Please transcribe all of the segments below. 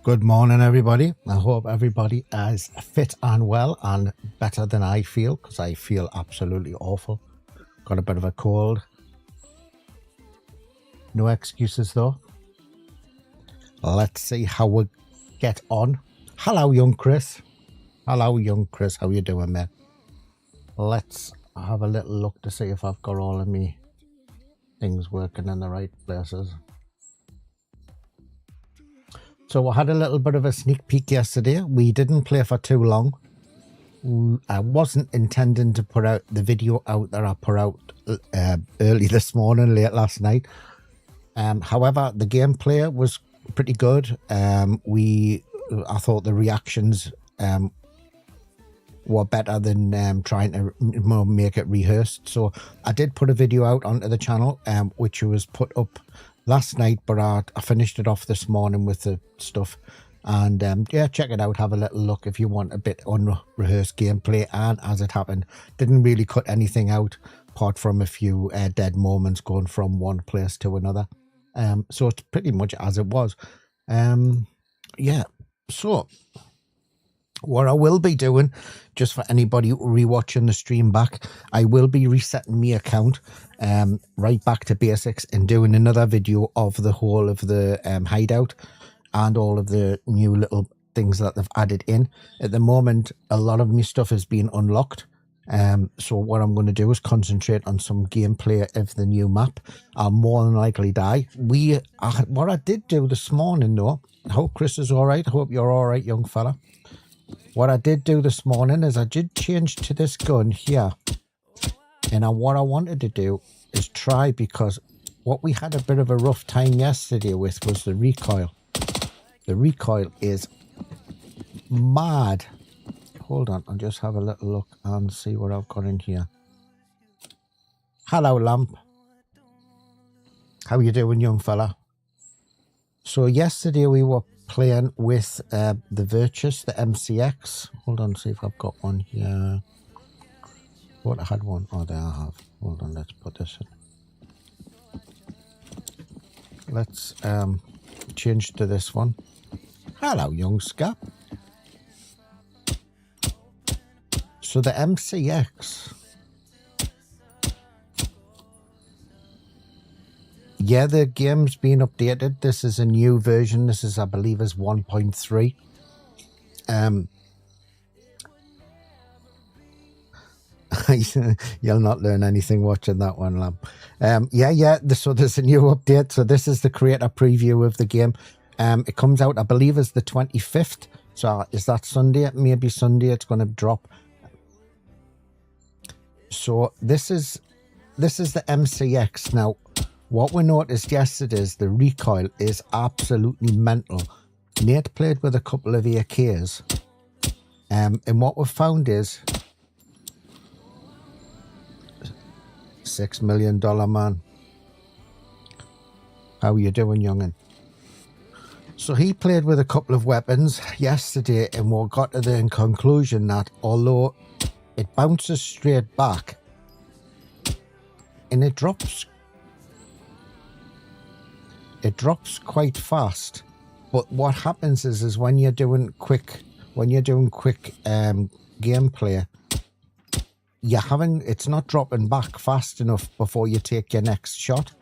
Good morning, everybody. I hope everybody is fit and well and better than I feel, because I feel absolutely awful. Got a bit of a cold. No excuses, though. Let's see how we get on. Hello, young Chris. Hello, young Chris. How you doing, man? Let's have a little look to see if I've got all of me things working in the right places. So I had a little bit of a sneak peek yesterday. We didn't play for too long. I wasn't intending to put out the video out that I put out early this morning, late last night. However, the gameplay was pretty good. I thought the reactions were better than trying to make it rehearsed. So I did put a video out onto the channel, which was put up last night, but I finished it off this morning with the stuff. And yeah, check it out, have a little look if you want a bit unrehearsed gameplay. And as it happened, didn't really cut anything out apart from a few dead moments going from one place to another. So it's pretty much as it was. Yeah, so what I will be doing, just for anybody rewatching the stream back, I will be resetting my account right back to basics and doing another video of the whole of the hideout and all of the new little things that they've added in. At the moment, a lot of my stuff has been unlocked. So what I'm going to do is concentrate on some gameplay of the new map. I'll more than likely die. What I did do this morning, though, I hope Chris is all right. I hope you're all right, young fella. What I did do this morning is I did change to this gun here. And what I wanted to do is try, because what we had a bit of a rough time yesterday with was the recoil. The recoil is mad. Hold on, I'll just have a little look and see what I've got in here. Hello, Lamp. How you doing, young fella? So yesterday we were playing with the Virtus, the MCX. Hold on, see if I've got one here. Thought I had one. Oh, there I have. Hold on, let's put this in. Let's change to this one. Hello, young scap. So the MCX. Yeah, the game's been updated. This is a new version. This is, I believe, is 1.3. You'll not learn anything watching that one, Lamb. Yeah. So there's a new update. So this is the creator preview of the game. It comes out, I believe, is the 25th. So is that Sunday? Maybe Sunday it's going to drop. So this is the MCX. Now, what we noticed yesterday is the recoil is absolutely mental. Nate played with a couple of AKs. And what we've found is $6 million man. How are you doing, young'un? So he played with a couple of weapons yesterday, and we got to the conclusion that although it bounces straight back and it drops quite fast, but what happens is when you're doing quick gameplay, it's not dropping back fast enough before you take your next shot.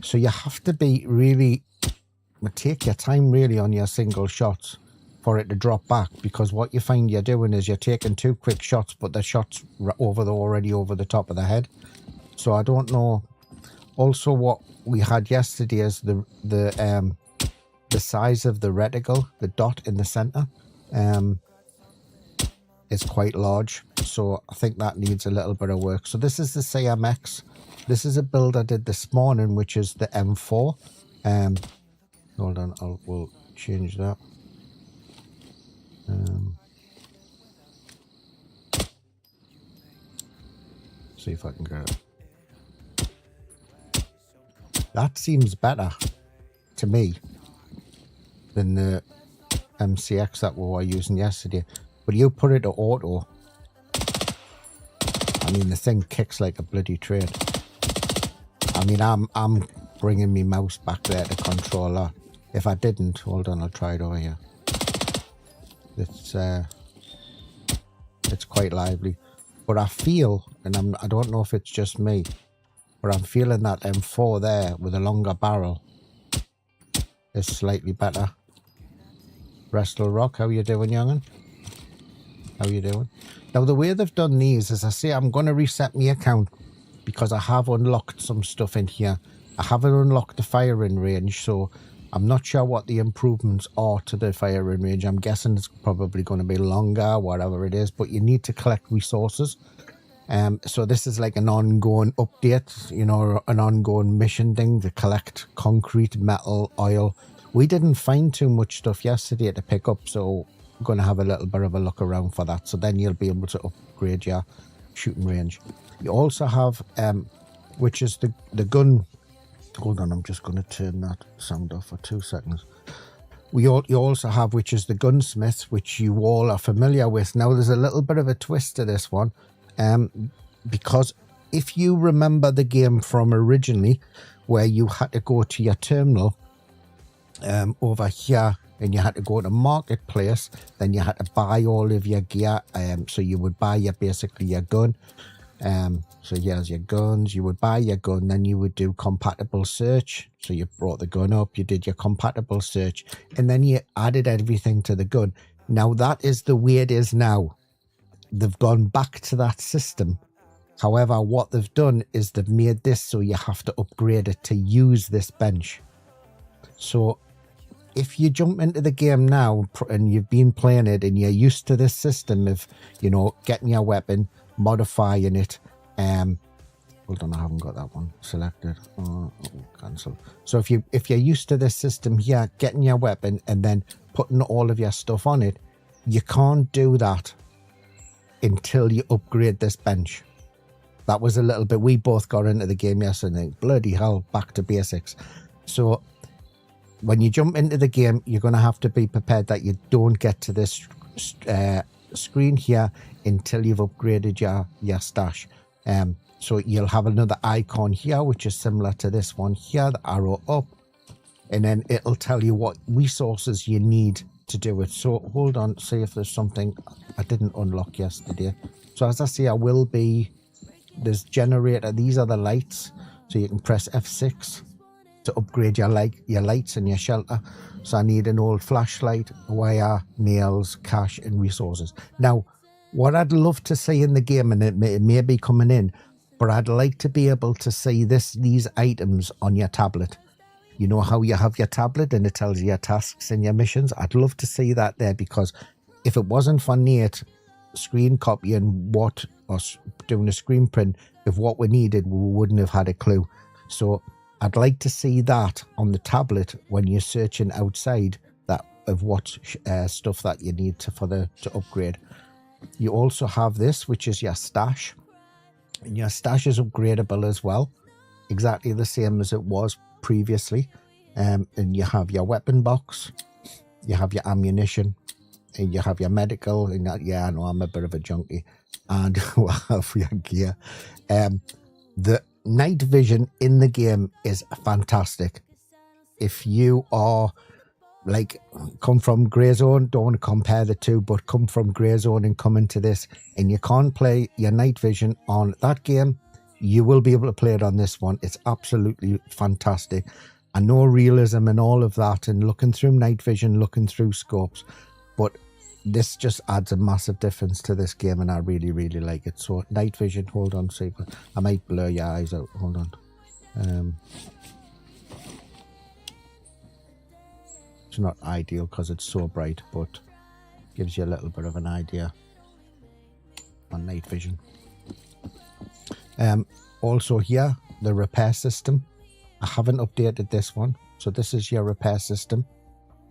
So you have to be really take your time really on your single shots for it to drop back, because what you find you're doing is you're taking two quick shots, but the shots already over the top of the head. So I don't know Also, what we had yesterday is the size of the reticle, the dot in the center, is quite large. So I think that needs a little bit of work. So this is the CMX. This is a build I did this morning, which is the M4. Hold on, we'll change that. See if I can get it. That seems better to me than the MCX that we were using yesterday. But you put it to auto. I mean, the thing kicks like a bloody train. I mean, I'm bringing my mouse back there to control that. If I didn't, hold on, I'll try it over here. It's quite lively. But I feel, and I don't know if it's just me, but I'm feeling that M4 there with a longer barrel is slightly better. Wrestle Rock, how you doing, young'un? How you doing? Now, the way they've done these is, I say I'm going to reset my account because I have unlocked some stuff in here. I haven't unlocked the firing range, so I'm not sure what the improvements are to the firing range. I'm guessing it's probably going to be longer, whatever it is, but you need to collect resources. So this is like an ongoing update, you know, an ongoing mission thing to collect concrete, metal, oil. We didn't find too much stuff yesterday to pick up, so we're going to have a little bit of a look around for that. So then you'll be able to upgrade your shooting range. You also have, which is the gun. Hold on, I'm just going to turn that sound off for 2 seconds. You also have, which is the gunsmith, which you all are familiar with. Now, there's a little bit of a twist to this one, because if you remember the game from originally, where you had to go to your terminal over here, and you had to go to marketplace, then you had to buy all of your gear. So you would buy basically your gun. So here's your guns. You would buy your gun, then you would do compatible search. So you brought the gun up, you did your compatible search, and then you added everything to the gun. Now that is the way it is now. They've gone back to that system. However, what they've done is they've made this so you have to upgrade it to use this bench. So if you jump into the game now and you've been playing it and you're used to this system of, you know, getting your weapon, modifying it, hold on, I haven't got that one selected. Cancel. So if you're used to this system here, getting your weapon and then putting all of your stuff on it, you can't do that until you upgrade this bench. That was a little bit, we both got into the game yesterday, bloody hell, back to basics. So when you jump into the game, you're going to have to be prepared that you don't get to this screen here until you've upgraded your stash. So you'll have another icon here, which is similar to this one here, the arrow up, and then it'll tell you what resources you need to do it. So hold on, see if there's something I didn't unlock yesterday. So as I say, there's generator, these are the lights, so you can press F6 to upgrade your lights and your shelter. So I need an old flashlight, wire, nails, cash, and resources. Now, what I'd love to see in the game, and it may be coming in, but I'd like to be able to see these items on your tablet. You know how you have your tablet and it tells you your tasks and your missions? I'd love to see that there, because if it wasn't for Nate screen copying or doing a screen print of what we needed, we wouldn't have had a clue. So I'd like to see that on the tablet when you're searching outside of what stuff that you need to upgrade. You also have this, which is your stash. And your stash is upgradable as well, exactly the same as it was previously. And you have your weapon box, you have your ammunition, and you have your medical. And yeah, I know I'm a bit of a junkie. And we'll have your gear. The night vision in the game is fantastic. If you are like come from Grey Zone, don't want to compare the two, but come from Grey Zone and come into this, and you can't play your night vision on that game, you will be able to play it on this one. It's absolutely fantastic. I know realism and all of that, and looking through night vision, looking through scopes, but this just adds a massive difference to this game, and I really, really like it. So night vision, hold on, see, I might blur your eyes out, hold on. It's not ideal because it's so bright, but gives you a little bit of an idea on night vision. Also here, the repair system. I haven't updated this one. So this is your repair system.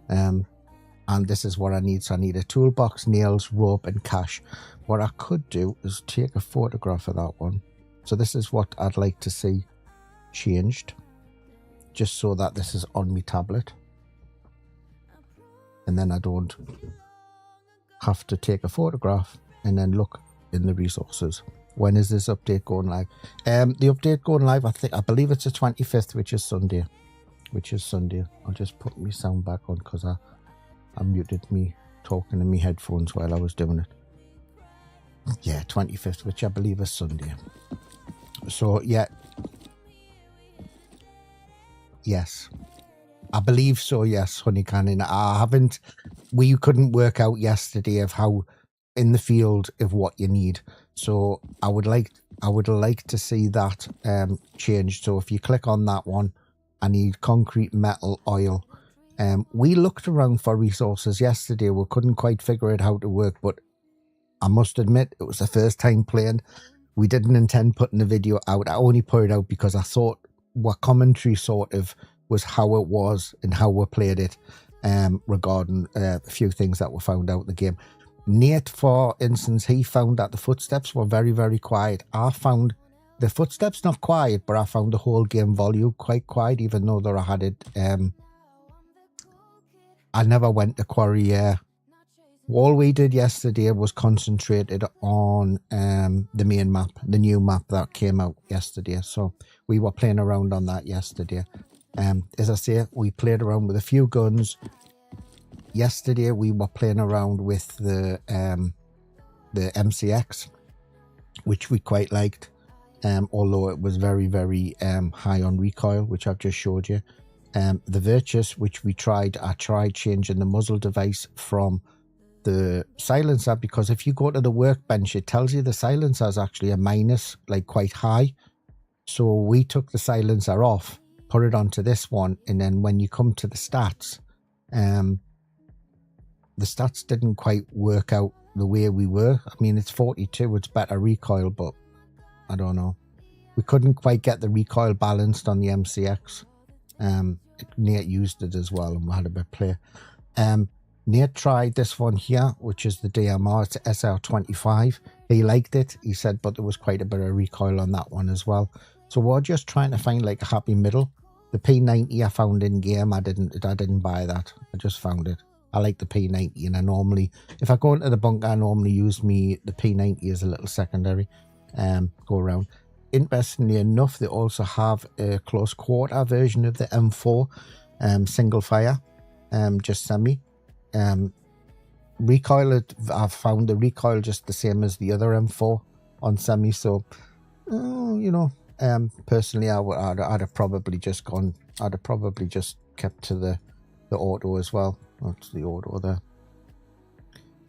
And this is what I need. So I need a toolbox, nails, rope, and cash. What I could do is take a photograph of that one. So this is what I'd like to see changed, just so that this is on my tablet. And then I don't have to take a photograph and then look in the resources. When is this update going live? The update going live, I believe it's the 25th, which is Sunday. I'll just put my sound back on because I muted me talking in my headphones while I was doing it. Yeah, 25th, which I believe is Sunday. So yeah. Yes. I believe so, yes, Honey Cannon. We couldn't work out yesterday of how in the field of what you need. So I would like to see that changed. So if you click on that one, I need concrete, metal, oil. We looked around for resources yesterday. We couldn't quite figure out how to work, but I must admit it was the first time playing. We didn't intend putting the video out. I only put it out because I thought what commentary sort of was how it was and how we played it, regarding a few things that were found out in the game. Nate, for instance, he found that the footsteps were very, very quiet. I found the footsteps not quiet, but I found the whole game volume quite quiet, even though that I had it. I never went to quarry. All we did yesterday was concentrated on the main map, the new map that came out yesterday. So we were playing around on that yesterday. As I say, we played around with a few guns. Yesterday we were playing around with the MCX, which we quite liked, although it was very, very high on recoil, which I've just showed you. The Virtus, which I tried changing the muzzle device from the silencer, because if you go to the workbench, it tells you the silencer is actually a minus, like quite high. So we took the silencer off, put it onto this one, and then when you come to the stats, the stats didn't quite work out the way we were. I mean, it's 42, it's better recoil, but I don't know. We couldn't quite get the recoil balanced on the MCX. Nate used it as well, and we had a bit of play. Nate tried this one here, which is the DMR. It's SR25. He liked it. He said, but there was quite a bit of recoil on that one as well. So we're just trying to find like a happy middle. The P90 I found in game. I didn't buy that. I just found it. I like the P90, and I normally, if I go into the bunker, I normally use the P90 as a little secondary. Go around. Interestingly enough, they also have a close quarter version of the M4, single fire, just semi. Recoil, I've found the recoil just the same as the other M4 on semi. So, personally, I'd have probably just gone. I'd have probably just kept to the auto as well. That's the auto there.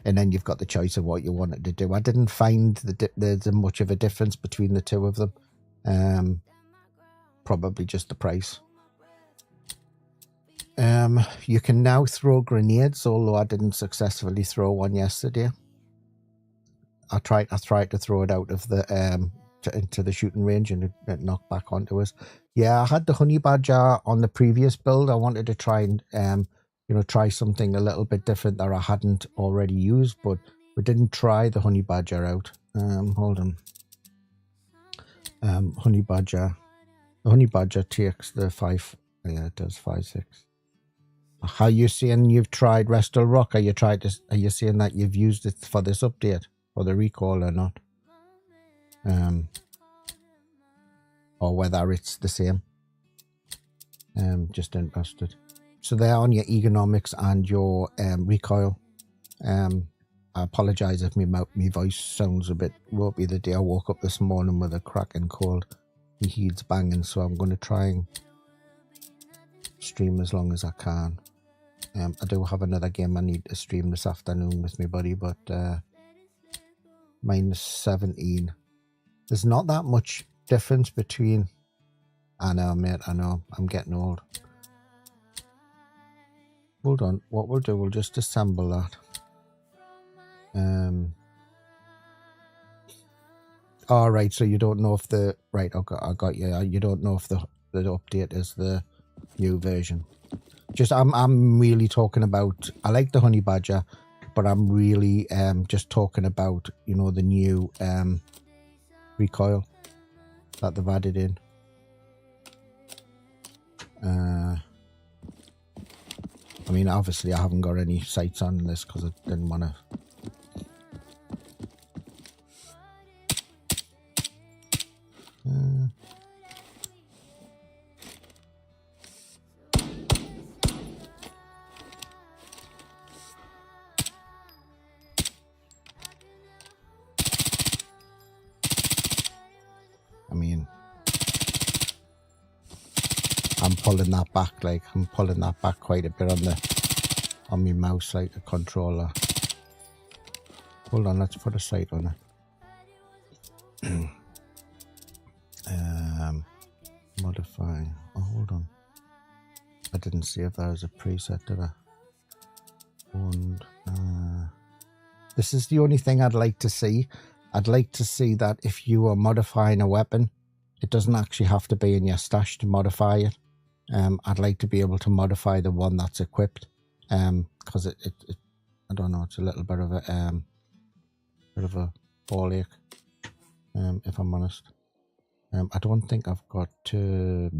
And then you've got the choice of what you wanted to do. I didn't find there's much of a difference between the two of them. Probably just the price. You can now throw grenades, although I didn't successfully throw one yesterday. I tried to throw it out of the into the shooting range, and it knocked back onto us. Yeah, I had the honey badger on the previous build. I wanted to try and try something a little bit different that I hadn't already used, but we didn't try the honey badger out. Hold on. Honey badger. The honey badger takes the 5. Yeah, it does 5.6. Are you saying you've tried Restal Rock? Are you saying that you've used it for this update, for the recall or not? Or whether it's the same. Just interested. So they're on your ergonomics and your recoil. I apologise if my voice sounds a bit ropey. The day I woke up this morning with a cracking cold. My head's banging, so I'm going to try and stream as long as I can. I do have another game I need to stream this afternoon with my buddy, but minus 17. There's not that much difference between. I know, mate, I know. I'm getting old. Hold on. What we'll do, we'll just assemble that. All right, so you don't know if the... Right, I got you. You don't know if the update is the new version. Just, I'm really talking about... I like the honey badger, but I'm really just talking about, you know, the new recoil that they've added in. I mean, obviously I haven't got any sights on this because I didn't want to... I mean, I'm pulling that back, like, I'm pulling that back quite a bit on my mouse, like, the controller. Hold on, let's put a sight on it. Modify. Oh, hold on. I didn't see if there was a preset, did I? And this is the only thing I'd like to see. I'd like to see that if you are modifying a weapon, it doesn't actually have to be in your stash to modify it. I'd like to be able to modify the one that's equipped, because it I don't know, it's a little bit of a ball ache, if I'm honest. I don't think I've got to...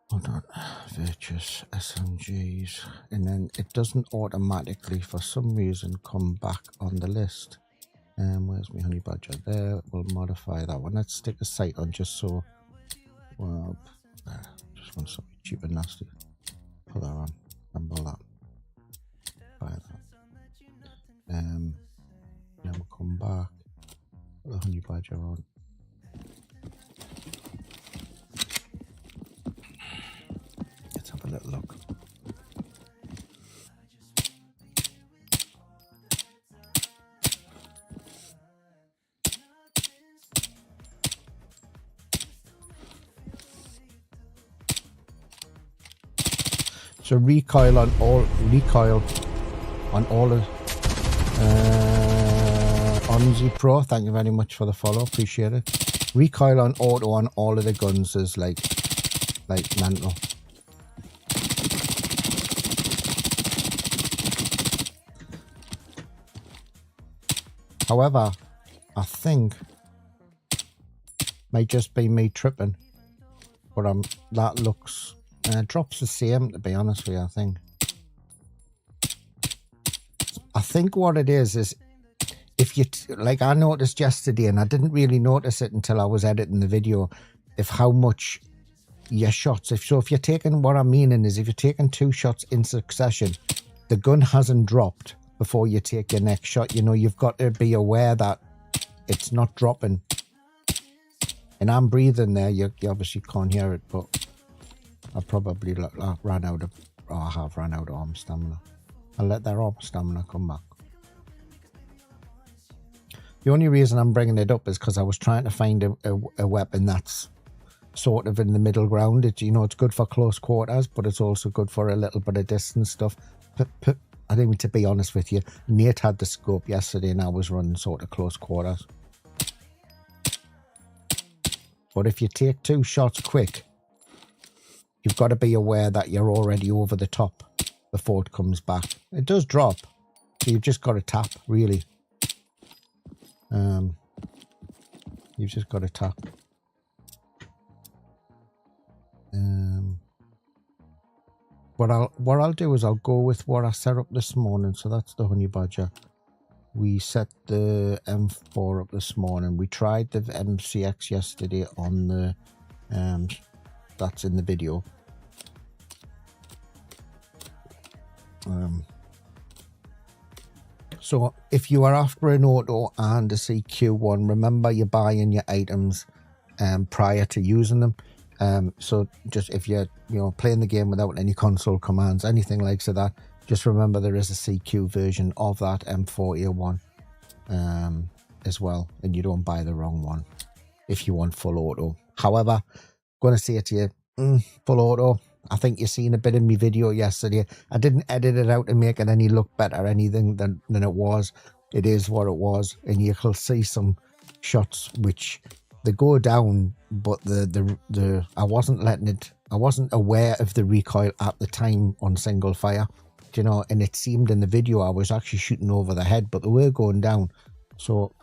Hold on. Virtuous SMGs. And then it doesn't automatically, for some reason, come back on the list. Where's my honey badger? There. We'll modify that one. Let's stick a sight on just so... Well, just want something cheap and nasty. Put that on. Assemble that. Buy that. Then we'll come back. Put the honey badger on. Let's have a little look. So recoil on all of Onzi Pro, thank you very much for the follow, appreciate it. Recoil on auto on all of the guns is like mental. However, I think might just be me tripping, but that looks drops the same, to be honest with you. I think what it is if you like, I noticed yesterday, and I didn't really notice it until I was editing the video, if how much your shots, if you're taking, what I'm meaning is if you're taking 2 shots in succession, the gun hasn't dropped before you take your next shot. You know, you've got to be aware that it's not dropping. And I'm breathing there. You obviously can't hear it, but I probably ran out of, or I have ran out of arm stamina. I'll let that arm stamina come back. The only reason I'm bringing it up is because I was trying to find a weapon that's sort of in the middle ground. It's, you know, it's good for close quarters, but it's also good for a little bit of distance stuff. I think, to be honest with you, Nate had the scope yesterday and I was running sort of close quarters. But if you take 2 shots quick, you've got to be aware that you're already over the top before it comes back. It does drop, so you've just got to tap, really. You've just got to tap. What I'll do is I'll go with what I set up this morning. So that's the honey badger. We set the M4 up this morning. We tried the MCX yesterday on the that's in the video. So if you are after an auto and a CQ1, remember you're buying your items prior to using them. So just if you're playing the game without any console commands, anything like so that, just remember there is a CQ version of that M4A1 as well, and you don't buy the wrong one if you want full auto. However, going to say it to you, full auto. I think you seen a bit in my video yesterday. I didn't edit it out to make it any look better or anything than it was. It is what it was, and you can see some shots which they go down, but I wasn't aware of the recoil at the time on single fire, you know, and it seemed in the video I was actually shooting over the head, but they were going down. So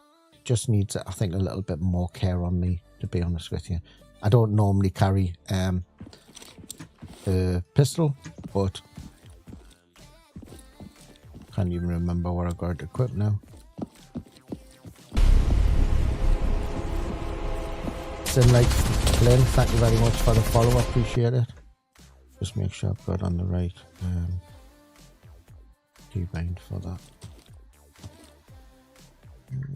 just needs, I think, a little bit more care on me, to be honest with you. I don't normally carry a pistol, but can't even remember where I got it equipped now. Like Glenn, thank you very much for the follow, appreciate it. Just make sure I've got on the right keybind for that. You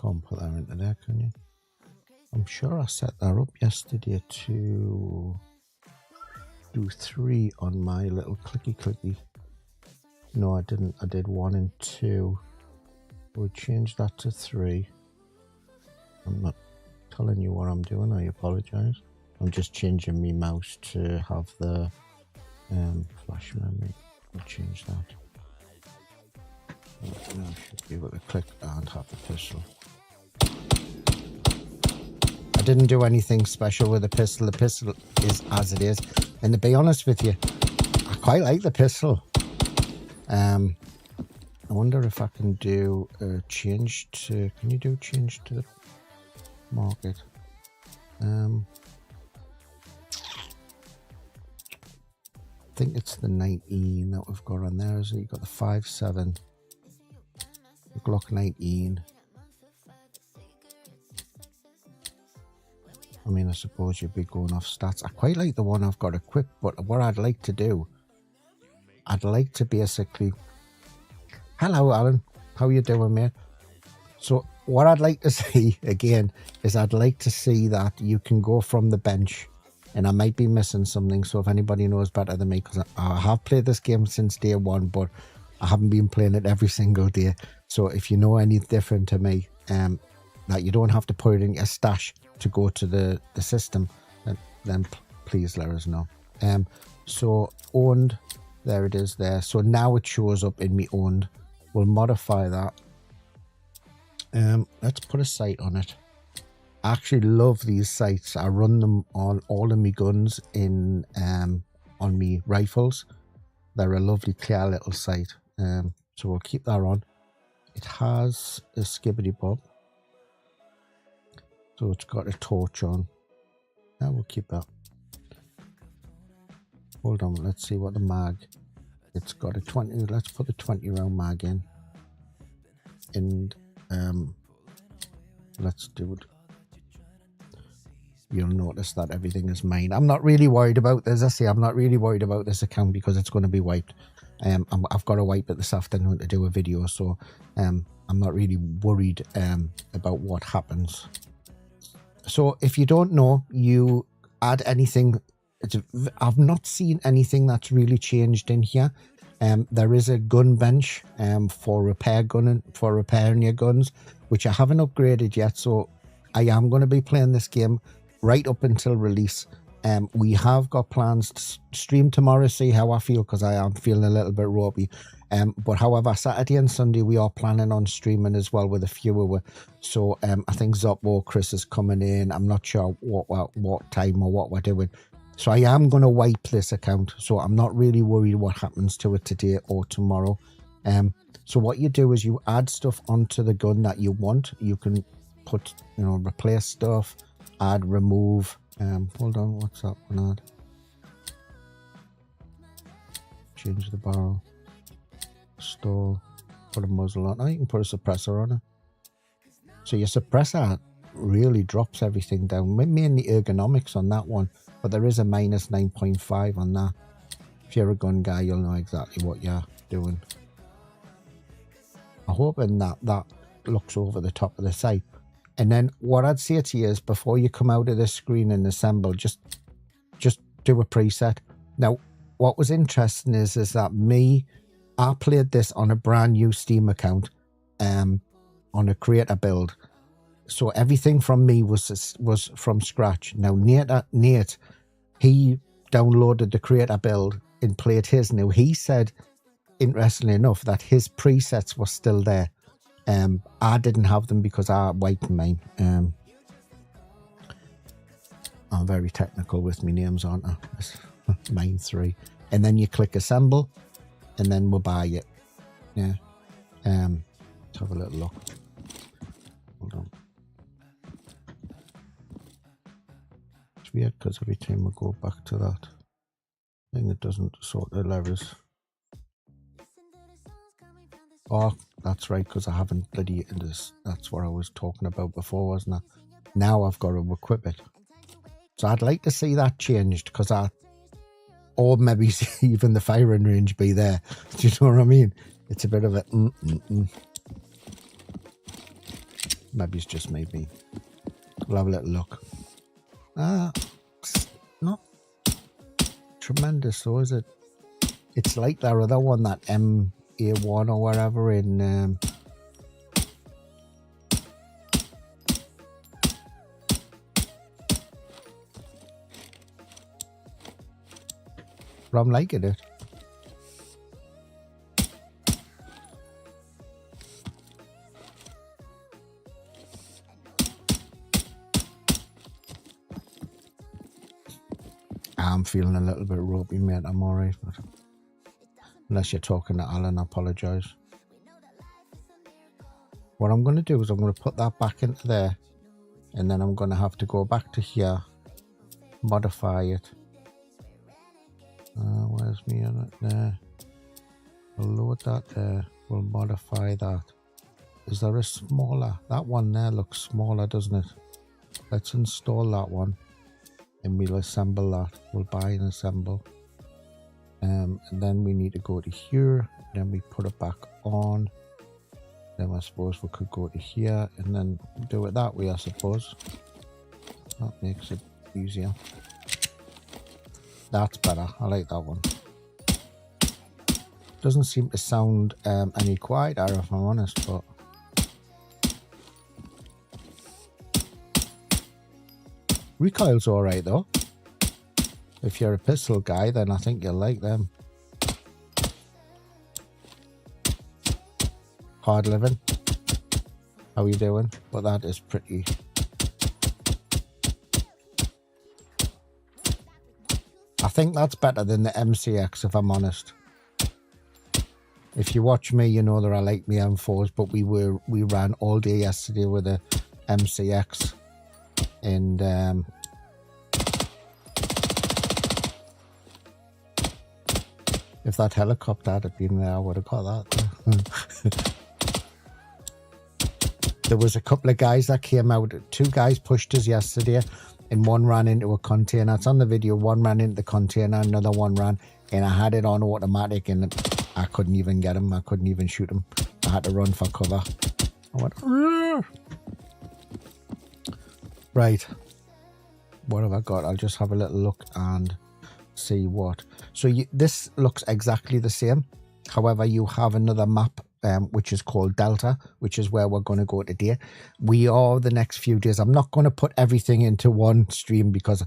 can't put that into there, can you? I'm sure I set that up yesterday to do 3 on my little clicky. No, I didn't. I did 1 and 2. We'll change that to 3. I'm not telling you what I'm doing, I apologize. I'm just changing my mouse to have the flash memory. We'll change that. I should be able to click and have the pistol. I didn't do anything special with the pistol. The pistol is as it is. And to be honest with you, I quite like the pistol. I wonder if I can do a change to... Can you do change to the market? I think it's the 19 that we've got on there. So you've got the 5.7, the Glock 19. I mean, I suppose you'd be going off stats. I quite like the one I've got equipped, but what I'd like to do, I'd like to basically... Hello, Alan. How you doing, mate? So what I'd like to see, again, is I'd like to see that you can go from the bench, and I might be missing something, so if anybody knows better than me, because I have played this game since day 1, but I haven't been playing it every single day. So if you know any different to me, that you don't have to put it in your stash to go to the system, then please let us know. So owned, there it is there. So now it shows up in me owned. We'll modify that. Let's put a sight on it. I actually love these sights. I run them on all of my guns in on me rifles. They're a lovely clear little sight. So we'll keep that on. It has a skibbity bob. So it's got a torch on. Now we'll keep that. Hold on, let's see what the mag. It's got a 20. Let's put the 20 round mag in. And let's do it. You'll notice that everything is mine. I'm not really worried about this. I say I'm not really worried about this account because it's going to be wiped. I've got to wipe it this afternoon to do a video, so I'm not really worried about what happens. So if you don't know, you add anything. I've not seen anything that's really changed in here. There is a gun bench for repairing your guns, which I haven't upgraded yet. So I am going to be playing this game right up until release. We have got plans to stream tomorrow, see how I feel, because I am feeling a little bit ropey. But however, Saturday and Sunday we are planning on streaming as well with a few. So I think Zoppo, Chris is coming in. I'm not sure what time or what we're doing. So I am going to wipe this account. So I'm not really worried what happens to it today or tomorrow. So what you do is you add stuff onto the gun that you want. You can put, replace stuff, add, remove. Hold on, what's that one add? Change the barrel. Store. Put a muzzle on. Oh, you can put a suppressor on it. So your suppressor really drops everything down. Mainly ergonomics on that one. But there is a minus 9.5 on that. If you're a gun guy, you'll know exactly what you're doing. I'm hoping that looks over the top of the sight. And then what I'd say to you is before you come out of this screen and assemble, just do a preset. Now, what was interesting is that I played this on a brand new Steam account on on a creator build. So everything from me was from scratch. Now Nate, he downloaded the creator build and played his. Now he said, interestingly enough, that his presets were still there. I didn't have them because I wiped mine. I'm very technical with my names, aren't I? Mine 3. And then you click assemble, and then we'll buy it. Yeah. Let's have a little look. Hold on. It's weird because every time we go back to that thing, it doesn't sort the levers. Oh, that's right, because I haven't bloody this. That's what I was talking about before, wasn't I? Now I've got to equip it. So I'd like to see that changed, because or maybe even the firing range be there. Do you know what I mean? It's a bit of a Maybe it's just maybe. We'll have a little look. Not tremendous, though, is it? It's like that other one, that MA1 or whatever in but I'm liking it. I'm feeling a little bit ropey, mate. I'm alright, but unless you're talking to Alan, I apologise. What I'm going to do is I'm going to put that back into there, and then I'm going to have to go back to here, modify it. Where's me on it there? We'll load that there. We'll modify that. Is there a smaller? That one there looks smaller, doesn't it? Let's install that one, and we'll assemble that. We'll buy and assemble. And then we need to go to here. Then we put it back on. Then I suppose we could go to here and then do it that way, I suppose. That makes it easier. That's better. I like that one. Doesn't seem to sound any quieter, if I'm honest, but recoil's alright though. If you're a pistol guy, then I think you'll like them. Hard living. How are you doing? But that is pretty. I think that's better than the MCX, if I'm honest. If you watch me, you know that I like my M4s, but we ran all day yesterday with the MCX, and if that helicopter had been there, I would have got that. There was a couple of guys that came out. 2 guys pushed us yesterday, and one ran into a container. It's on the video. One ran into the container, another one ran, and I had it on automatic, and I couldn't even get him. I couldn't even shoot him. I had to run for cover. I went, "Arr!" Right. What have I got? I'll just have a little look and see what. So this looks exactly the same. However, you have another map, which is called Delta, which is where we're going to go today. We are the next few days. I'm not going to put everything into one stream because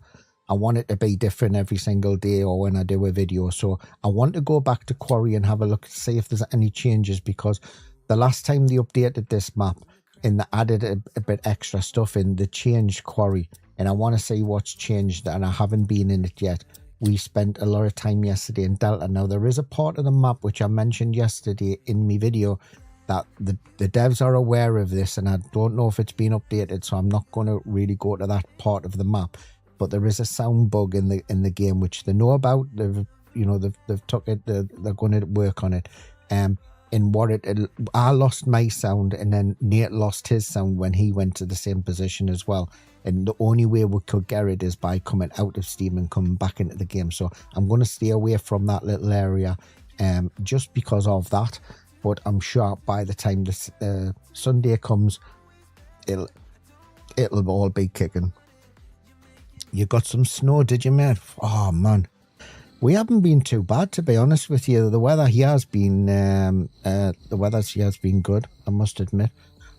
I want it to be different every single day or when I do a video. So I want to go back to Quarry and have a look to see if there's any changes, because the last time they updated this map and they added a bit extra stuff in, they changed Quarry, and I want to see what's changed, and I haven't been in it yet. We spent a lot of time yesterday in Delta. Now, there is a part of the map which I mentioned yesterday in my video that the devs are aware of this, and I don't know if it's been updated, so I'm not going to really go to that part of the map. But there is a sound bug in the game which they know about. They've took it. They're going to work on it. In what I lost my sound, and then Nate lost his sound when he went to the same position as well. And the only way we could get it is by coming out of Steam and coming back into the game. So I'm going to stay away from that little area, just because of that. But I'm sure by the time this Sunday comes, it'll all be kicking. You got some snow, did you, mate? Oh man, we haven't been too bad, to be honest with you. The weather here has been good, I must admit.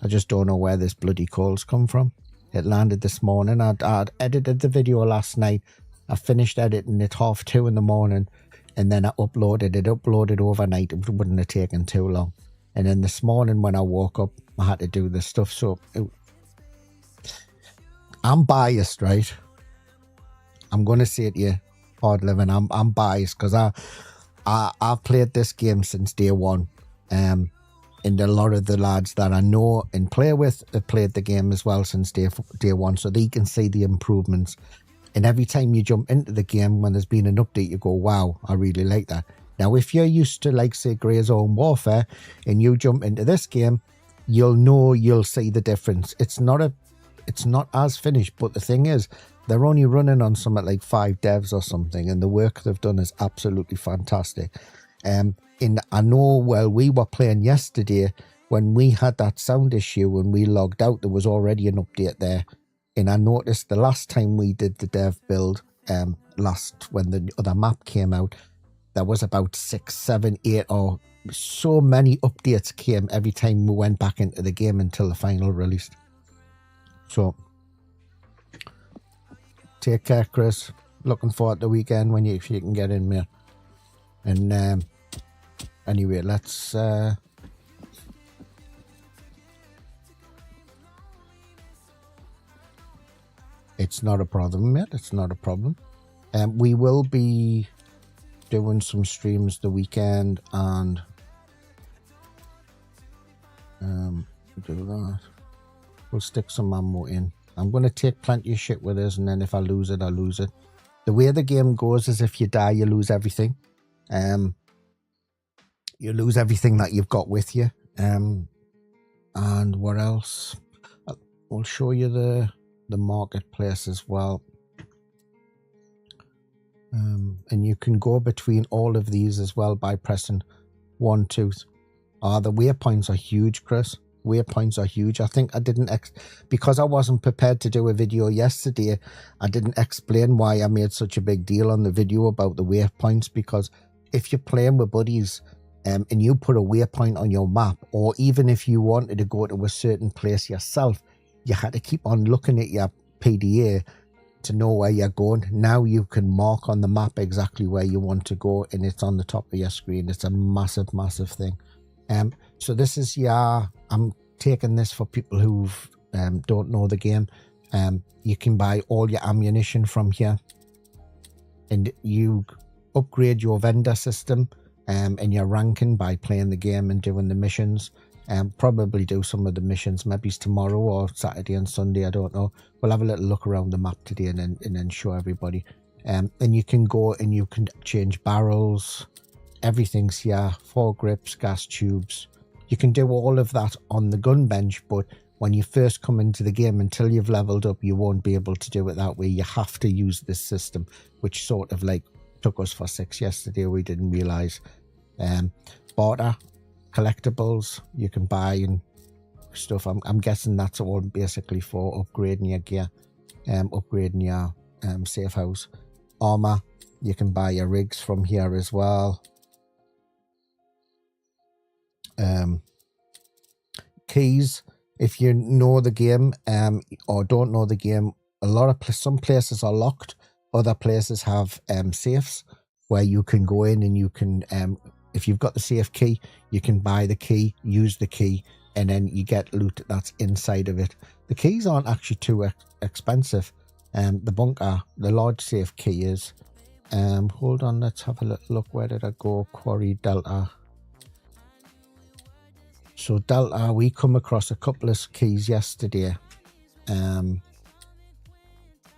I just don't know where this bloody call's come from. It landed this morning. I'd edited the video last night. I finished editing it 2:30 in the morning, and then I uploaded it. Uploaded overnight. It wouldn't have taken too long. And then this morning when I woke up, I had to do this stuff. So I'm biased, right? I'm going to say it to you, hard living. I'm biased because I've played this game since day one. And a lot of the lads that I know and play with have played the game as well since day one, so they can see the improvements. And every time you jump into the game, when there's been an update, you go, wow, I really like that. Now, if you're used to, like, say, Grey Zone Warfare, and you jump into this game, you'll see the difference. It's not as finished, but the thing is, they're only running on something like 5 devs or something, and the work they've done is absolutely fantastic. And I know while we were playing yesterday, when we had that sound issue and we logged out, there was already an update there. And I noticed the last time we did the dev build, when the other map came out, there was about 6, 7, 8 or so many updates came every time we went back into the game until the final release. So, take care, Chris. Looking forward to the weekend if you can get in there. And anyway, let's it's not a problem yet. It's not a problem. We will be doing some streams the weekend and do that. We'll stick some ammo in. I'm going to take plenty of shit with us, and then if I lose it, I lose it. The way the game goes is if you die, you lose everything. You lose everything that you've got with you. And what else? I'll show you the marketplace as well. And you can go between all of these as well by pressing 1, 2. The waypoints are huge, Chris. Waypoints are huge. I think I didn't because I wasn't prepared to do a video yesterday. I didn't explain why I made such a big deal on the video about the waypoints, because if you're playing with buddies and you put a waypoint on your map, or even if you wanted to go to a certain place yourself, you had to keep on looking at your PDA to know where you're going. Now you can mark on the map exactly where you want to go, and it's on the top of your screen. It's a massive, massive thing. So this is I'm taking this for people who don't know the game. You can buy all your ammunition from here, and you upgrade your vendor system and your ranking by playing the game and doing the missions. Probably do some of the missions maybe tomorrow or Saturday and Sunday, I don't know. We'll have a little look around the map today and then show everybody. And you can go and you can change barrels. Everything's here, foregrips, gas tubes. You can do all of that on the gun bench, but when you first come into the game, until you've leveled up, you won't be able to do it that way. You have to use this system, which sort of like took us for 6 yesterday. We didn't realize. Barter, collectibles, you can buy and stuff. I'm guessing that's all basically for upgrading your gear, upgrading your safe house. Armor, you can buy your rigs from here as well. Keys, if you know the game or don't know the game, some places are locked, other places have safes where you can go in and you can if you've got the safe key, you can buy the key, use the key, and then you get loot that's inside of it. The keys aren't actually too expensive. The bunker, the large safe key is. Hold on, let's have a little look. Where did I go? Quarry Delta. So Delta, we come across a couple of keys yesterday. And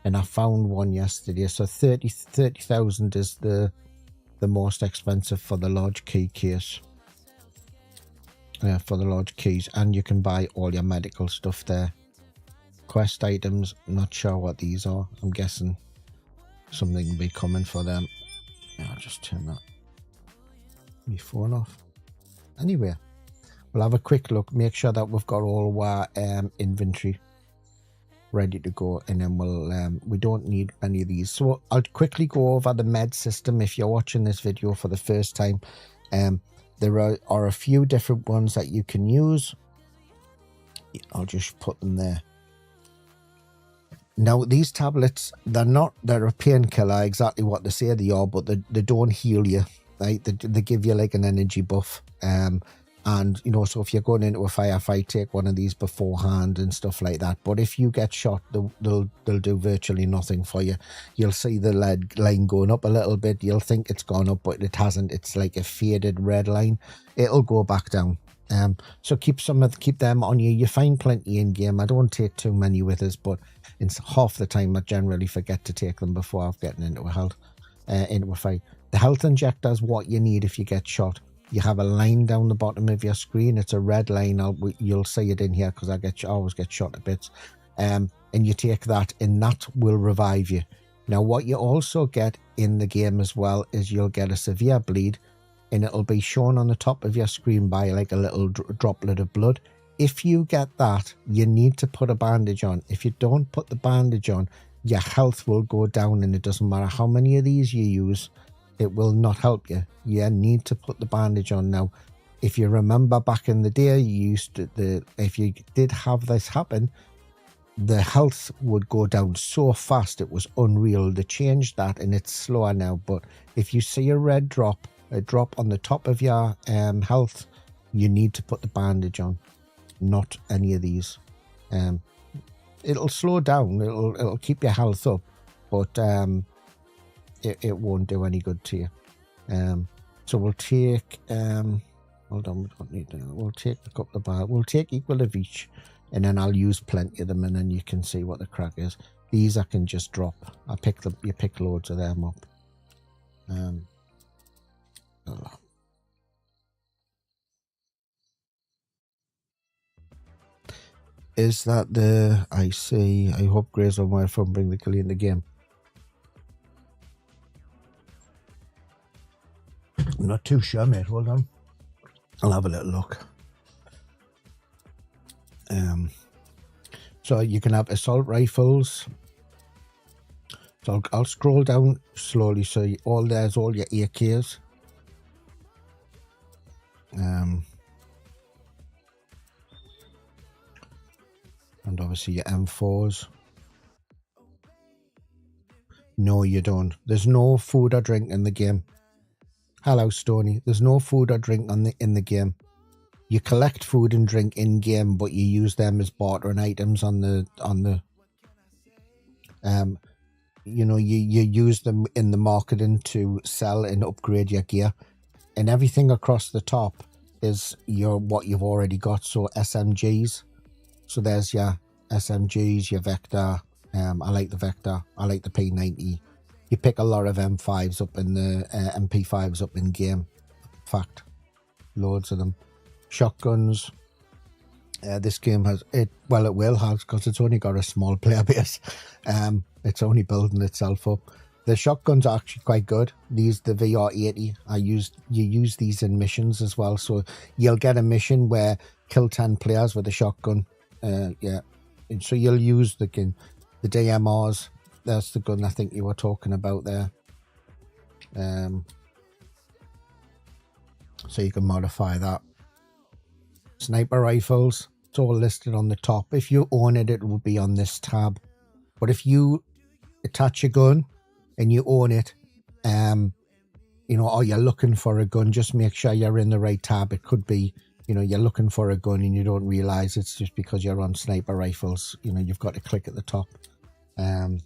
I found one yesterday. So 30,000 is the most expensive for the large key case. For the large keys, and you can buy all your medical stuff there. Quest items, not sure what these are. I'm guessing something will be coming for them. Yeah, I'll just turn that my phone off. Anyway, we'll have a quick look, make sure that we've got all our inventory ready to go, and then we don't need any of these. So I'll quickly go over the med system. If you're watching this video for the first time, there are a few different ones that you can use. I'll just put them there. Now, these tablets, they're a painkiller, exactly what they say they are, but they don't heal you, right? They give you like an energy buff. And, you know, so if you're going into a firefight, take one of these beforehand and stuff like that. But if you get shot, they'll do virtually nothing for you. You'll see the lead line going up a little bit. You'll think it's gone up, but it hasn't. It's like a faded red line. It'll go back down. So keep them on you. You find plenty in game. I don't take too many with us, but it's half the time I generally forget to take them before I've gotten into a fight. The health injector is what you need if you get shot. You have a line down the bottom of your screen. It's a red line. You'll see it in here because I always get shot to bits. And you take that, and that will revive you. Now, what you also get in the game as well is you'll get a severe bleed, and it'll be shown on the top of your screen by like a little droplet of blood. If you get that, you need to put a bandage on. If you don't put the bandage on, your health will go down, and it doesn't matter how many of these you use, it will not help you. You need to put the bandage on. Now, if you remember back in the day, if you did have this happen, the health would go down so fast it was unreal. They changed that, and it's slower now. But if you see a drop on the top of your health, you need to put the bandage on, not any of these. It'll slow down. It'll keep your health up, but it won't do any good to you. So we'll take hold on, we don't need that. We'll take a couple of bars. We'll take equal of each, and then I'll use plenty of them, and then you can see what the crack is. These I can just drop. You pick loads of them up. Is that the I see? I hope Grace on my phone bring the killie in the game. I'm not too sure, mate. Hold on. I'll have a little look. So you can have assault rifles. So I'll scroll down slowly. So there's all your AKs. And obviously your M4s. No, you don't. There's no food or drink in the game. Hello, Stony. There's no food or drink in the game. You collect food and drink in game, but you use them as bartering items you use them in the marketing to sell and upgrade your gear, and everything across the top is what you've already got. So SMGs. So there's your SMGs, your Vector. I like the Vector. I like the P90. You pick a lot of M5s up in the MP5s up in game. In fact, loads of them. Shotguns. This game has it. Well, it will have, because it's only got a small player base. It's only building itself up. The shotguns are actually quite good. The VR80. You use these in missions as well. So you'll get a mission where kill 10 players with a shotgun. Yeah. And so you'll use the DMRs. That's the gun I think you were talking about there. So you can modify that. Sniper rifles. It's all listed on the top. If you own it, it will be on this tab. But if you attach a gun and you own it, or you're looking for a gun, just make sure you're in the right tab. It could be, you're looking for a gun and you don't realize it's just because you're on sniper rifles. You've got to click at the top. And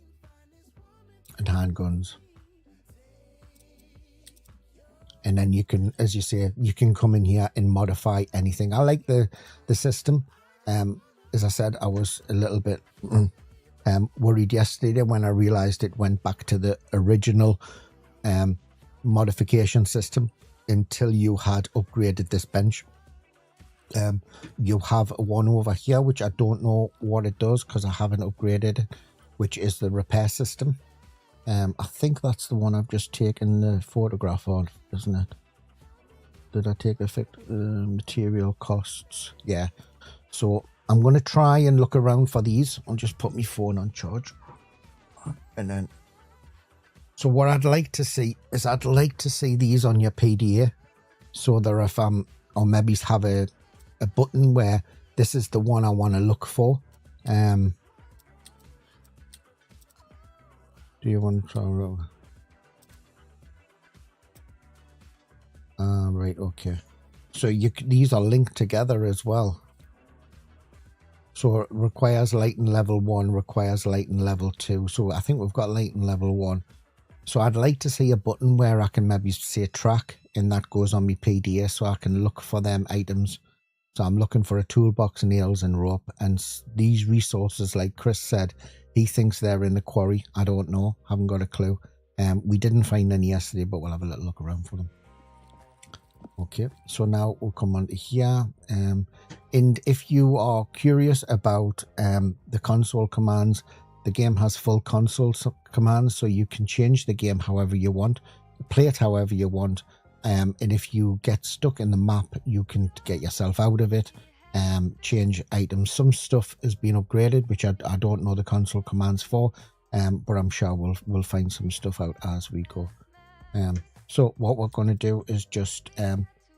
handguns. And then you can, as you say, you can come in here and modify anything. I like the system. As I said, I was a little bit worried yesterday when I realized it went back to the original modification system until you had upgraded this bench. You have one over here, which I don't know what it does because I haven't upgraded it, which is the repair system. I think that's the one I've just taken the photograph of, isn't it? Did I take material costs? Yeah. So I'm going to try and look around for these. I'll just put my phone on charge. And then, so what I'd like to see is these on your PDA. So there, or maybe have a button where this is the one I want to look for. Do you want to try over? Right, okay. So these are linked together as well. So it requires lighting level 1, requires lighting level 2. So I think we've got lighting level 1. So I'd like to see a button where I can maybe say track, and that goes on my PDA, so I can look for them items. So I'm looking for a toolbox, nails and rope, and these resources, like Chris said, he thinks they're in the quarry. I don't know, haven't got a clue. We didn't find any yesterday, but we'll have a little look around for them. Okay, so now we'll come on to here. And if you are curious about the console commands, the game has full console commands, so you can change the game however you want, play it however you want. And if you get stuck in the map, you can get yourself out of it, change items. Some stuff has been upgraded, which I don't know the console commands for, but I'm sure we'll find some stuff out as we go. So what we're going to do is just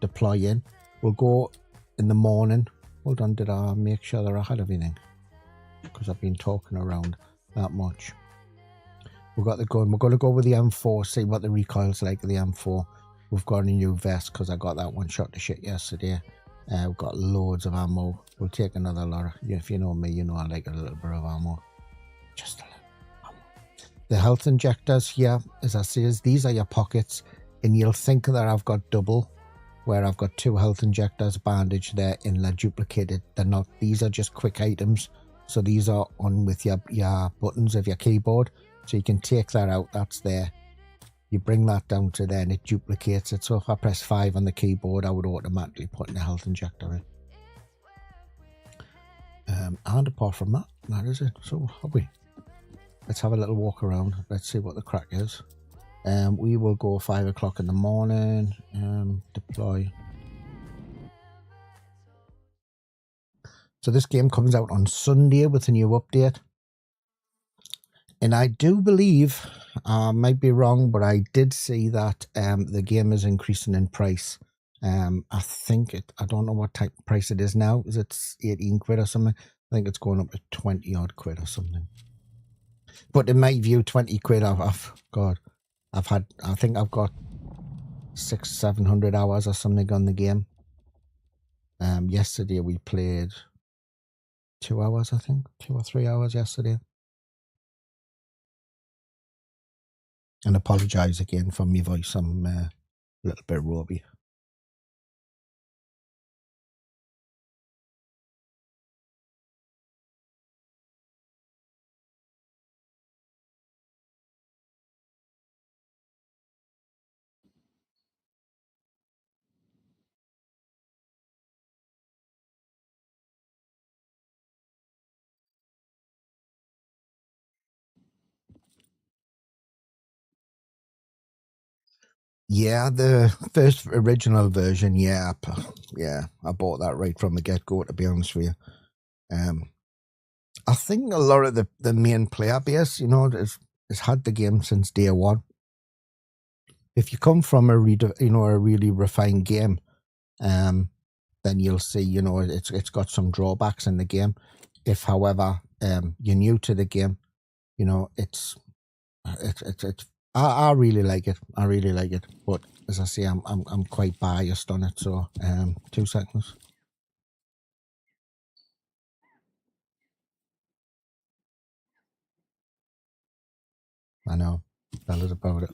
deploy in. We'll go in the morning. Hold on, did I make sure that I had everything? Because I've been talking around that much. We've got the gun. We're going to go with the M4, see what the recoil's like of the M4. We've got a new vest because I got that one shot to shit yesterday. We've got loads of ammo. We'll take another lot. If you know me, you know I like a little bit of ammo. Just a little ammo. The health injectors here, as I say, these are your pockets. And you'll think that I've got double, where I've got 2 health injectors, bandage there, and they're duplicated. They're not. These are just quick items. So these are on with your buttons of your keyboard. So you can take that out. That's there. You bring that down to there and it duplicates it. So if I press 5 on the keyboard, I would automatically put in a health injector in. And apart from that, that is it. So let's have a little walk around. Let's see what the crack is. We will go 5 o'clock in the morning. Deploy. So this game comes out on Sunday with a new update. And I do believe, I might be wrong, but I did see that the game is increasing in price. I think I don't know what type of price it is now. Is it 18 quid or something? I think it's going up to 20 odd quid or something. But in my view, 20 quid, I think I've got 600-700 hours or something on the game. Yesterday we played 2 hours, I think, 2 or 3 hours yesterday. And apologise again for my voice. I'm a little bit ropey. Yeah, the first original version, yeah, I bought that right from the get-go, to be honest with you. I think a lot of the main player base, has had the game since day one. If you come from a really refined game, then you'll see, it's got some drawbacks in the game. If, however, you're new to the game, it's I really like it. I really like it. But as I say, I'm quite biased on it. So 2 seconds. I know. Tell us about it.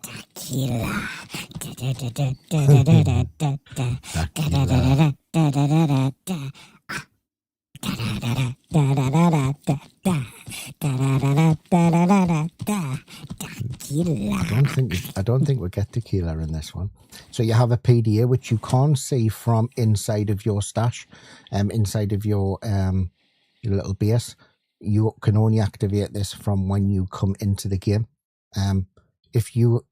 I don't think we get tequila in this one. So you have a PDA which you can't see from inside of your stash, inside of your little base. You can only activate this from when you come into the game. If you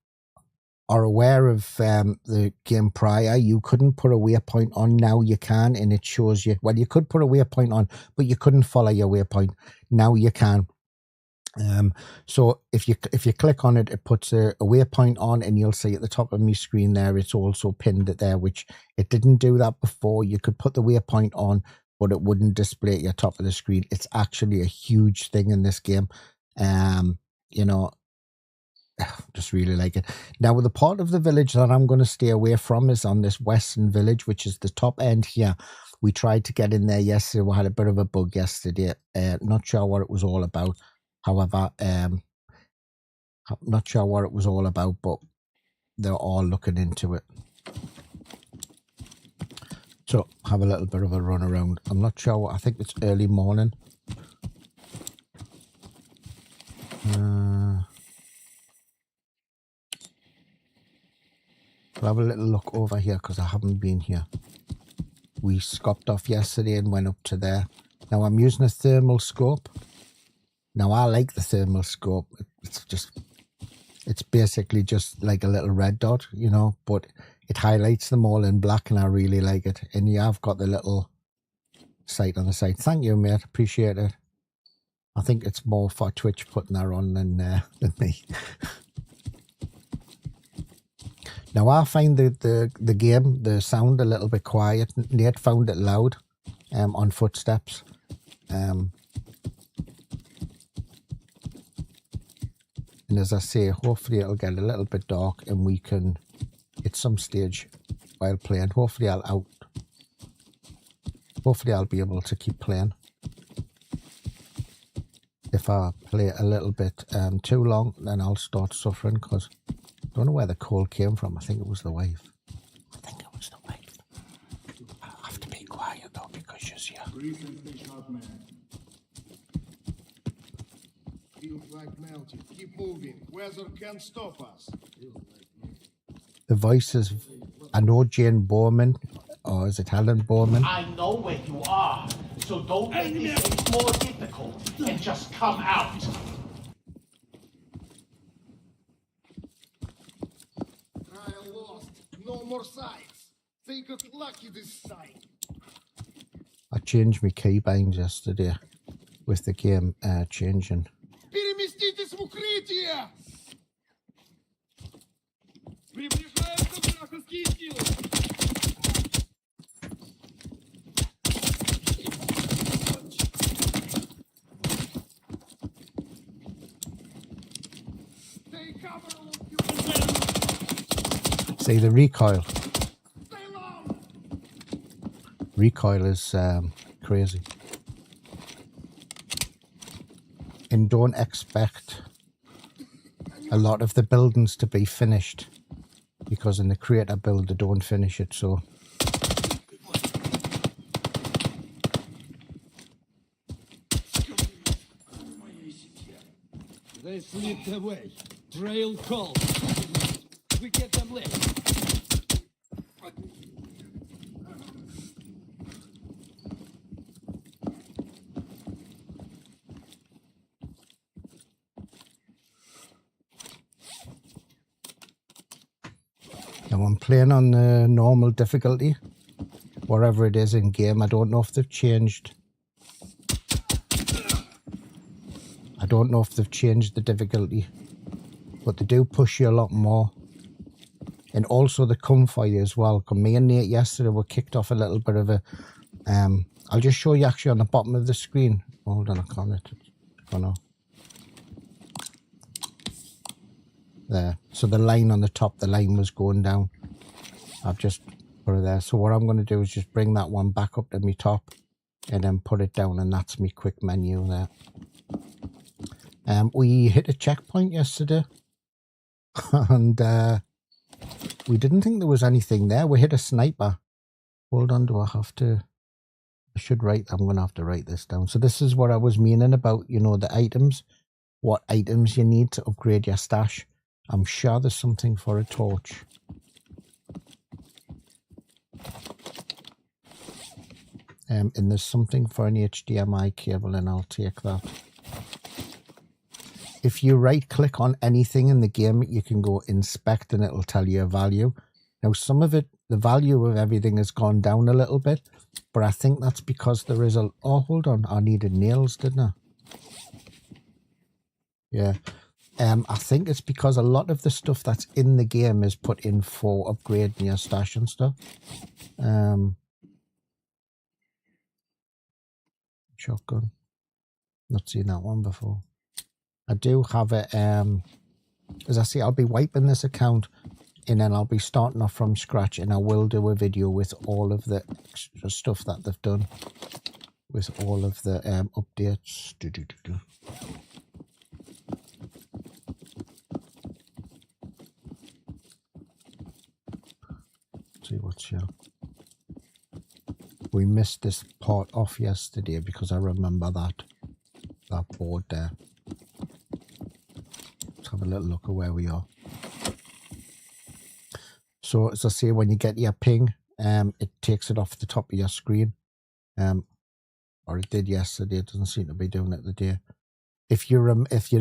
are aware of the game prior, you couldn't put a waypoint on. Now you can, and it shows you. Well, you could put a waypoint on, but you couldn't follow your waypoint. Now you can. So if you click on it, it puts a waypoint on, and you'll see at the top of my screen there, it's also pinned it there, which it didn't do that before. You could put the waypoint on, but it wouldn't display at your top of the screen. It's actually a huge thing in this game. You know, just really like it. Now, the part of the village that I'm going to stay away from is on this western village, which is the top end here. We tried to get in there yesterday. We had a bit of a bug yesterday. Not sure what it was all about. However, I'm not sure what it was all about, but they're all looking into it. So have a little bit of a run around. I'm not sure what, I think it's early morning. I'll have a little look over here because I haven't been here. We scopped off yesterday and went up to there. Now I'm using a thermal scope. Now I like the thermal scope. It's basically just like a little red dot, you know, but it highlights them all in black and I really like it. And yeah, I've got the little sight on the side. Thank you, mate. Appreciate it. I think it's more for Twitch putting that on than me. Now I find the game, the sound a little bit quiet. Nate found it loud on footsteps. And as I say, hopefully it'll get a little bit dark and we can, at some stage while playing, hopefully I'll be able to keep playing. If I play a little bit too long, then I'll start suffering because I don't know where the call came from. I think it was the wife. I have to be quiet though because she's here. Feels like melting. Keep moving. Weather can't stop us. The voice is, I know Jane Borman, or is it Helen Borman? I know where you are, so don't make this any more difficult and just come out. Trial lost. No more sights. They got lucky this time. I changed my keybinds yesterday with the game changing. Переместитесь в укрытие! Приближаются вражеские силы! Stay covered, See the recoil. stay low! Recoil is crazy. And don't expect a lot of the buildings to be finished because in the creator build they don't finish it, so They slipped away. Trail call. We get them late. now I'm playing on the normal difficulty, whatever it is in game. I don't know if they've changed. I don't know if they've changed the difficulty, but they do push you a lot more. And also they come for you as well. Because me and Nate yesterday were kicked off a little bit of a... I'll just show you actually on the bottom of the screen. Hold on, I can't. Oh no. There. So the line on the top, the line was going down. I've just put it there. So what I'm going to do is just bring that one back up to my top and then put it down, and that's my quick menu there. We hit a checkpoint yesterday and we didn't think there was anything there. We hit a sniper. Hold on, do I have to... I should write... I'm going to have to write this down. So this is what I was meaning about, you know, the items. What items you need to upgrade your stash. I'm sure there's something for a torch. And there's something for an HDMI cable, and I'll take that. If you right click on anything in the game, you can go inspect and it'll tell you a value. Now some of it, the value of everything has gone down a little bit, but I think that's because there is a... Oh, hold on. I needed nails, didn't I? Yeah. I think it's because a lot of the stuff that's in the game is put in for upgrading your stash and stuff. shotgun. Not seen that one before. I do have it, as I say, I'll be wiping this account and then I'll be starting off from scratch, and I will do a video with all of the extra stuff that they've done, with all of the updates. See what's here. We missed this part off yesterday because I remember that board there. Let's have a little look at where we are. So as I say, when you get your ping, it takes it off the top of your screen, or it did yesterday. It doesn't seem to be doing it today. If you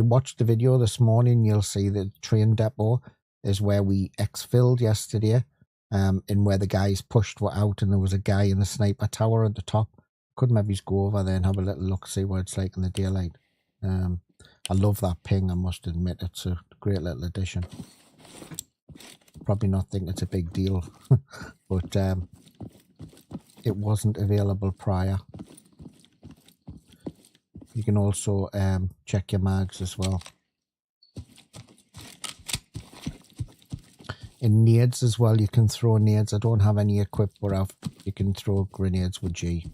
watched the video this morning, you'll see the train depot is where we exfilled yesterday, and where the guys pushed were out, and there was a guy in the sniper tower at the top. Could maybe go over there and have a little look, see what it's like in the daylight. I love that ping, I must admit. It's a great little addition. Probably not think it's a big deal, but it wasn't available prior. You can also check your mags as well. In nades as well, you can throw nades. I don't have any equipped, but you can throw grenades with G.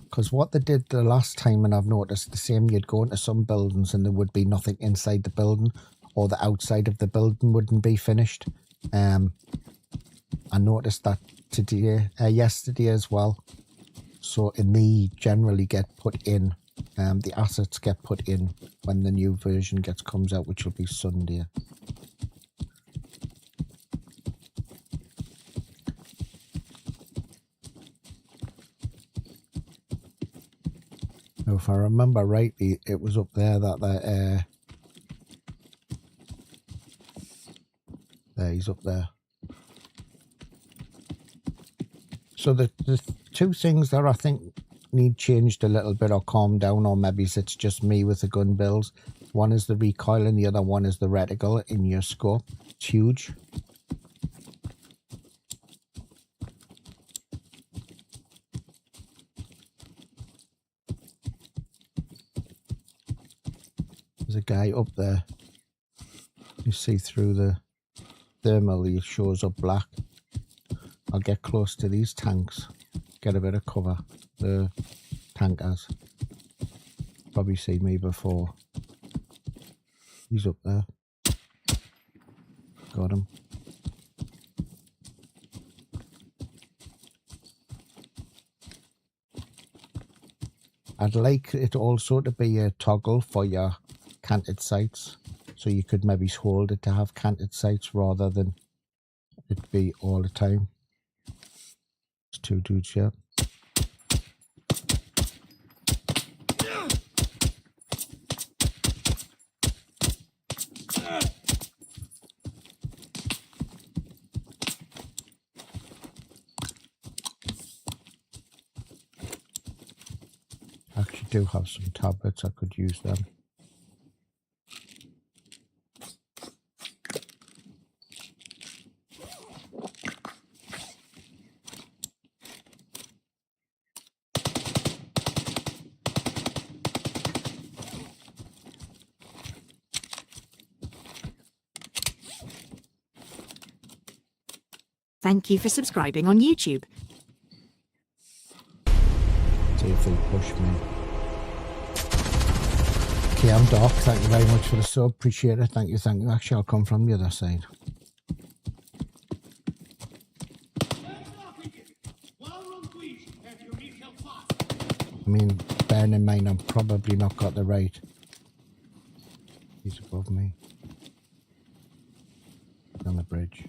Because what they did the last time, and I've noticed the same, you'd go into some buildings and there would be nothing inside the building, or the outside of the building wouldn't be finished. I noticed that yesterday as well. So they generally get put in, the assets get put in when the new version comes out, which will be Sunday. Now, if I remember rightly, it was up there that there, he's up there. So the two things there I think need changed a little bit or calmed down, or maybe it's just me with the gun builds. One is the recoil and the other one is the reticle in your scope. It's huge. There's a guy up there. You see through the thermal, he shows up black. I'll get close to these tanks, get a bit of cover. The tankers probably seen me before. He's up there. Got him. I'd like it also to be a toggle for your canted sights, so you could maybe hold it to have canted sights rather than it be all the time. There's two dudes here. I actually do have some tablets, I could use them. Thank you for subscribing on YouTube. See if they push me. Okay, I'm Doc. Thank you very much for the sub. Appreciate it. Thank you, thank you. Actually, I'll come from the other side. I mean, bearing in mind, I've probably not got the right. He's above me. On the bridge.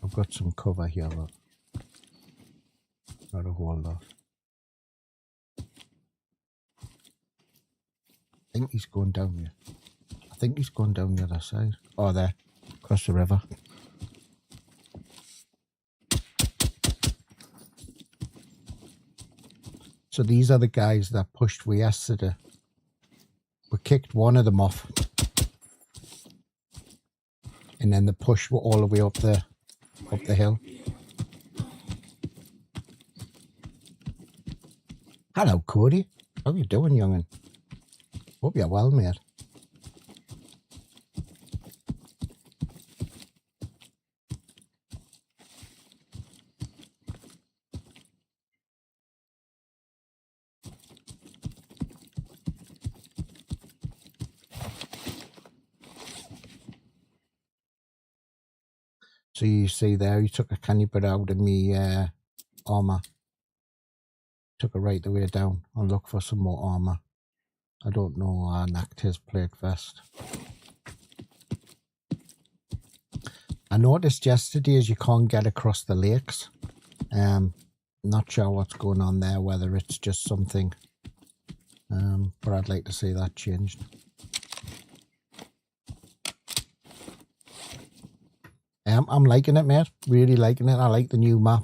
I've got some cover here, but not a whole lot. I think he's going down here. I think he's going down the other side. Oh, there. Across the river. So these are the guys that pushed we yesterday. We kicked one of them off. and then the push all the way up the hill. Hello, Cody. How you doing, young'un? Hope you're well, mate. So you see there, you took a canny bit out of me armor. Took it right the way down. I'll look for some more armor. I don't know. I knocked his plate vest. I noticed yesterday is you can't get across the lakes. Not sure what's going on there, whether it's just something. But I'd like to see that changed. I'm liking it, mate. Really liking it. I like the new map.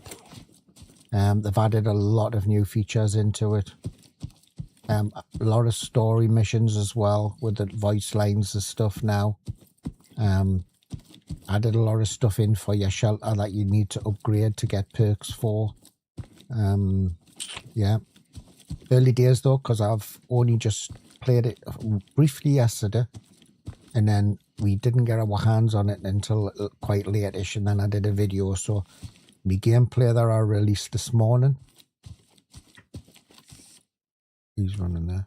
They've added a lot of new features into it. A lot of story missions as well with the voice lines and stuff now. Added a lot of stuff in for your shelter that you need to upgrade to get perks for. Yeah. Early days though, because I've only just played it briefly yesterday. And then we didn't get our hands on it until quite late-ish, and then I did a video. So my gameplay that I released this morning. He's running there.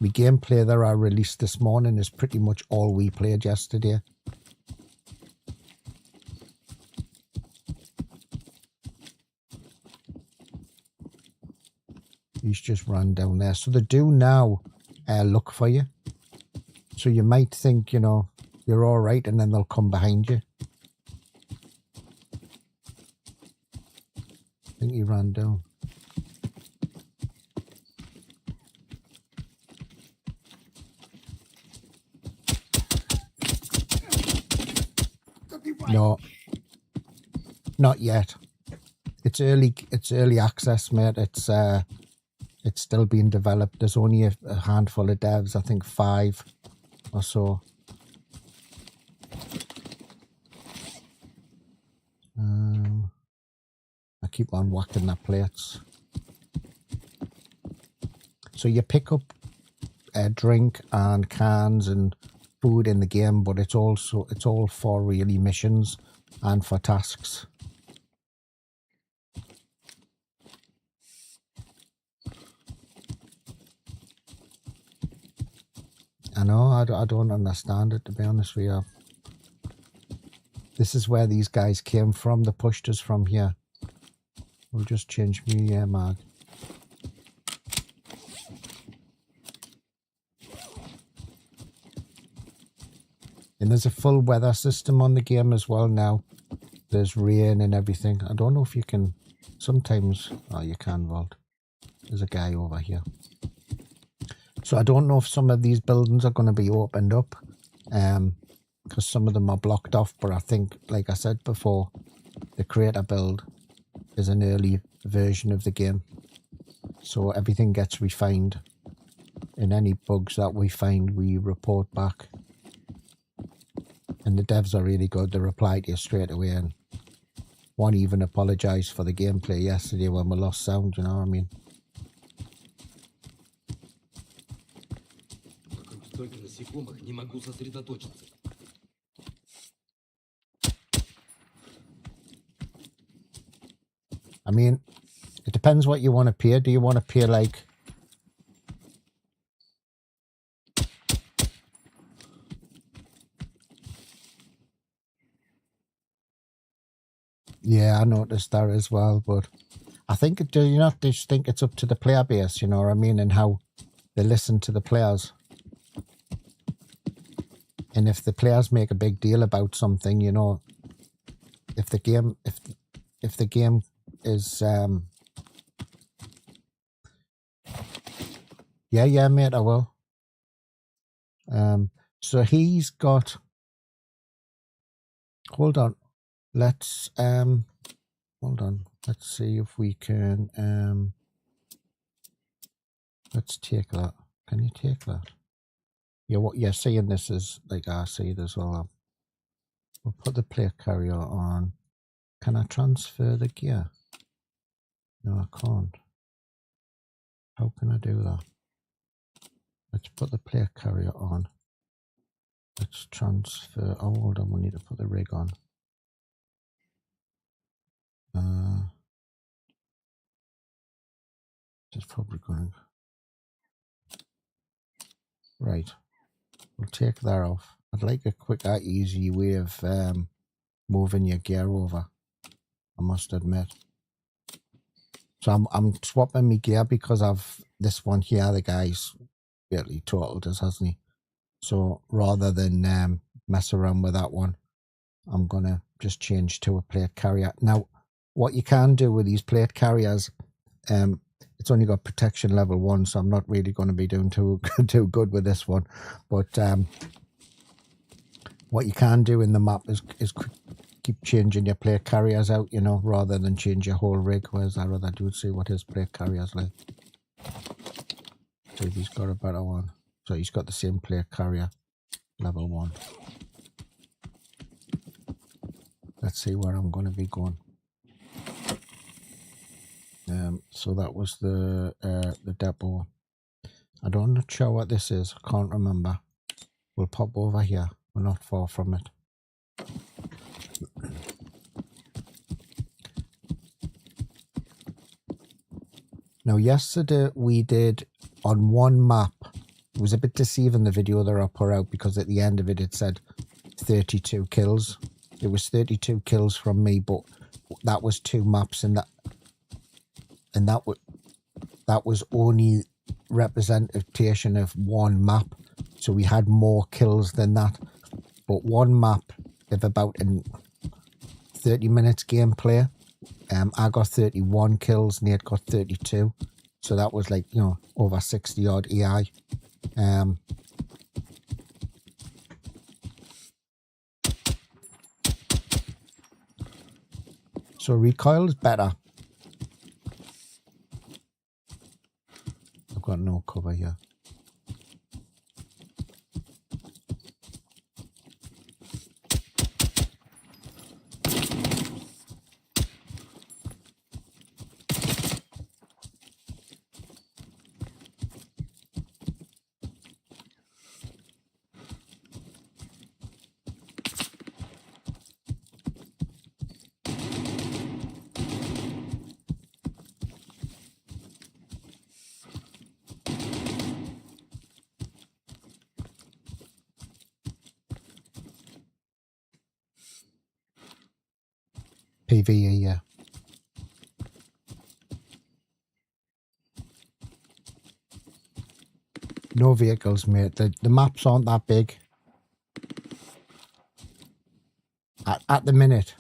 My gameplay that I released this morning is pretty much all we played yesterday. He's just ran down there. So they do now look for you. So you might think, you know, you're all right, and then they'll come behind you. I think he ran down. No, not yet. It's early access, mate. It's still being developed. There's only a handful of devs, I think 5 or so. I keep on whacking their plates. So you pick up drink and cans and food in the game, but it's all for really missions and for tasks. I know, I don't understand it, to be honest with you. This is where these guys came from. They pushed us from here. We'll just change me mag. And there's a full weather system on the game as well now. There's rain and everything. I don't know if you can... Sometimes... Oh, you can, Vault. There's a guy over here. So I don't know if some of these buildings are going to be opened up. Because some of them are blocked off. But I think, like I said before, the creator build is an early version of the game. So everything gets refined. And any bugs that we find, we report back. And the devs are really good. They reply to you straight away. And one even apologised for the gameplay yesterday when we lost sound, you know what I mean? I mean, it depends what you want to pay. Do you want to pay like... Yeah, I noticed that as well, but I think, do you not just think it's up to the player base, you know what I mean, and how they listen to the players. And if the players make a big deal about something, you know, if the game is yeah, mate, I will. So he's got, hold on. Let's hold on. Let's see if we can let's take that. Can you take that? Yeah, what you're saying, this is like I see it as well. We'll put the plate carrier on. Can I transfer the gear? No, I can't. How can I do that? Let's put the plate carrier on. Let's transfer. Oh, hold on. We need to put the rig on. It's probably going. Right. We'll take that off. I'd like a quicker, easy way of moving your gear over, I must admit. So I'm swapping my gear because of this one here. The guy's really totaled us, hasn't he? So rather than mess around with that one, I'm going to just change to a plate carrier. Now, what you can do with these plate carriers, it's only got protection level 1, so I'm not really going to be doing too good with this one. But what you can do in the map is keep changing your plate carriers out, you know, rather than change your whole rig. Where's that other dude? See what his plate carrier's like. See if he's got a better one. So he's got the same plate carrier, level 1. Let's see where I'm going to be going. So that was the depot. I'm not sure what this is. I can't remember. We'll pop over here. We're not far from it. Now, yesterday we did on one map. It was a bit deceiving, the video that I put out, because at the end of it, it said 32 kills. It was 32 kills from me, but that was 2 maps, and that was only representation of one map. So we had more kills than that. But one map of about 30 minutes gameplay, I got 31 kills, Nate got 32. So that was like, you know, over 60 odd EI. So recoil is better. I've got no cover here. PvE, yeah. No vehicles, mate. The maps aren't that big. At the minute,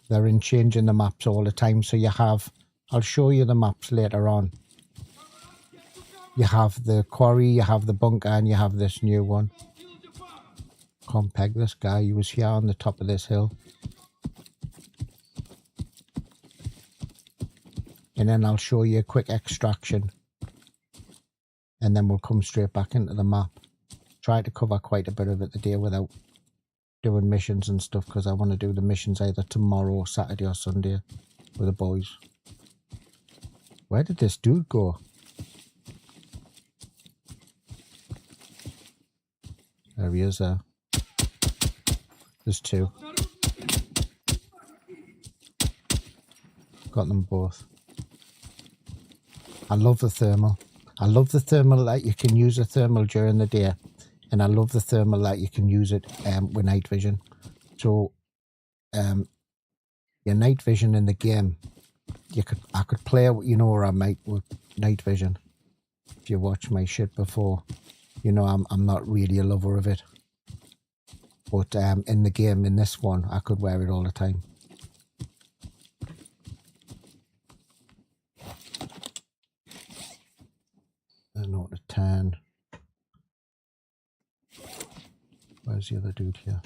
they're in changing the maps all the time. So you have, I'll show you the maps later on. You have the quarry, you have the bunker, and you have this new one. Can't peg this guy. He was here on the top of this hill. And then I'll show you a quick extraction. And then we'll come straight back into the map. Try to cover quite a bit of it today without doing missions and stuff, because I want to do the missions either tomorrow, Saturday or Sunday with the boys. Where did this dude go? There he is there. There's 2. Got them both. I love the thermal. I love the thermal that you can use a thermal during the day. And I love the thermal that you can use it with night vision. So your night vision in the game, I could play, you know, where I'm at with night vision. If you watch my shit before, you know I'm not really a lover of it. But in the game, in this one, I could wear it all the time. Not a 10. Where's the other dude here?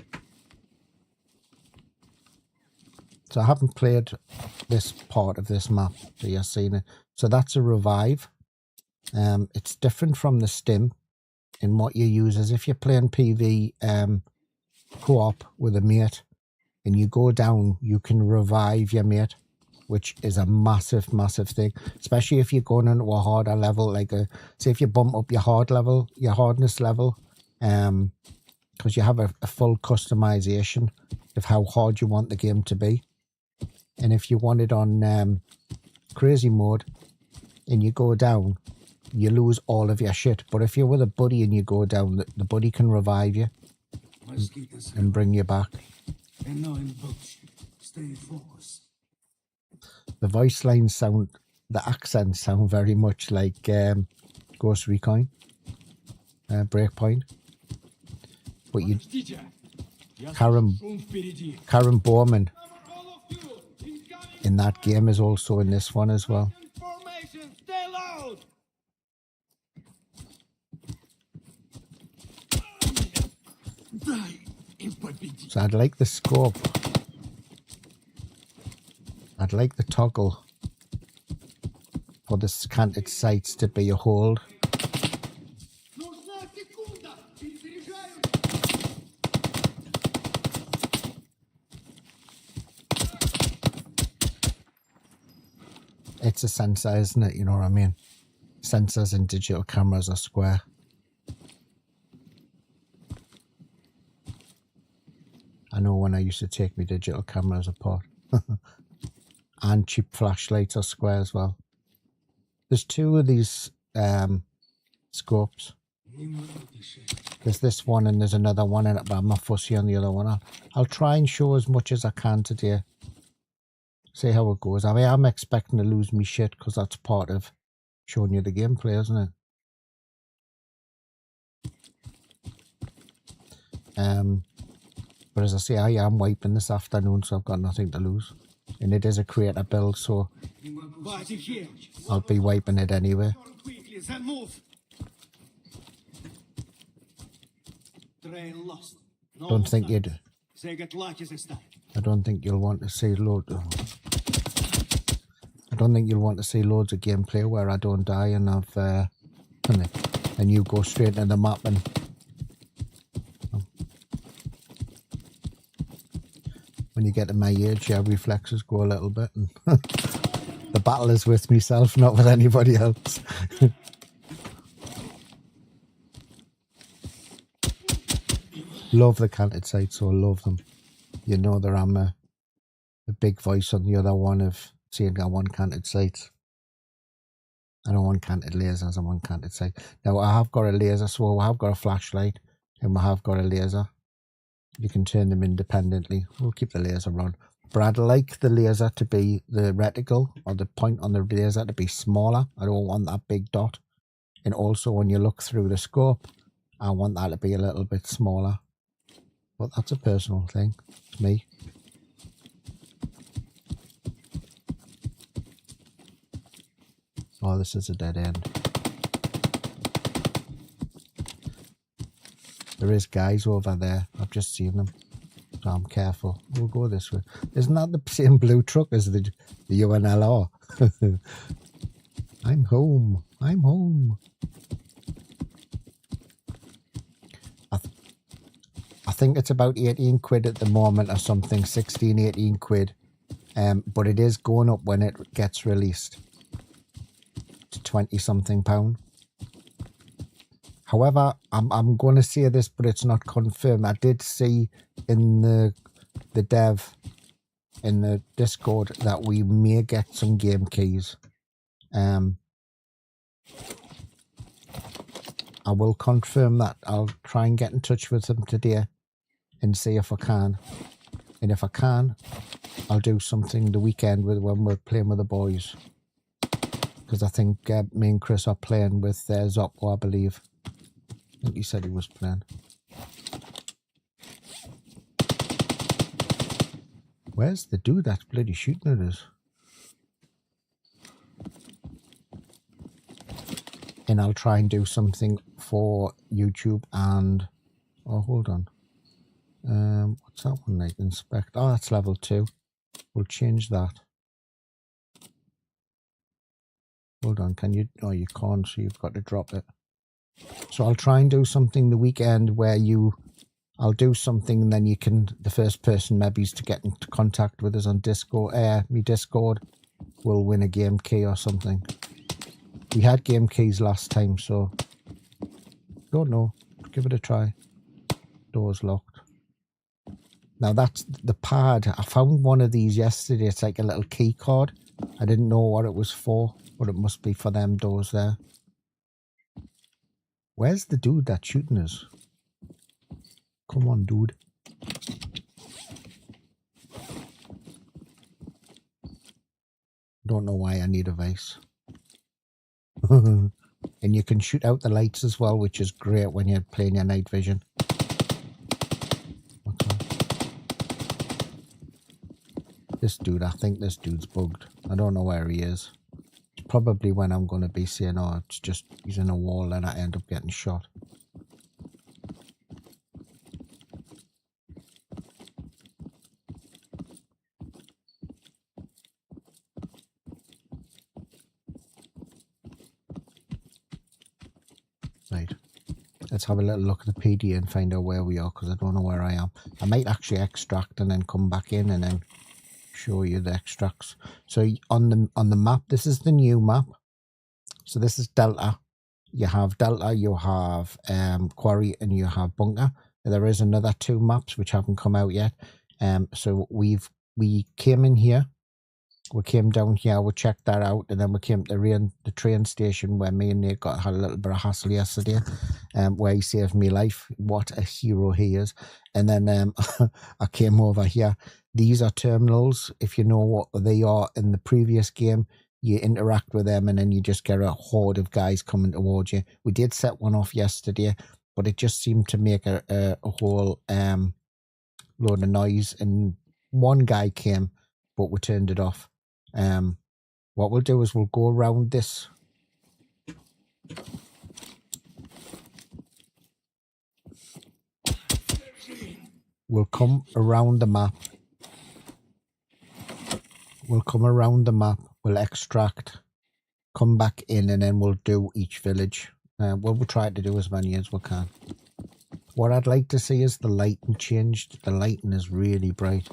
So I haven't played this part of this map, so you're seeing it. So that's a revive. It's different from the stim in what you use. As if you're playing PV, co-op with a mate and you go down, you can revive your mate, which is a massive thing, especially if you're going into a harder level, like say if you bump up your hardness level, because you have a full customization of how hard you want the game to be. And if you want it on crazy mode and you go down, you lose all of your shit. But if you're with a buddy and you go down, the buddy can revive you and bring you back. Stay focused. The voice lines sound, the accents sound very much like Ghost Recon, Breakpoint. But you, Karen Bowman in that game is also in this one as well. Stay loud. So I'd like the scope. I'd like the toggle for the canted sights to be a hold. It's a sensor, isn't it? You know what I mean? Sensors in digital cameras are square. I know when I used to take my digital cameras apart. And cheap flashlights are square as well. There's two of these scopes. There's this one and there's another one in it, but I'm not fussy on the other one. I'll try and show as much as I can today. See how it goes. I mean, I'm expecting to lose me shit because that's part of showing you the gameplay, isn't it? But as I say, I am wiping this afternoon, so I've got nothing to lose. And it is a creator build, so I'll be wiping it anyway. Don't think you'd. I don't think you'll want to see loads. I don't think you'll want to see loads of gameplay where I don't die and I've and you go straight into the map and. When you get to my age, your reflexes go a little bit, and the battle is with myself, not with anybody else. Love the canted sights, so love them. You know that I'm a big voice on the other one of saying I want canted sights. I don't want canted lasers, I want canted sights. Now I have got a laser, so I have got a flashlight, and I have got a laser. You can turn them independently. We'll keep the laser on. But I'd like the laser to be, the reticle or the point on the laser to be smaller. I don't want that big dot. And also when you look through the scope, I want that to be a little bit smaller. But that's a personal thing. It's me. Oh, this is a dead end. There is guys over there. I've just seen them. So I'm careful. We'll go this way. Isn't that the same blue truck as the UNLR? I'm home. I'm home. I think it's about 18 quid at the moment or something. 16, 18 quid. But it is going up when it gets released. To 20 something pound. However, I'm going to say this, but it's not confirmed. I did see in the dev, in the Discord, that we may get some game keys. I will confirm that. I'll try and get in touch with them today and see if I can. And if I can, I'll do something the weekend when we're playing with the boys. Because I think me and Chris are playing with Zoppo, I believe. I think he said he was playing. Where's the dude that's bloody shooting at us? And I'll try and do something for YouTube and... Oh, hold on. What's that one like? Inspect. Oh, that's level 2. We'll change that. Hold on, can you... Oh, you can't, so you've got to drop it. So I'll try and do something the weekend where I'll do something, and then you can, the first person maybe is to get into contact with us on Discord, me Discord, will win a game key or something. We had game keys last time, so don't know. Give it a try. Door's locked. Now that's the pad. I found one of these yesterday. It's like a little key card. I didn't know what it was for, but it must be for them doors there. Where's the dude that's shooting us? Come on, dude. Don't know why I need a vase. And you can shoot out the lights as well, which is great when you're playing your night vision. This dude, I think this dude's bugged. I don't know where he is. It's probably when I'm going to be saying, oh, it's just, he's in a wall and I end up getting shot. Right. Let's have a little look at the PD and find out where we are, because I don't know where I am. I might actually extract and then come back in and then show you the extracts. So on the map, this is the new map. So this is Delta. You have Delta, you have Quarry, and you have Bunker. And there is another 2 maps which haven't come out yet. So we came in here. We came down here, we checked that out, and then we came to the train station where me and Nate had a little bit of hassle yesterday, where he saved me life. What a hero he is. And then I came over here. These are terminals. If you know what they are in the previous game, you interact with them and then you just get a horde of guys coming towards you. We did set one off yesterday, but it just seemed to make a whole load of noise, and one guy came, but we turned it off. What we'll do is we'll go around this. We'll come around the map. We'll come around the map. We'll extract, come back in, and then we'll do each village. We'll try to do as many as we can. What I'd like to see is the lighting changed. The lighting is really bright.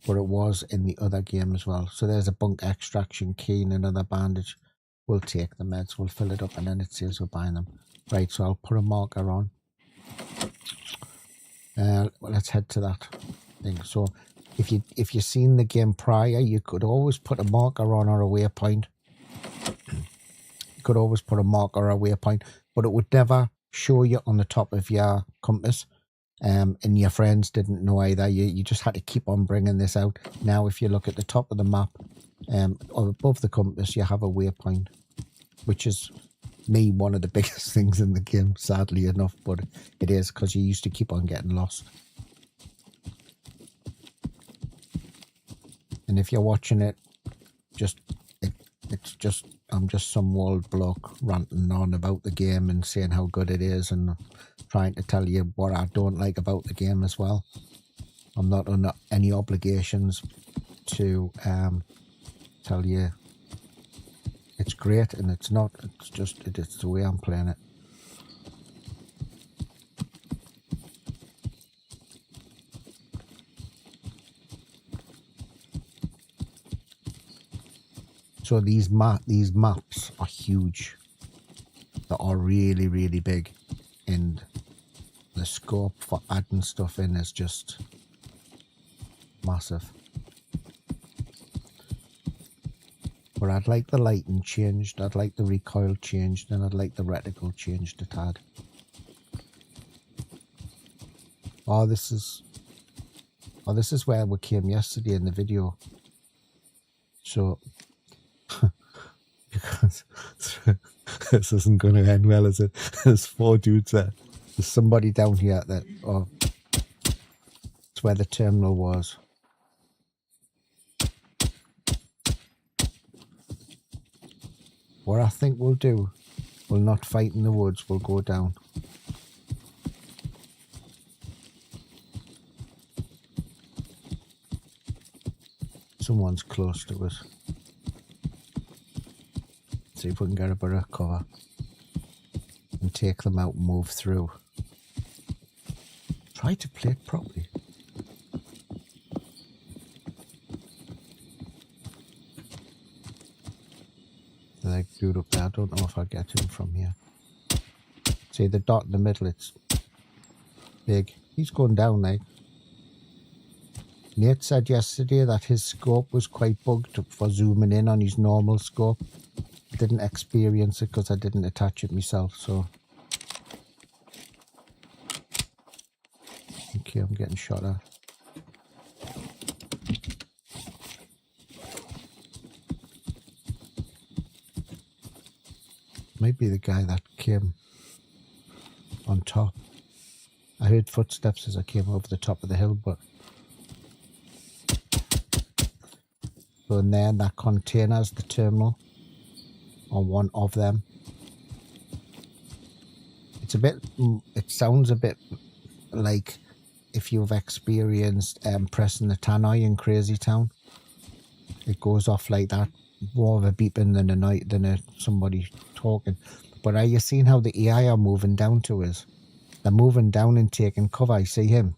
But it was in the other game as well. So there's a bunk extraction key and another bandage. We'll take the meds, we'll fill it up, and then it says we're buying them. Right, so I'll put a marker on. Let's head to that thing. So if you've seen the game prior, you could always put a marker on or a waypoint. You could always put a marker or a waypoint, but it would never show you on the top of your compass. And your friends didn't know either. You just had to keep on bringing this out. Now, if you look at the top of the map, or above the compass, you have a waypoint, which is one of the biggest things in the game, sadly enough, but it is because you used to keep on getting lost. And if you're watching it, I'm just some old bloke ranting on about the game and saying how good it is and trying to tell you what I don't like about the game as well. I'm not under any obligations to tell you it's great, and it's not. It's just it's the way I'm playing it. So these maps are huge. They are really, really big, and the scope for adding stuff in is just massive. But I'd like the lighting changed, I'd like the recoil changed, and I'd like the reticle changed a tad. Oh, this is where we came yesterday in the video. So because this isn't going to end well, is it? There's 4 dudes there. There's somebody down here that, oh, it's where the terminal was. What I think we'll do, we'll not fight in the woods, we'll go down. Someone's close to us. See if we can get a bit of cover and take them out and move through. Try to play it properly. Like dude up there, I don't know if I'll get him from here. See the dot in the middle, it's big. He's going down like. Nate said yesterday that his scope was quite bugged for zooming in on his normal scope. Didn't experience it because I didn't attach it myself, so. Okay, I'm getting shot at. Might be the guy that came on top. I heard footsteps as I came over the top of the hill, but and there, that container's the terminal on one of them. It's a bit, it sounds a bit like if you've experienced pressing the tannoy in Crazy Town. It goes off like that, more of a beeping than somebody talking. But are you seeing how the AI are moving down to us? They're moving down and taking cover. I see him.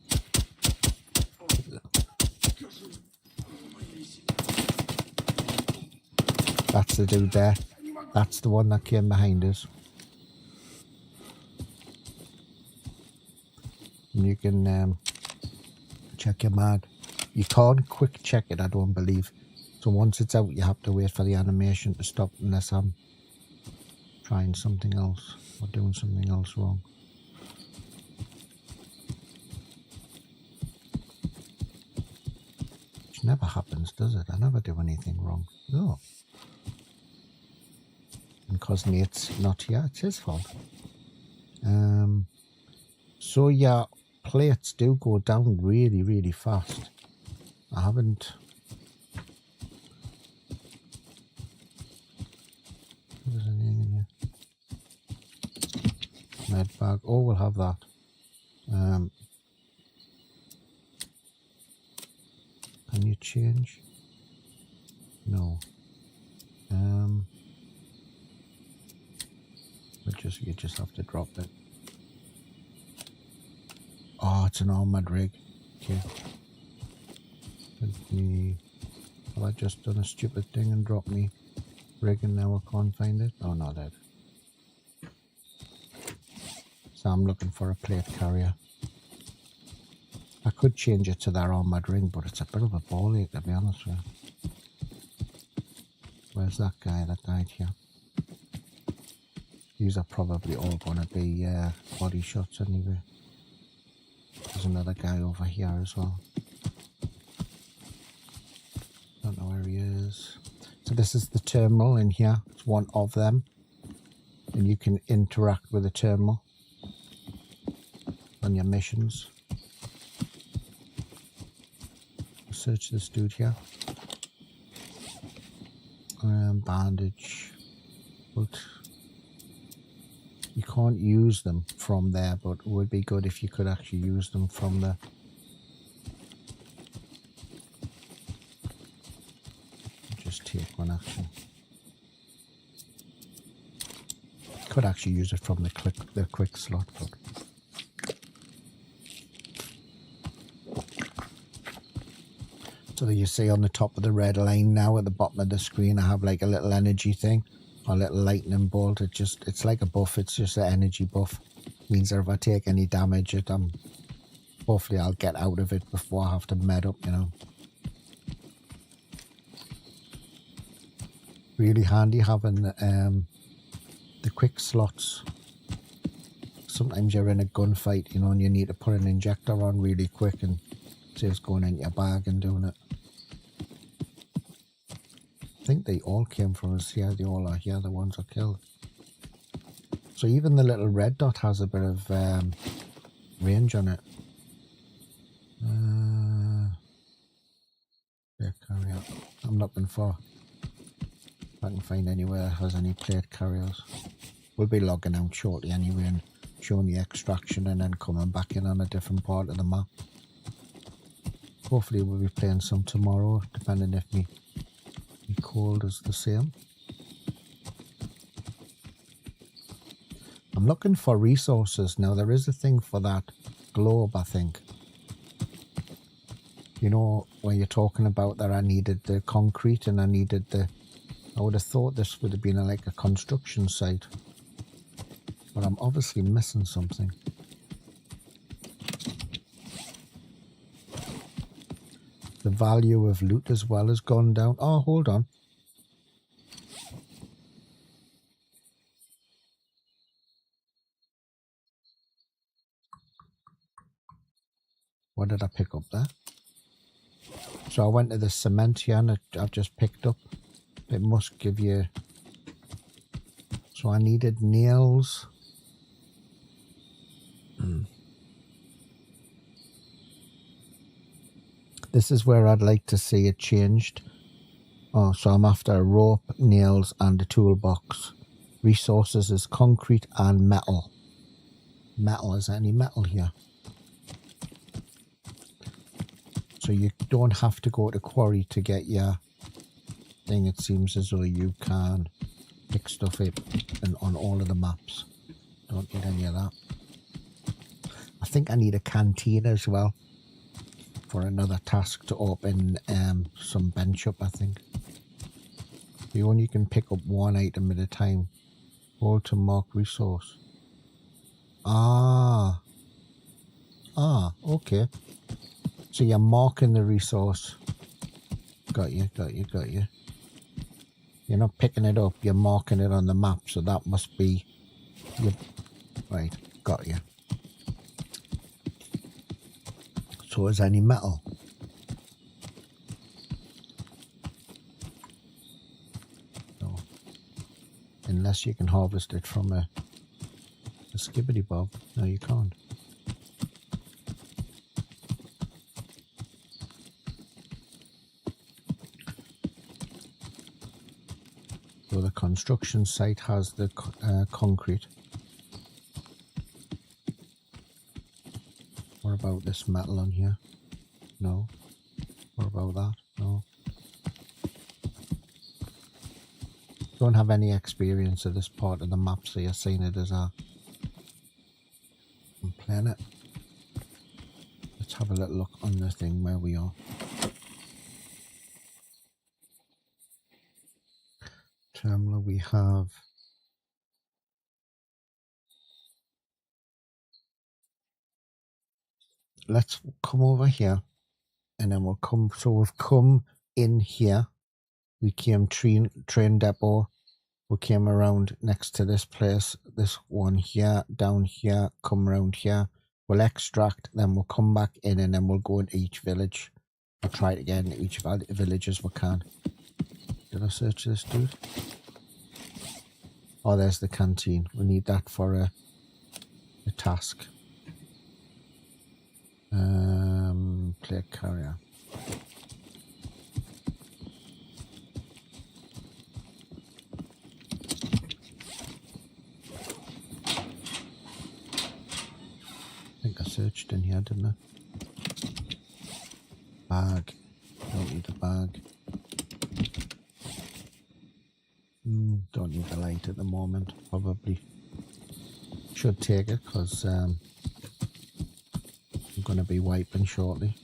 That's the dude there. That's the one that came behind us. And you can check your mag. You can't quick check it, I don't believe. So once it's out, you have to wait for the animation to stop unless I'm trying something else or doing something else wrong. Which never happens, does it? I never do anything wrong. No. And because Nate's not here, it's his fault. So yeah, plates do go down really, really fast. I haven't... There's anything in here. Med bag. Oh, we'll have that. Can you change? No. You just have to drop it. Oh, it's an armored rig. Okay. Have I just done a stupid thing and dropped me rig and now I can't find it? Oh, no, that. So I'm looking for a plate carrier. I could change it to that armored ring, but it's a bit of a ball ache, to be honest with you. Where's that guy that died here? These are probably all going to be body shots anyway. There's another guy over here as well. Don't know where he is. So this is the terminal in here. It's one of them. And you can interact with the terminal on your missions. Search this dude here. Bandage. But you can't use them from there, but it would be good if you could actually use them from there. Just take one action. Could actually use it from the quick slot, but so you see on the top of the red line now at the bottom of the screen, I have like a little energy thing, or a little lightning bolt. It's like a buff. It's just an energy buff. Means that if I take any damage, hopefully I'll get out of it before I have to med up, you know. Really handy having the quick slots. Sometimes you're in a gunfight, you know, and you need to put an injector on really quick, and just going in your bag and doing it. I think they all came from us. Yeah, they all are here, the ones I killed. So even the little red dot has a bit of range on it. Yeah, carrier. I'm looking for, if I can find anywhere that has any plate carriers. We'll be logging out shortly anyway and showing the extraction and then coming back in on a different part of the map. Hopefully we'll be playing some tomorrow, depending if me cold is the same. I'm looking for resources now. There is a thing for that globe, I think. You know, when you're talking about that I needed the concrete and I needed the... I would have thought this would have been like a construction site. But I'm obviously missing something. The value of loot as well has gone down. Oh, hold on. What did I pick up there? So I went to the cement here and I've just picked up. It must give you... So I needed nails. This is where I'd like to see it changed. Oh, so I'm after a rope, nails and a toolbox. Resources is concrete and metal. Metal, is there any metal here? So you don't have to go to quarry to get your thing. It seems as though you can pick stuff up on all of the maps. Don't need any of that. I think I need a canteen as well for another task to open some bench up, I think. You only can pick up one item at a time. Hold to mark resource. Ah, okay. So you're marking the resource. Got you. You're not picking it up, you're marking it on the map, so that must be your... Right, got you. So is any metal? No. Unless you can harvest it from a skibbity bob. No, you can't. So the construction site has the concrete. What about this metal on here? No. What about that? No. Don't have any experience of this part of the map, so you're seeing it as I'm playing it. Let's have a little look on the thing where we are. Terminal, we have let's come over here and then we'll come. So we've come in here, we came train depot, we came around next to this place, this one here, down here, come around here, we'll extract, then we'll come back in and then we'll go into each village. I'll try to get into each village as we can. Did I search this, dude? Oh, there's the canteen. We need that for a task. Plate carrier. I think I searched in here, didn't I? Bag. Don't need a bag. Don't need a light at the moment. Probably should take it because I'm going to be wiping shortly.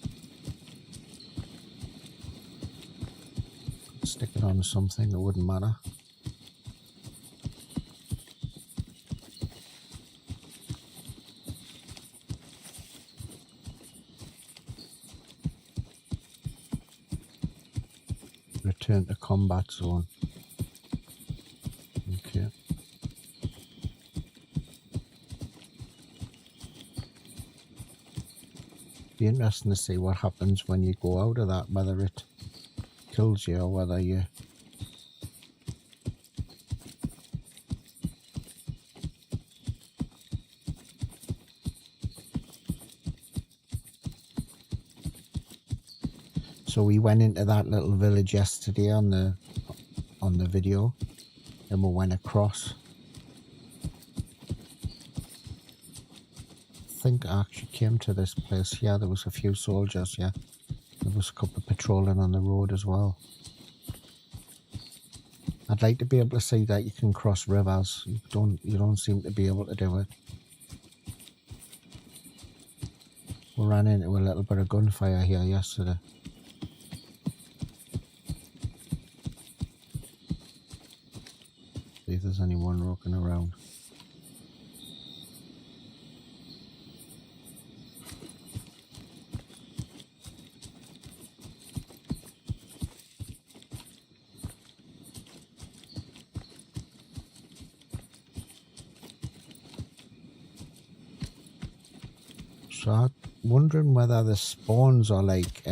Stick it on something, it wouldn't matter. Return to combat zone. Okay. Be interesting to see what happens when you go out of that, whether it kills you or whether you... So we went into that little village yesterday on the video, and we went across. I think I actually came to this place here. There was a few soldiers here. There was a couple patrolling on the road as well. I'd like to be able to see that you can cross rivers. You don't seem to be able to do it. We ran into a little bit of gunfire here yesterday. See if there's anyone walking around. So I'm wondering whether the spawns are like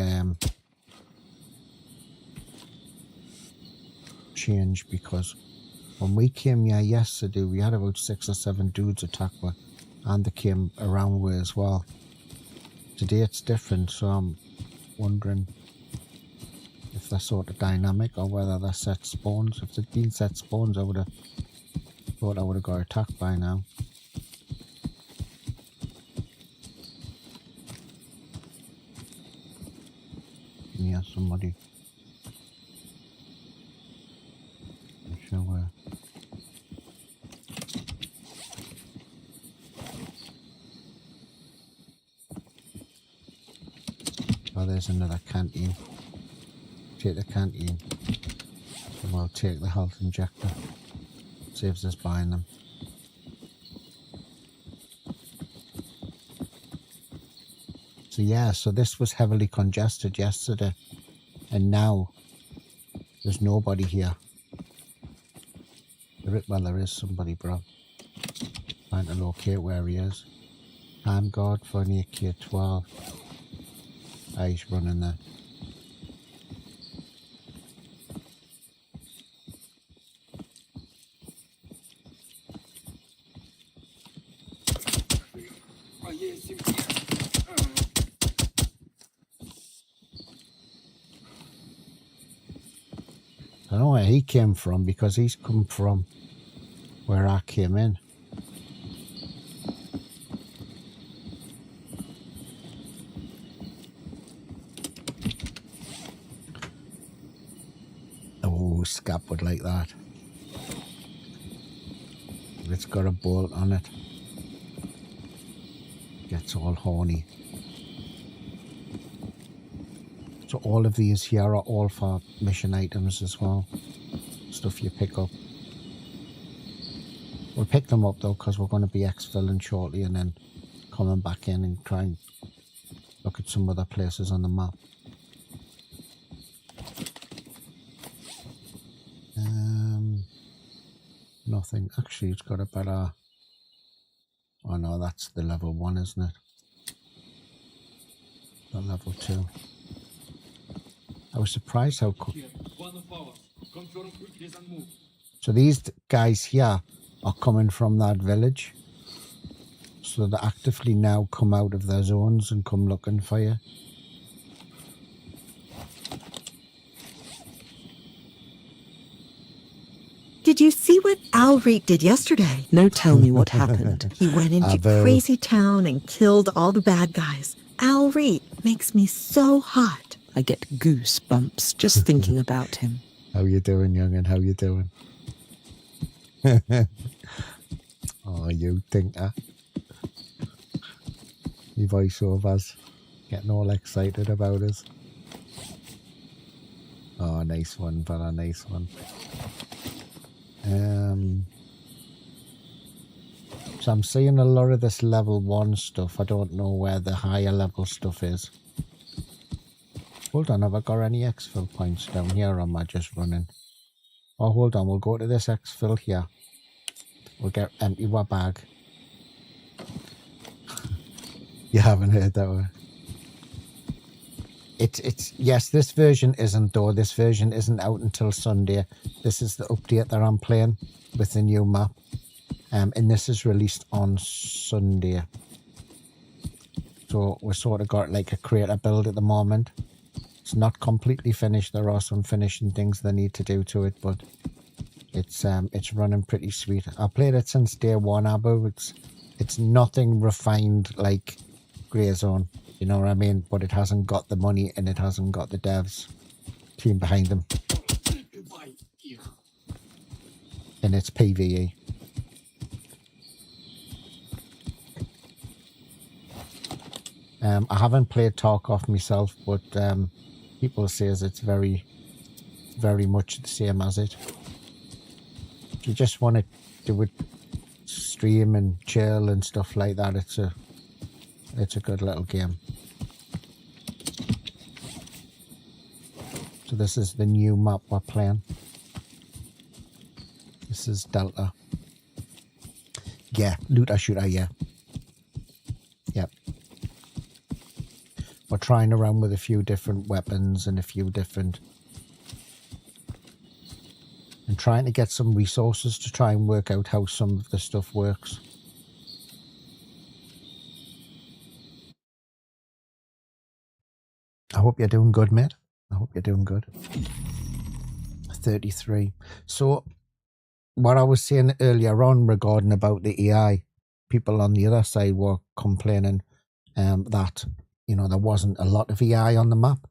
changed, because when we came here yesterday we had about 6 or 7 dudes attack me, and they came around way as well. Today it's different, so I'm wondering if they're sort of dynamic or whether they're set spawns. If they'd been set spawns I would have thought I would have got attacked by now. Yeah, somebody. Not sure where. Oh, there's another canteen. Take the canteen. And we'll take the health injector. Saves us buying them. So yeah, so this was heavily congested yesterday, and now there's nobody here. Well, there is somebody, bro. Trying to locate where he is. Handguard for an AK-12. Ah, he's running there. I don't know where he came from, because he's come from where I came in. Oh, Scap would like that. It's got a bolt on it. Gets all horny. So all of these here are all for mission items as well. Stuff you pick up. We'll pick them up though, because we're going to be exfilling shortly and then coming back in and try and look at some other places on the map. Nothing. Actually, it's got a better... Oh no, that's the level 1, isn't it? Not level 2. I was surprised how quick. So these guys here are coming from that village. So they actively now come out of their zones and come looking for you. Did you see what Alreet did yesterday? No, tell me what happened. He went into crazy town and killed all the bad guys. Alreet makes me so hot. I get goosebumps just thinking about him. How you doing, young'un? How you doing? Oh, you thinker. Your voiceovers getting all excited about us. Oh, nice one, Bella, nice one. So I'm seeing a lot of this level 1 stuff. I don't know where the higher level stuff is. Hold on, have I got any exfil points down here, or am I just running? Oh, hold on, we'll go to this exfil here. We'll get empty our bag. You haven't heard that one. It's yes, this version isn't though. This version isn't out until Sunday. This is the update that I'm playing with the new map. And this is released on Sunday. So we've sort of got like a creator build at the moment. It's not completely finished. There are some finishing things they need to do to it, but it's running pretty sweet. I played it since day 1, Abu. It's nothing refined like Greyzone, you know what I mean? But it hasn't got the money and it hasn't got the devs team behind them. And it's PvE. I haven't played Tarkov myself, but people say it's very, very much the same as it. If you just want to do it, stream and chill and stuff like that, it's a good little game. So this is the new map we're playing. This is Delta. Yeah, looter shooter, yeah. Yep. We're trying around with a few different weapons and a few different... and trying to get some resources to try and work out how some of the stuff works. I hope you're doing good, mate. I hope you're doing good. 33. So, what I was saying earlier on regarding about the AI, people on the other side were complaining that, you know, there wasn't a lot of AI on the map.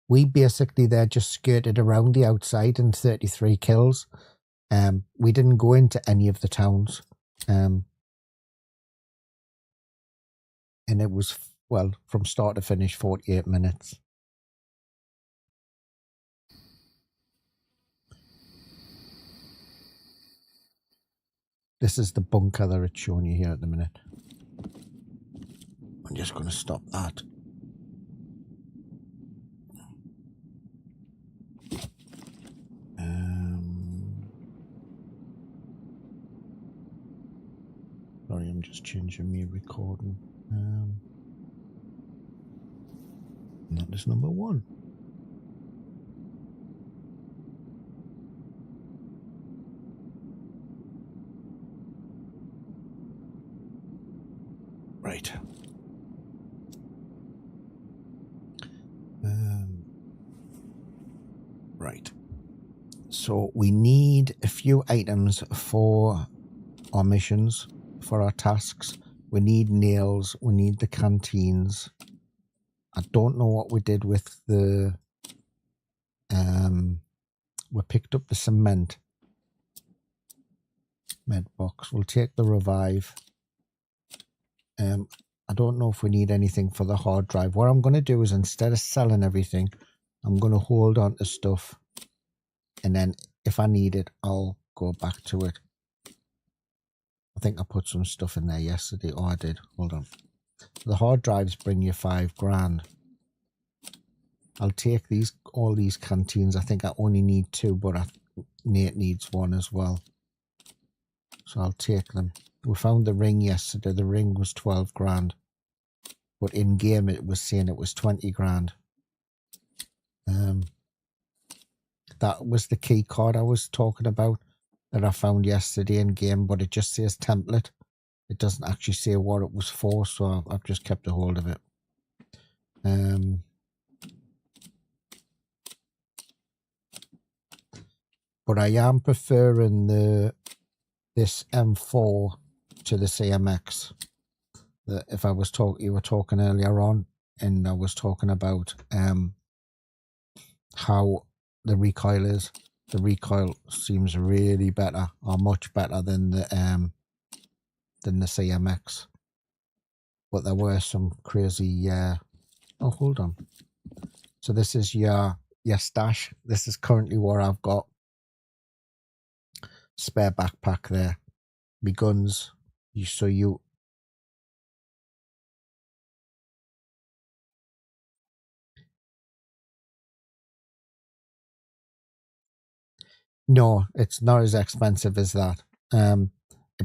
We basically there just skirted around the outside in 33 kills. We didn't go into any of the towns. And it was, well, from start to finish, 48 minutes. This is the bunker that it's showing you here at the minute. I'm just going to stop that. Sorry, I'm just changing my recording. That is number 1. Right. Right. So we need a few items for our missions, for our tasks. We need nails. We need the canteens. I don't know what we did with the... we picked up the cement. Med box. We'll take the revive. I don't know if we need anything for the hard drive. What I'm going to do is, instead of selling everything, I'm going to hold on to stuff. And then if I need it, I'll go back to it. I think I put some stuff in there yesterday. Oh, I did. Hold on. The hard drives bring you $5,000. I'll take all these canteens. I think I only need 2, but Nate needs 1 as well. So I'll take them. We found the ring yesterday. The ring was $12,000. But in game it was saying it was $20,000. That was the key card I was talking about that I found yesterday in game, but it just says template. It doesn't actually say what it was for, so I've just kept a hold of it. But I am preferring this M4 to the CMX. If I was you were talking earlier on, and I was talking about how the recoil is. The recoil seems really better, or much better than the CMX. But there were some crazy. Oh, hold on. So this is your stash. This is currently what I've got. Spare backpack there. Me guns. No, it's not as expensive as that.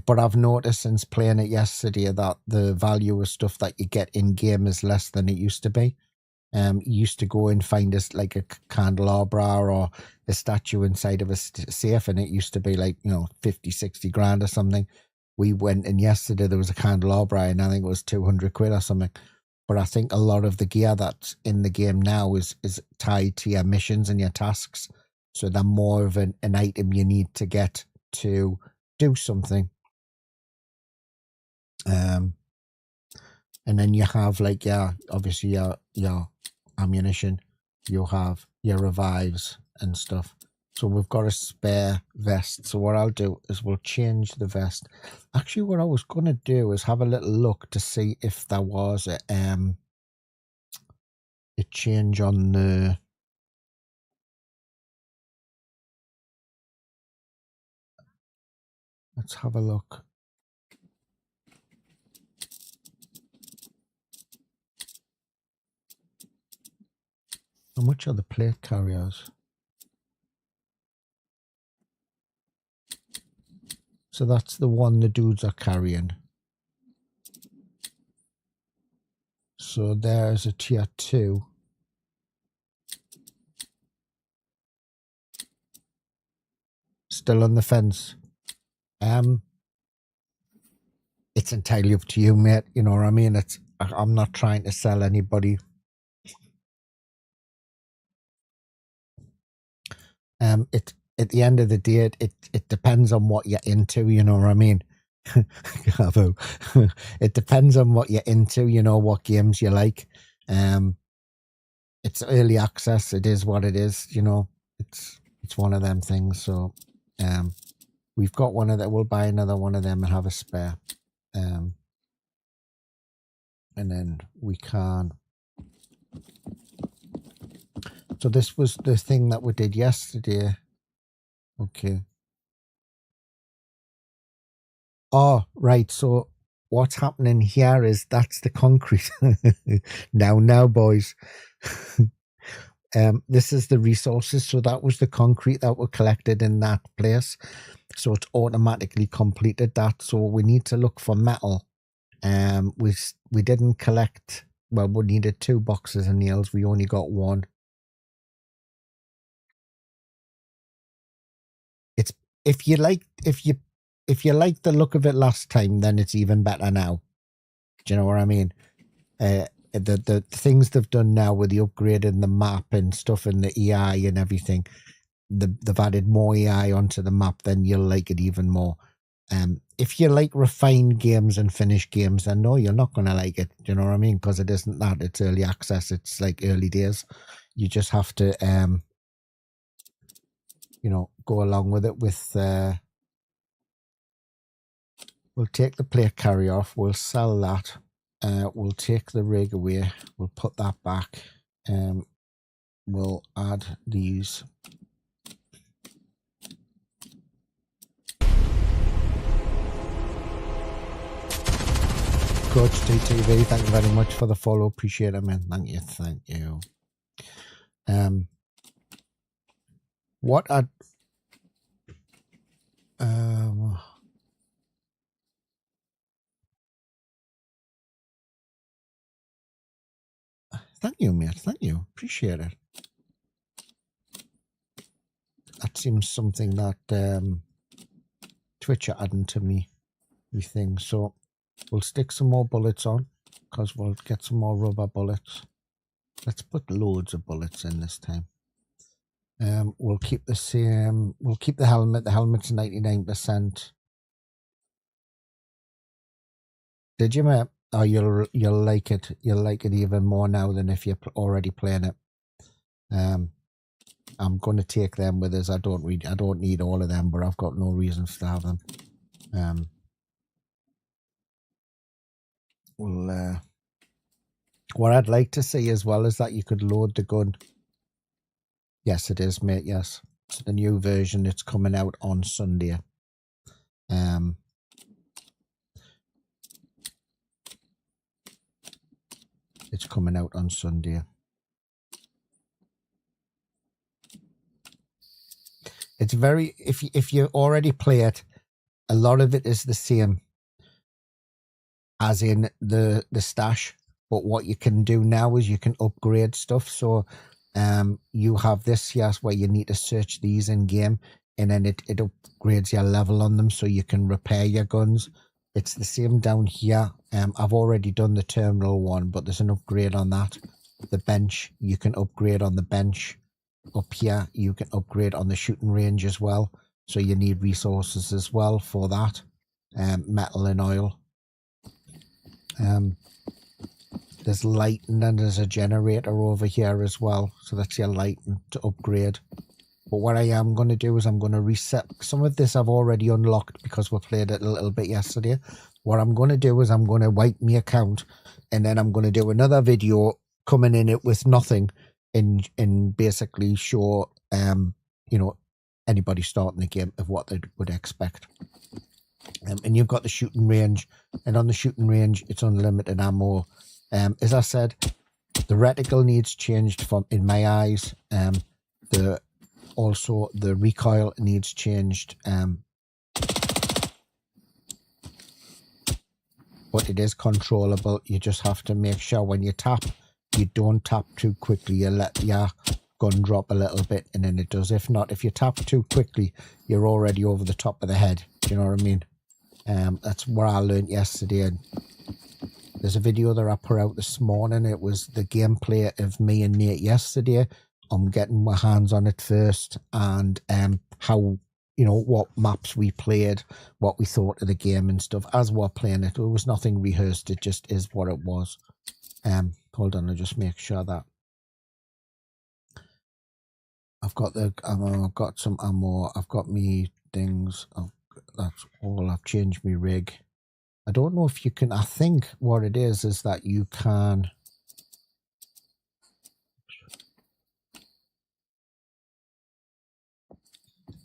But I've noticed since playing it yesterday that the value of stuff that you get in game is less than it used to be. You used to go and find like a candelabra or a statue inside of a safe, and it used to be like, 50, 60 grand or something. We went and yesterday there was a candelabra and I think it was 200 quid or something. But I think a lot of the gear that's in the game now is tied to your missions and your tasks. So they're more of an item you need to get to do something. And then you have like obviously your ammunition, you have your revives and stuff. So we've got a spare vest. So what I'll do is we'll change the vest. Actually, what I was going to do is have a little look to see if there was change on the... Let's have a look. How much are the plate carriers? So that's the one the dudes are carrying. So there's a tier 2. Still on the fence. It's entirely up to you, mate. You know what I mean? I'm not trying to sell anybody. At the end of the day, it depends on what you're into. You know what I mean? It depends on what you're into. You know what games you like. It's early access. It is what it is. You know, it's one of them things. So, we've got one of that. We'll buy another one of them and have a spare. And then we can. So this was the thing that we did yesterday. Okay. Oh, right. So what's happening here is that's the concrete. now, boys. This is the resources. So that was the concrete that were collected in that place. So it's automatically completed that. So we need to look for metal. We didn't collect. Well, we needed 2 boxes of nails. We only got 1. It's if you like the look of it last time, then it's even better now. Do you know what I mean? The things they've done now with the upgrading the map and stuff and the EI and everything, they've added more EI onto the map, then you'll like it even more. If you like refined games and finished games, then no, you're not going to like it. Do you know what I mean? Because it isn't that. It's early access. It's like early days. You just have to, you know, go along with it with... We'll take the plate carry off. We'll sell that. We'll take the rig away. We'll put that back. We'll add these. Coach TTV, thank you very much for the follow. Appreciate it, man. Thank you. Thank you. What I... Thank you, mate. Thank you. Appreciate it. That seems something that Twitch are adding to me thing. So we'll stick some more bullets on because we'll get some more rubber bullets. Let's put loads of bullets in this time. We'll keep the same. We'll keep the helmet. The helmet's 99%. Did you, mate? Oh, you'll like it. You'll like it even more now than if you're already playing it. I'm going to take them with us. I don't need all of them, but I've got no reasons to have them. What I'd like to see as well is that you could load the gun. Yes, it is, mate. Yes, it's the new version. It's coming out on Sunday. It's coming out on Sunday. It's very, if you already play it, a lot of it is the same as in the stash. But what you can do now is you can upgrade stuff. So you have this here where you need to search these in game, and then it upgrades your level on them so you can repair your guns. It's the same down here. I've already done the terminal one, but there's an upgrade on that. The bench, you can upgrade on the bench. Up here, you can upgrade on the shooting range as well. So you need resources as well for that. Metal and oil. There's lighting and there's a generator over here as well. So that's your lighting to upgrade. But what I am going to do is I'm going to reset. Some of this I've already unlocked because we played it a little bit yesterday. What I'm going to do is I'm going to wipe my account and then I'm going to do another video coming in it with nothing and basically show you know, anybody starting the game of what they would expect. And you've got the shooting range, and on the shooting range it's unlimited ammo. As I said, the reticle needs changed from in my eyes. Also the recoil needs changed. But it is controllable. You just have to make sure when you tap, you don't tap too quickly. You let your gun drop a little bit and then it does. If not, if you tap too quickly, you're already over the top of the head. Do you know what I mean? That's what I learned yesterday. And there's a video that I put out this morning. It was the gameplay of me and Nate yesterday. I'm getting my hands on it first, and how, you know, what maps we played, what we thought of the game and stuff as we're playing it. There was nothing rehearsed. It just is what it was. Hold on, I'll just make sure that I've got the ammo, I've got some ammo, I've got me things. That's all. I've changed my rig. I don't know if you can, I think what it is that you can,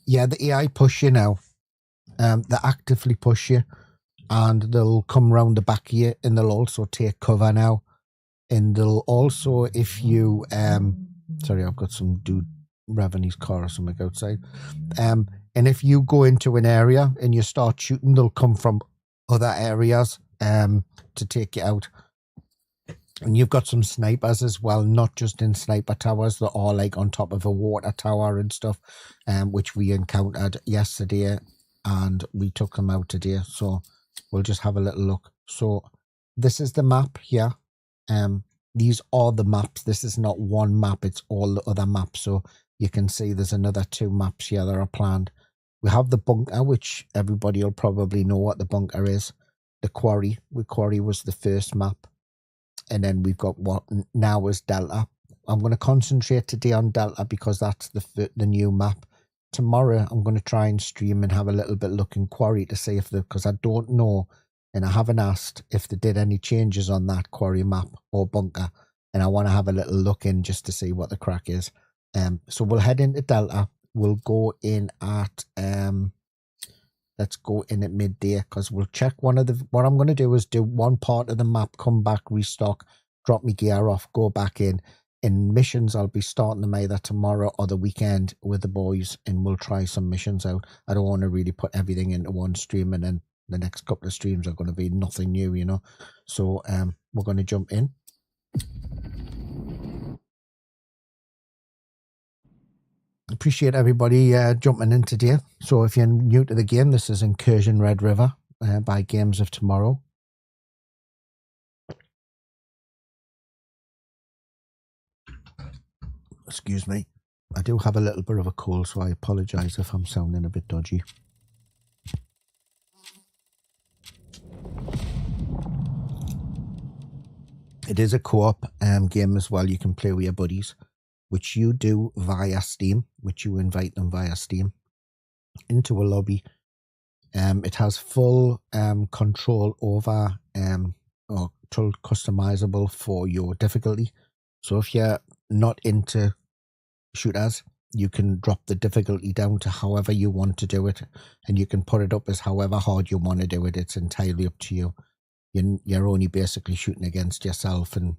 yeah, the AI push you now. They actively push you, and they'll come round the back of you, and they'll also take cover now. And they'll also, if you, sorry, I've got some dude revving his car or something outside. And if you go into an area and you start shooting, they'll come from other areas to take you out. And you've got some snipers as well, not just in sniper towers. They're all like on top of a water tower and stuff, which we encountered yesterday, and we took them out today. So we'll just have a little look. So this is the map here. These are the maps. This is not one map, it's all the other maps. So you can see there's another 2 maps here that are planned. We have the bunker, which everybody will probably know what the bunker is. The quarry. The quarry was the first map. And then we've got what now is Delta. I'm going to concentrate today on Delta because that's the new map. Tomorrow I'm going to try and stream and have a little bit look in quarry to see if because I don't know, and I haven't asked if they did any changes on that quarry map or bunker, and I want to have a little look in just to see what the crack is. So we'll head into Delta. We'll go in at let's go in at midday, because we'll check what I'm going to do is do one part of the map, come back, restock, drop my gear off, go back in. In missions, I'll be starting them either tomorrow or the weekend with the boys, and we'll try some missions out. I don't want to really put everything into one stream and then the next couple of streams are going to be nothing new, you know. So we're going to jump in. Appreciate everybody jumping in today. So if you're new to the game, this is Incursion Red River by Games of Tomorrow. Excuse me. I do have a little bit of a cold, so I apologise if I'm sounding a bit dodgy. It is a co-op game as well. You can play with your buddies, which you do via Steam, which you invite them via Steam into a lobby. It has full control over or customizable for your difficulty. So if you're not into shooters, you can drop the difficulty down to however you want to do it, and you can put it up as however hard you want to do it. It's entirely up to you. You're only basically shooting against yourself and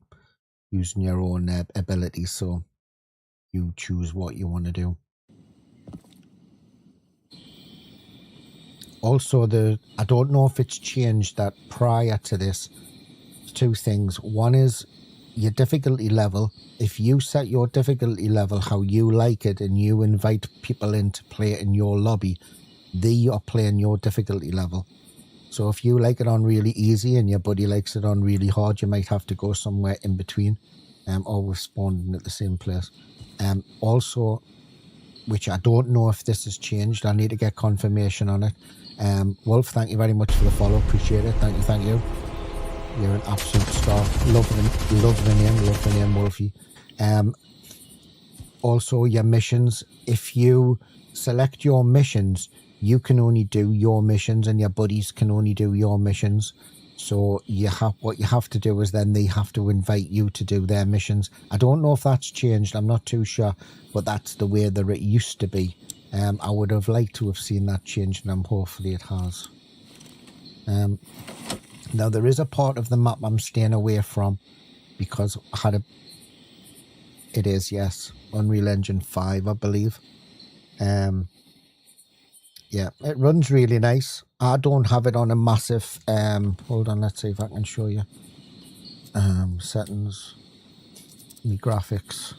using your own abilities, so you choose what you want to do. Also, I don't know if it's changed that prior to this, 2 things. One is your difficulty level. If you set your difficulty level how you like it and you invite people in to play it in your lobby, they are playing your difficulty level. So if you like it on really easy and your buddy likes it on really hard, you might have to go somewhere in between, or responding at the same place. Also, which I don't know if this has changed, I need to get confirmation on it. Wolf, thank you very much for the follow, appreciate it. Thank you. You're an absolute star. Love the name, Wolfie. Also, your missions. If you select your missions, you can only do your missions, and your buddies can only do your missions. So what you have to do is then they have to invite you to do their missions. I don't know if that's changed. I'm not too sure, but that's the way that it used to be. I would have liked to have seen that change, and hopefully it has. Now there is a part of the map I'm staying away from because I had a. It is, yes, Unreal Engine 5, I believe. Yeah, it runs really nice. I don't have it on a massive. Hold on, let's see if I can show you. Settings, me graphics.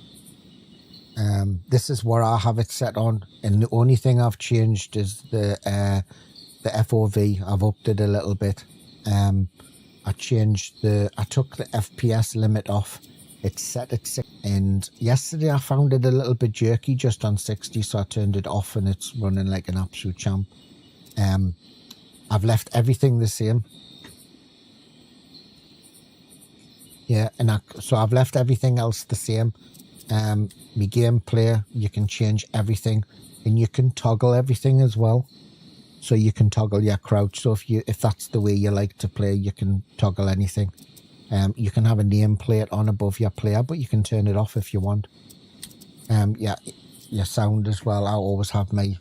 This is where I have it set on, and the only thing I've changed is the FOV. I've upped it a little bit. I took the FPS limit off. It's set at 6, and yesterday I found it a little bit jerky just on 60, so I turned it off, and it's running like an absolute champ. I've left everything the same. Yeah, and so I've left everything else the same. My gameplay, you can change everything, and you can toggle everything as well. So you can toggle your crouch. So if that's the way you like to play, you can toggle anything. You can have a nameplate on above your player, but you can turn it off if you want. Yeah, your sound as well. I always have my.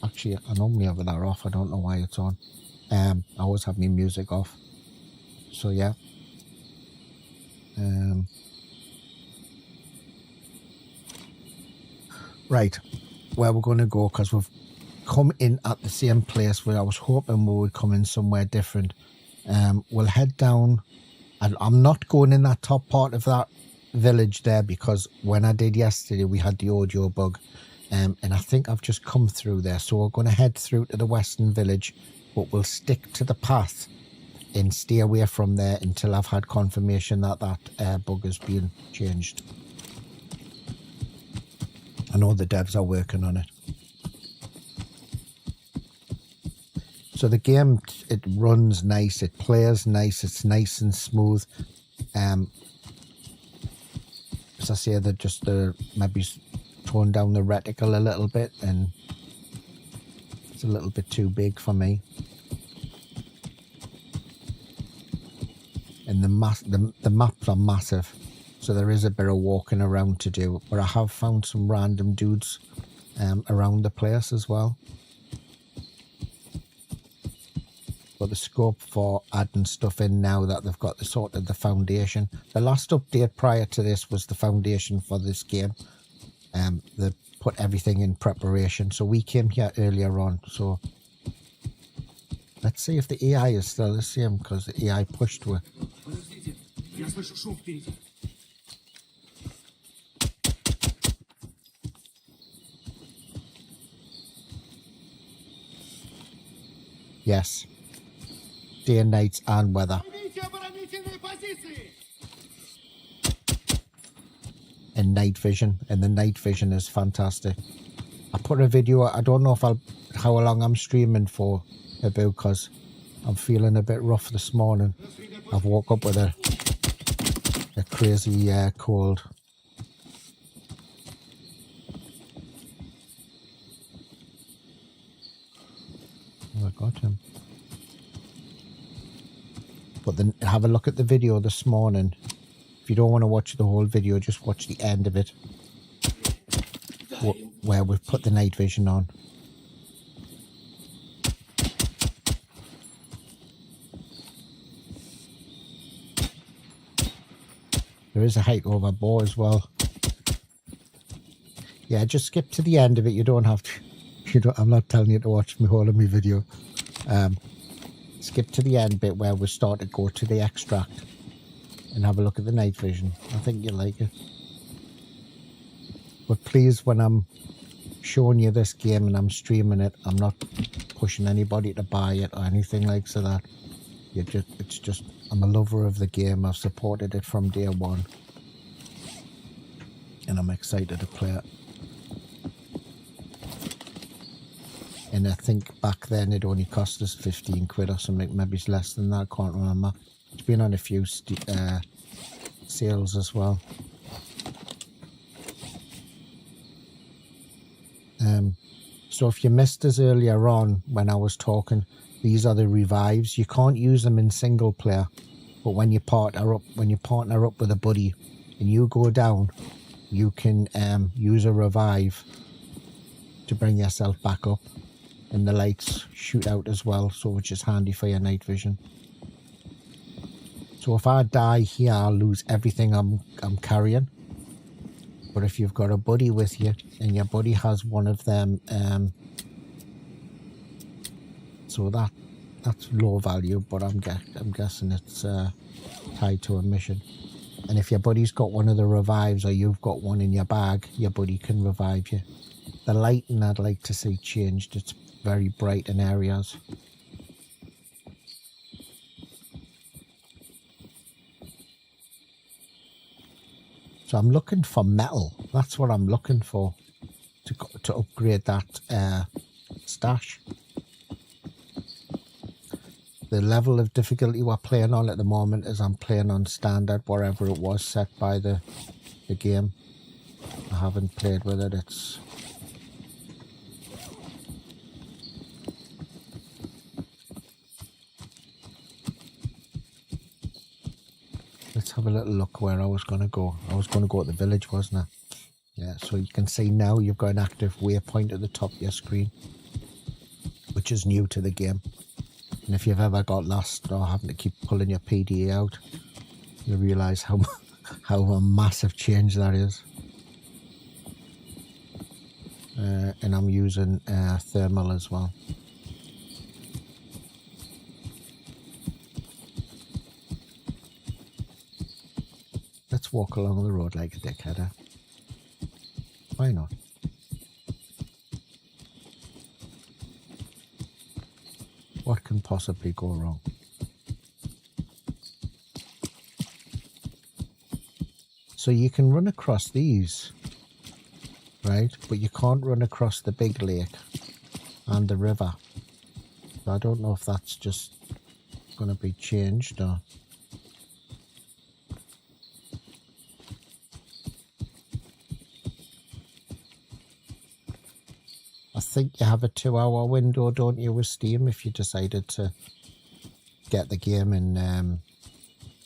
Actually, I normally have that off. I don't know why it's on. I always have my music off. So yeah. Right, where we're going to go, because we've come in at the same place where I was hoping we would come in somewhere different. We'll head down. I'm not going in that top part of that village there, because when I did yesterday we had the audio bug, and I think I've just come through there. So we're going to head through to the western village, but we'll stick to the path and stay away from there until I've had confirmation that that bug has been changed. I know the devs are working on it. So the game, it runs nice, it plays nice, it's nice and smooth. As I say, they're just maybe tone down the reticle a little bit, and it's a little bit too big for me. And the maps are massive, so there is a bit of walking around to do. But I have found some random dudes around the place as well. But the scope for adding stuff in now that they've got the foundation. The last update prior to this was the foundation for this game. They put everything in preparation. So we came here earlier on. So let's see if the AI is still the same, because the AI pushed to it. Yes. Day and nights and weather. And night vision, and the night vision is fantastic. I put a video, I don't know how long I'm streaming for, because I'm feeling a bit rough this morning. I've woke up with a crazy cold. Oh, I got him. But then have a look at the video this morning. If you don't want to watch the whole video, just watch the end of it, where we've put the night vision on. There is a height over bow as well. Yeah, just skip to the end of it. You don't have to. I'm not telling you to watch me whole of my video. Skip to the end bit where we start to go to the extract and have a look at the night vision. I think you'll like it. But please, when I'm showing you this game and I'm streaming it, I'm not pushing anybody to buy it or anything like so that. It's just, I'm a lover of the game. I've supported it from day one, and I'm excited to play it. And I think back then it only cost us 15 quid or something, maybe it's less than that, I can't remember. It's been on a few sales as well. So if you missed us earlier on when I was talking, these are the revives. You can't use them in single player, but when you partner up with a buddy and you go down, you can use a revive to bring yourself back up, and the lights shoot out as well, so which is handy for your night vision. So if I die here, I'll lose everything I'm carrying. But if you've got a buddy with you and your buddy has one of them, so that's low value, but I'm guessing it's tied to a mission. And if your buddy's got one of the revives or you've got one in your bag, your buddy can revive you. The lighting I'd like to see changed. It's very bright in areas. So I'm looking for metal. That's what I'm looking for to upgrade that stash. The level of difficulty we're playing on at the moment is I'm playing on standard, wherever it was set by the game. I haven't played with it. Let's have a little look where I was going to go. I was going to go to the village, wasn't I? Yeah, so you can see now you've got an active waypoint at the top of your screen, which is new to the game. And if you've ever got lost or having to keep pulling your PDA out, you realise how a massive change that is. And I'm using thermal as well. Let's walk along the road like a dickheader. Why not? What can possibly go wrong? So you can run across these, right? But you can't run across the big lake and the river. So I don't know if that's just going to be changed or... I think you have a 2-hour window, don't you, with Steam, if you decided to get the game and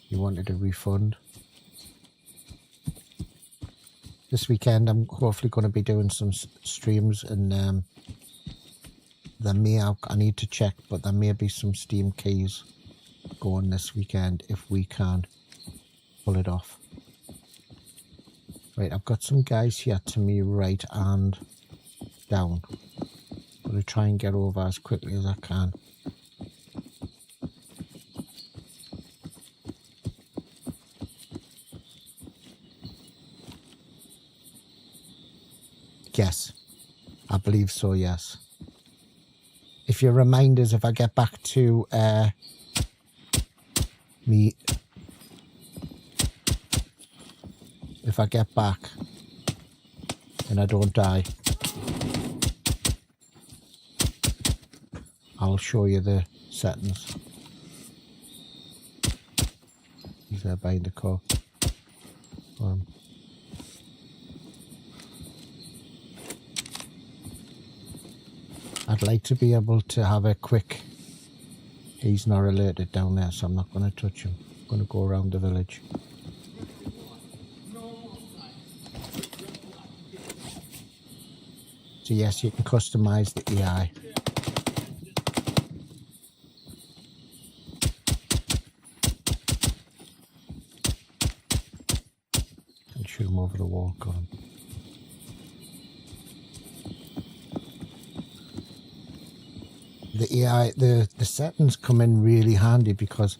you wanted a refund. This weekend I'm hopefully going to be doing some streams, and there may, I need to check, but there may be some Steam keys going this weekend if we can pull it off. Right, I've got some guys here to me right and down. I'm going to try and get over as quickly as I can. Yes, I believe so, yes. If you remind us, if I get back to me, if I get back and I don't die, I'll show you the settings. He's there behind the car. I'd like to be able to have a quick... He's not alerted down there, so I'm not going to touch him. I'm going to go around the village. So yes, you can customize the AI. And shoot him over the wall, got him. The AI, the settings come in really handy, because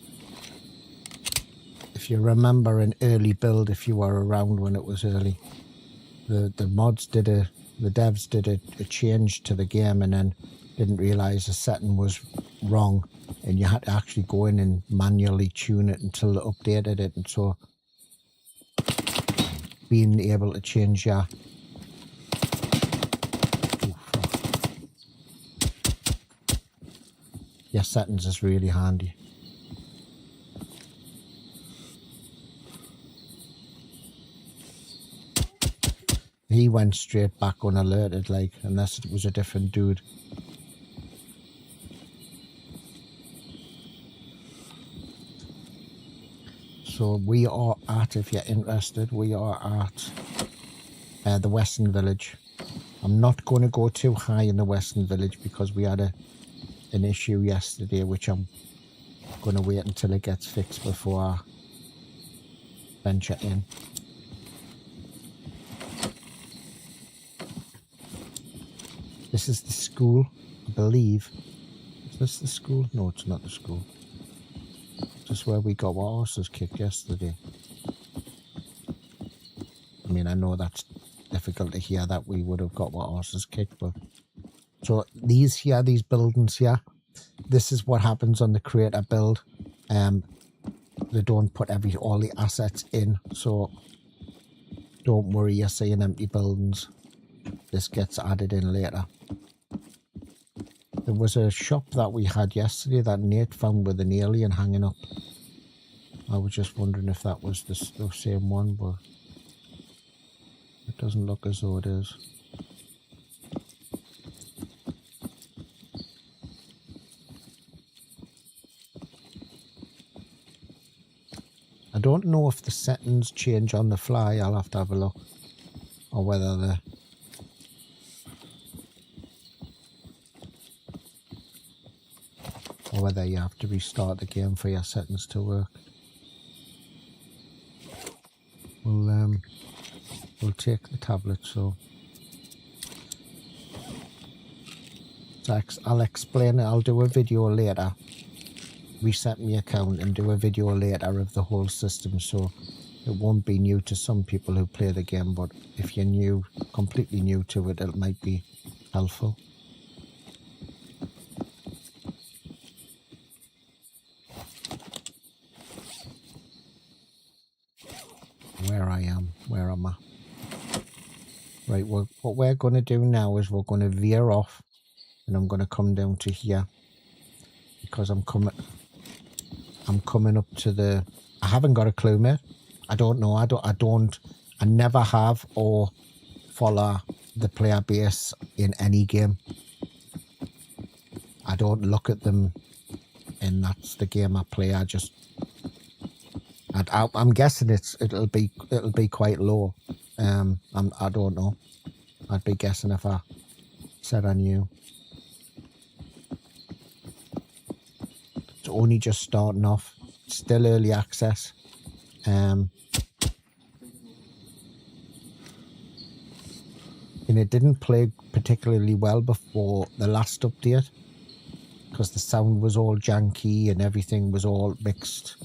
if you remember an early build, if you were around when it was early, the mods did the devs did a change to the game and then didn't realize the setting was wrong, and you had to actually go in and manually tune it until it updated it. And so being able to change your settings is really handy. he went straight back unalerted, like, unless it was a different dude. So we are at, if you're interested, we are at the Western Village. I'm not going to go too high in the Western Village because we had an issue yesterday, which I'm going to wait until it gets fixed before I venture in. This is the school, I believe. Is this the school? No, it's not the school. Just where we got our horses kicked yesterday. I mean, I know that's difficult to hear that we would have got our horses kicked, but... So these buildings here, this is what happens on the creator build. They don't put all the assets in, so don't worry, you're seeing empty buildings. This gets added in later. There was a shop that we had yesterday that Nate found with an alien hanging up. I was just wondering if that was the same one, but it doesn't look as though it is. I don't know if the settings change on the fly. I'll have to have a look. Or whether you have to restart the game for your settings to work. We'll take the tablet, so I'll explain it. I'll do a video later, reset my account and do a video later of the whole system, so it won't be new to some people who play the game, but if you're completely new to it, it might be helpful. Where am I? Right, what we're going to do now is we're going to veer off, and I'm going to come down to here because I'm coming up to the... I haven't got a clue, mate. I don't know. I never have or follow the player base in any game. I don't look at them, and that's the game I play. I'm guessing it'll be quite low. I don't know. I'd be guessing if I said I knew. It's only just starting off. Still early access. And it didn't play particularly well before the last update because the sound was all janky and everything was all mixed.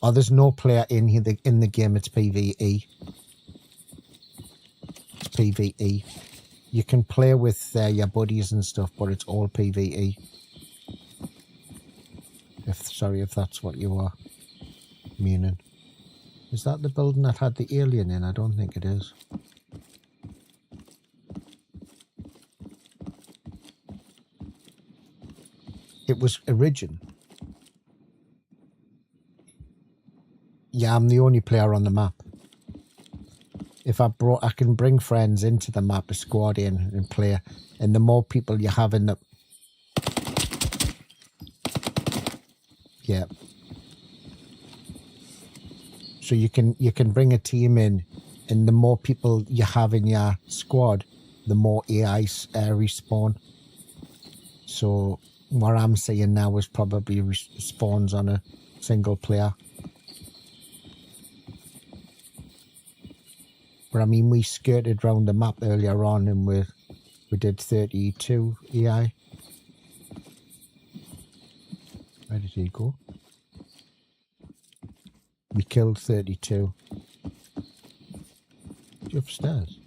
Oh, there's no player in here in the game. It's PvE. It's PvE. You can play with your buddies and stuff, but it's all PvE. If that's what you are meaning. Is that the building that had the alien in? I don't think it is. It was Origin. Yeah, I'm the only player on the map. If I can bring friends into the map, a squad in and play, and the more people you have in the... Yeah. So you can bring a team in, and the more people you have in your squad, the more AI respawn. So what I'm saying now is probably spawns on a single player. But I mean, we skirted around the map earlier on, and we did 32 AI. Where did he go? We killed 32. Is he upstairs?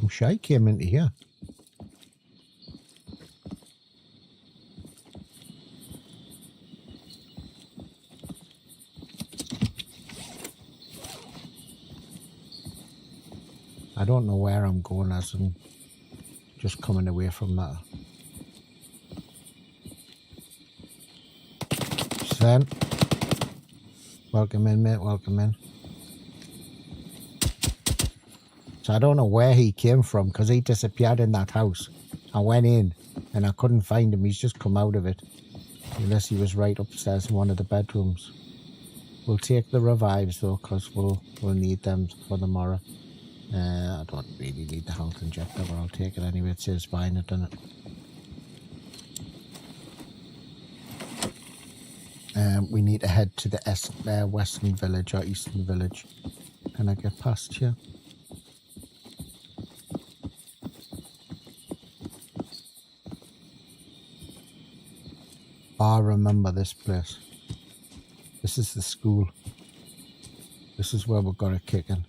I'm sure he came into here. I don't know where I'm going as I'm just coming away from that. Sven, welcome in, mate, welcome in. So I don't know where he came from because he disappeared in that house. I went in and I couldn't find him. He's just come out of it. Unless he was right upstairs in one of the bedrooms. We'll take the revives though because we'll need them for tomorrow. I don't really need the health injector, but I'll take it anyway. It says buying it, doesn't it? We need to head to the western village or eastern village. Can I get past here? I remember this place. This is the school. This is where we got it kicking.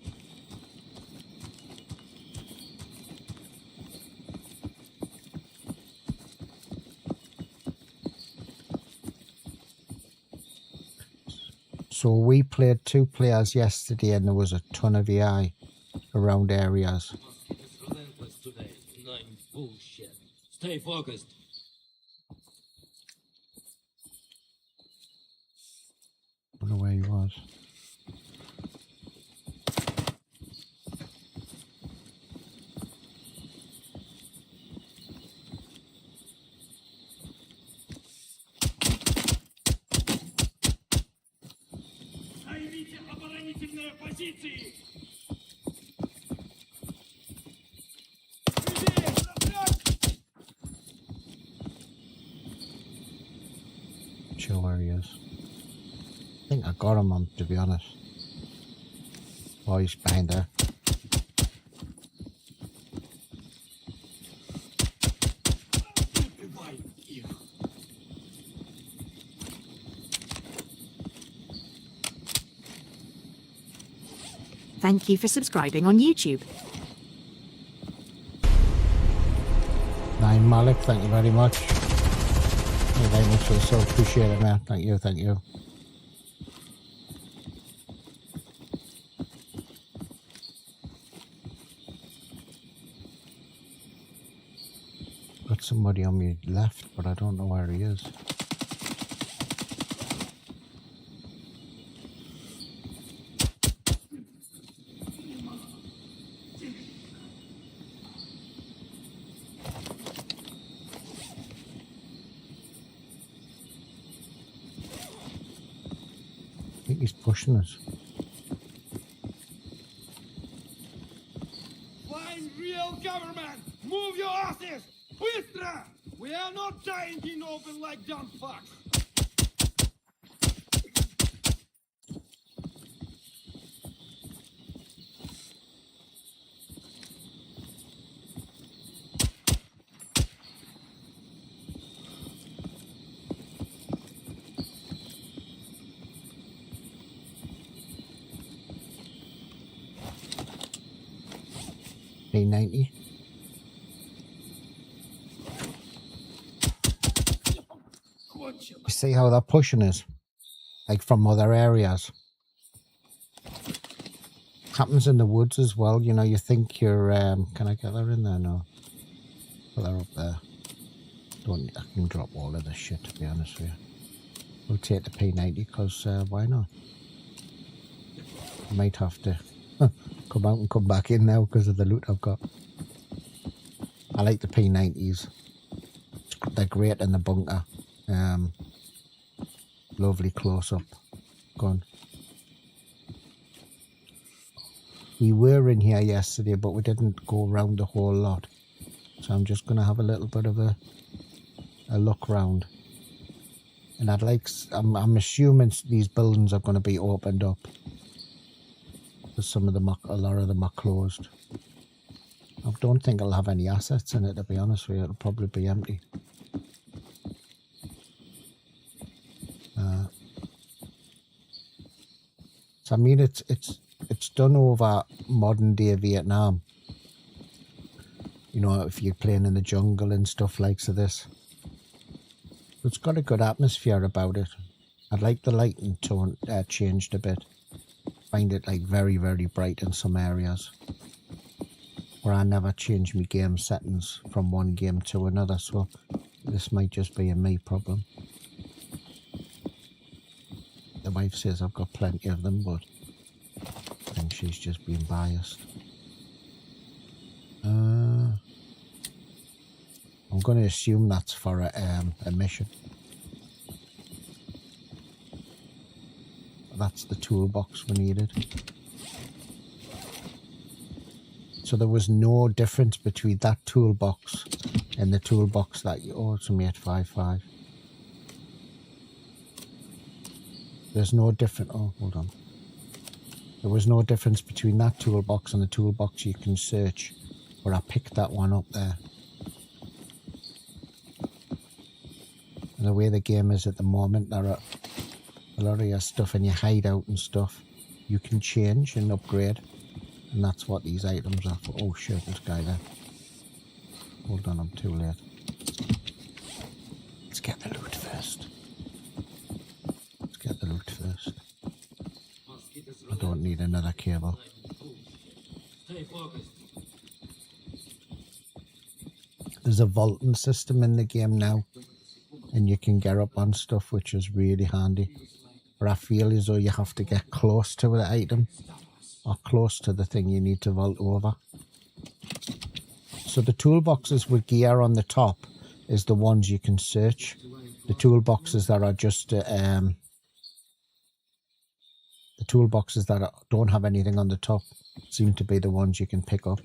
So we played 2 players yesterday and there was a ton of AI around areas. It's relentless today. Nine bullshit. Stay focused. I don't know where he was. Займите оборонительные позиции! Chill where he is. I think I got him on, to be honest. Oh, he's behind there. Thank you for subscribing on YouTube. Nine Malik, thank you very much. Thank you very much for the sub. Appreciate it, man. Thank you, thank you. Got somebody on me left, but I don't know where he is. I think he's pushing us. Find real government! Move your asses! Bыстро! We are not dying in open like dumb fucks! P90. You see how they're pushing us? Like from other areas. Happens in the woods as well, you know, you think you're, can I get her in there? No. Well, they're up there. I can drop all of this shit, to be honest with you. We'll take the P90 because, why not? I might have to come out and come back in now because of the loot I've got. I like the P90s. They're great in the bunker. Lovely close-up gun. We were in here yesterday, but we didn't go around the whole lot. So I'm just going to have a little bit of a look round. And I'd like, I'm assuming these buildings are going to be opened up. Because a lot of them are closed. I don't think it'll have any assets in it, to be honest with you. It'll probably be empty. So I mean, it's done over modern day Vietnam. You know, if you're playing in the jungle and stuff like this. It's got a good atmosphere about it. I'd like the lighting tone changed a bit. Find it like very, very bright in some areas. where I never change my game settings from one game to another, so this might just be a me problem. The wife says I've got plenty of them, but I think she's just being biased. I'm going to assume that's for a mission. That's the toolbox we needed. So there was no difference between that toolbox and the toolbox that you... Oh, it's only 855. There's no different... Oh, hold on. There was no difference between that toolbox and the toolbox you can search, where I picked that one up there. And the way the game is at the moment, there are a lot of your stuff in your hideout and stuff you can change and upgrade. And that's what these items are for. Oh shit, this guy there. Hold on, I'm too late. Let's get the loot first. Let's get the loot first. I don't need another cable. Stay focused. There's a vaulting system in the game now, and you can get up on stuff, which is really handy. But I feel as though you have to get close to the item, or close to the thing you need to vault over. So the toolboxes with gear on the top is the ones you can search. The toolboxes that are just the toolboxes that don't have anything on the top seem to be the ones you can pick up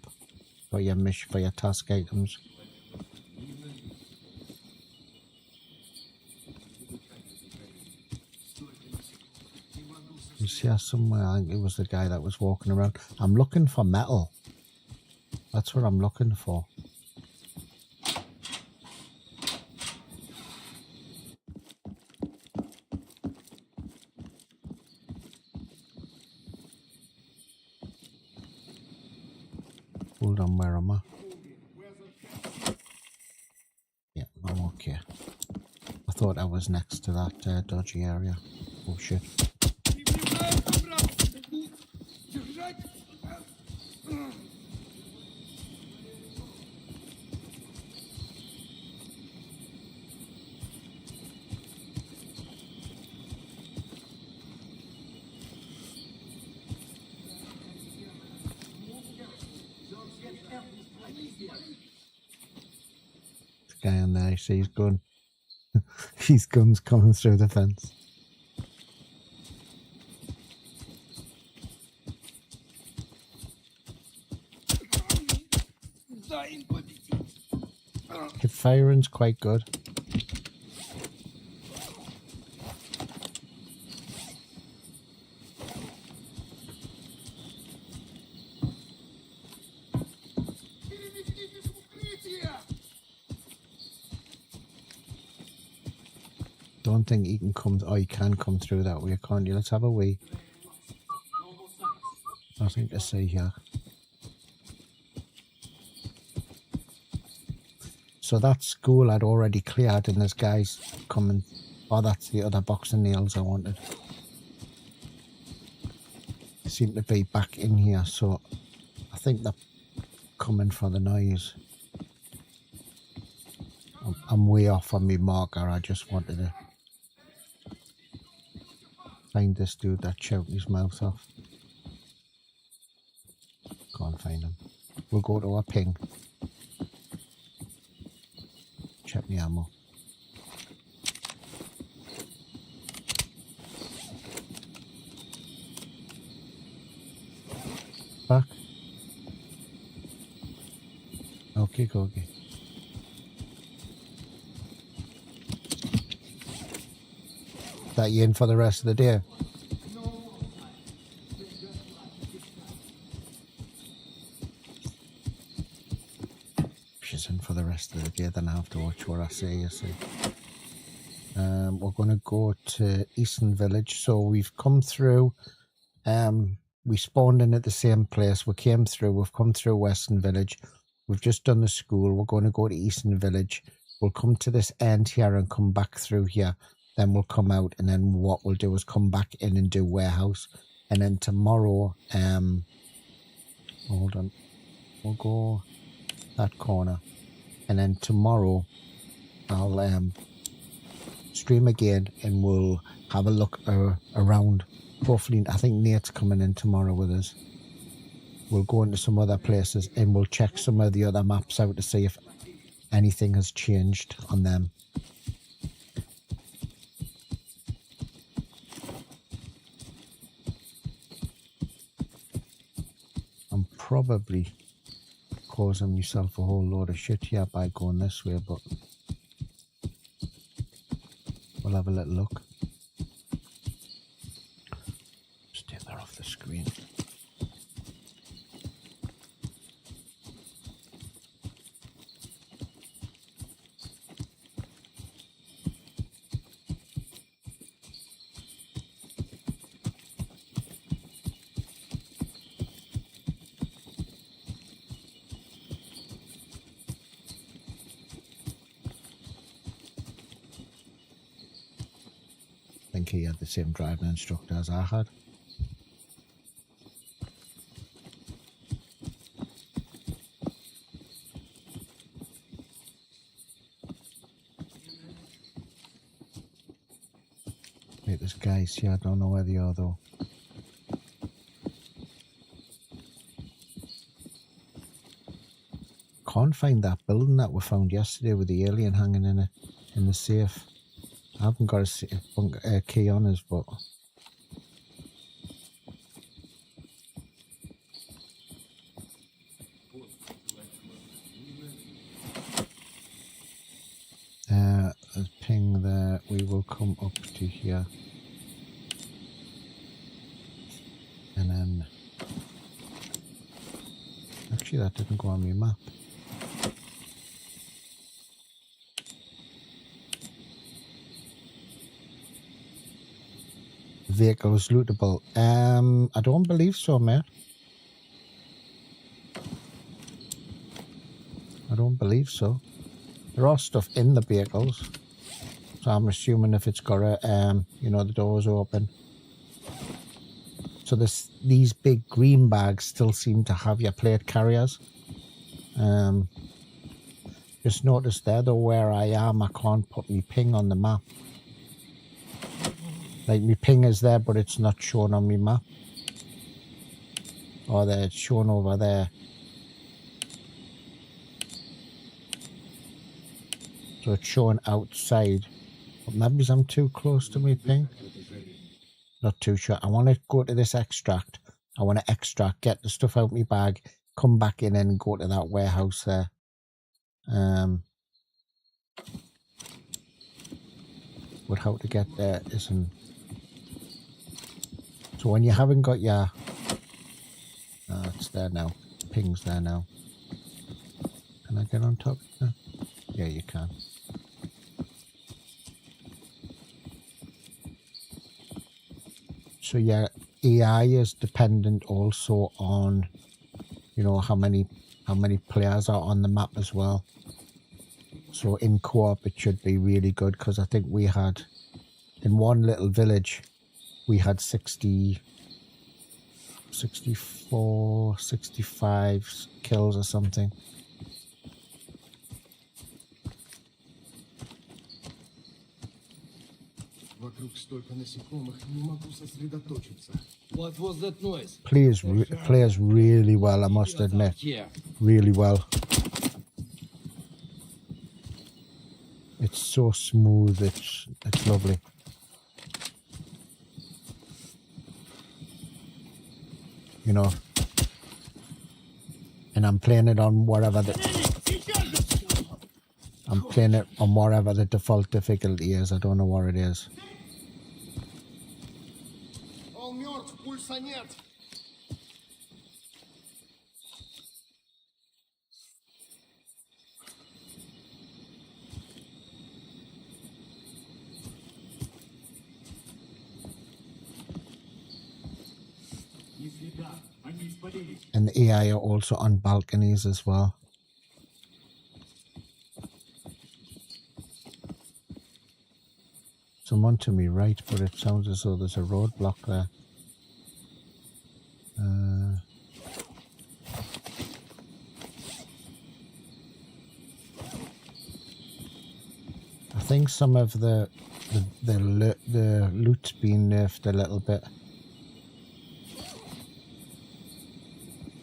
for your mission, for your task items. You see her somewhere? I think it was the guy that was walking around. I'm looking for metal. That's what I'm looking for. Hold on, where am I? Yeah, I'm okay. I thought I was next to that dodgy area. Oh shit. Guy on there, you see his gun. His gun's coming through the fence. Hip firing's quite good. Don't think he can come. Oh, he can come through that way, can't you? Let's have a wee. Nothing to see here. So that school I'd already cleared, and there's guys coming. Oh, that's the other box of nails I wanted. They seem to be back in here, so I think they're coming for the noise. I'm way off on my marker. I just wanted to find this dude that shouted his mouth off. Can't find him. We'll go to a ping. Check the ammo. Back. Okay, okay. That you in for the rest of the day? She's in for the rest of the day, then I have to watch what I say, you see. We're going to go to Eastern Village. So we've come through, we spawned in at the same place. We came through, we've come through Western Village. We've just done the school. We're going to go to Eastern Village. We'll come to this end here and come back through here. Then we'll come out, and then what we'll do is come back in and do warehouse. And then tomorrow, hold on. We'll go that corner. And then tomorrow I'll stream again and we'll have a look around. Hopefully, I think Nate's coming in tomorrow with us. We'll go into some other places and we'll check some of the other maps out to see if anything has changed on them. I'm probably causing myself a whole load of shit here by going this way, but we'll have a little look. Just take that off the screen. I think he had the same driving instructor as I had. Wait, there's guys here, I don't know where they are though. Can't find that building that we found yesterday with the alien hanging in it, in the safe. I haven't got a key on us, but a ping there. We will come up to here, and then actually that didn't go on my map. Vehicles lootable. I don't believe so, mate. I don't believe so. There are stuff in the vehicles, so I'm assuming if it's got a, you know, the doors open. So these big green bags still seem to have your plate carriers. Just notice there though where I am, I can't put my ping on the map. Like my ping is there, but it's not shown on my map. Or there, it's shown over there. So it's showing outside. But maybe I'm too close to my ping. Not too sure. I want to go to this extract. I want to extract, get the stuff out of my bag, come back in and go to that warehouse there. But how to get there isn't. So when you haven't got your, it's there now. Ping's there now. Can I get on top? Yeah, you can. So your AI is dependent also on, you know, how many players are on the map as well. So in co-op it should be really good, because I think we had, in one little village, we had 64, 65 kills or something. Вокруг столько насекомых, не могу сосредоточиться. What was that noise? Plays really well, I must admit. Here. Really well. It's so smooth, it's lovely. You know, and I'm playing it on whatever the default difficulty is. I don't know what it is. Он мертв, пульса нет. And the AI are also on balconies as well. Someone to me right, but it sounds as though there's a roadblock there. think some of the loot's been nerfed a little bit.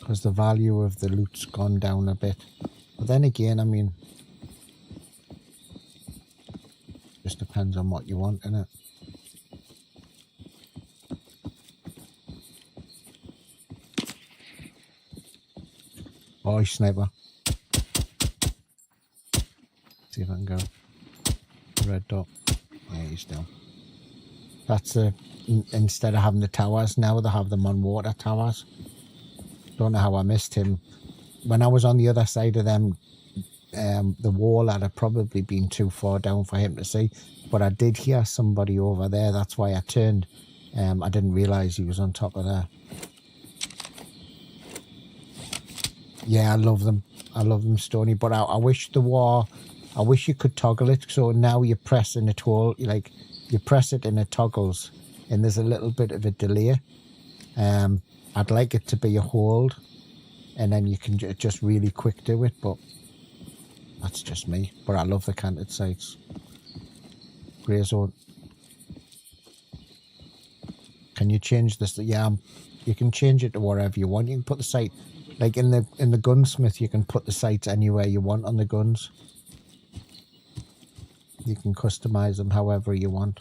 Because the value of the loot's gone down a bit. But then again, I mean, just depends on what you want, innit? Oh, sniper. See if I can go. Red dot. Yeah, he's down. That's instead of having the towers, now they have them on water towers. Don't know how I missed him. When I was on the other side of them, the wall had probably been too far down for him to see. But I did hear somebody over there. That's why I turned. I didn't realise he was on top of there. Yeah, I love them. I love them, Stony. But I wish the war... I wish you could toggle it. So now you press in a tool, like you press it and it toggles. And there's a little bit of a delay. I'd like it to be a hold, and then you can just really quick do it, but that's just me. But I love the canted sights. Grey zone. Can you change this? Yeah, you can change it to wherever you want. You can put the sight, like in the gunsmith, you can put the sights anywhere you want on the guns. You can customize them however you want.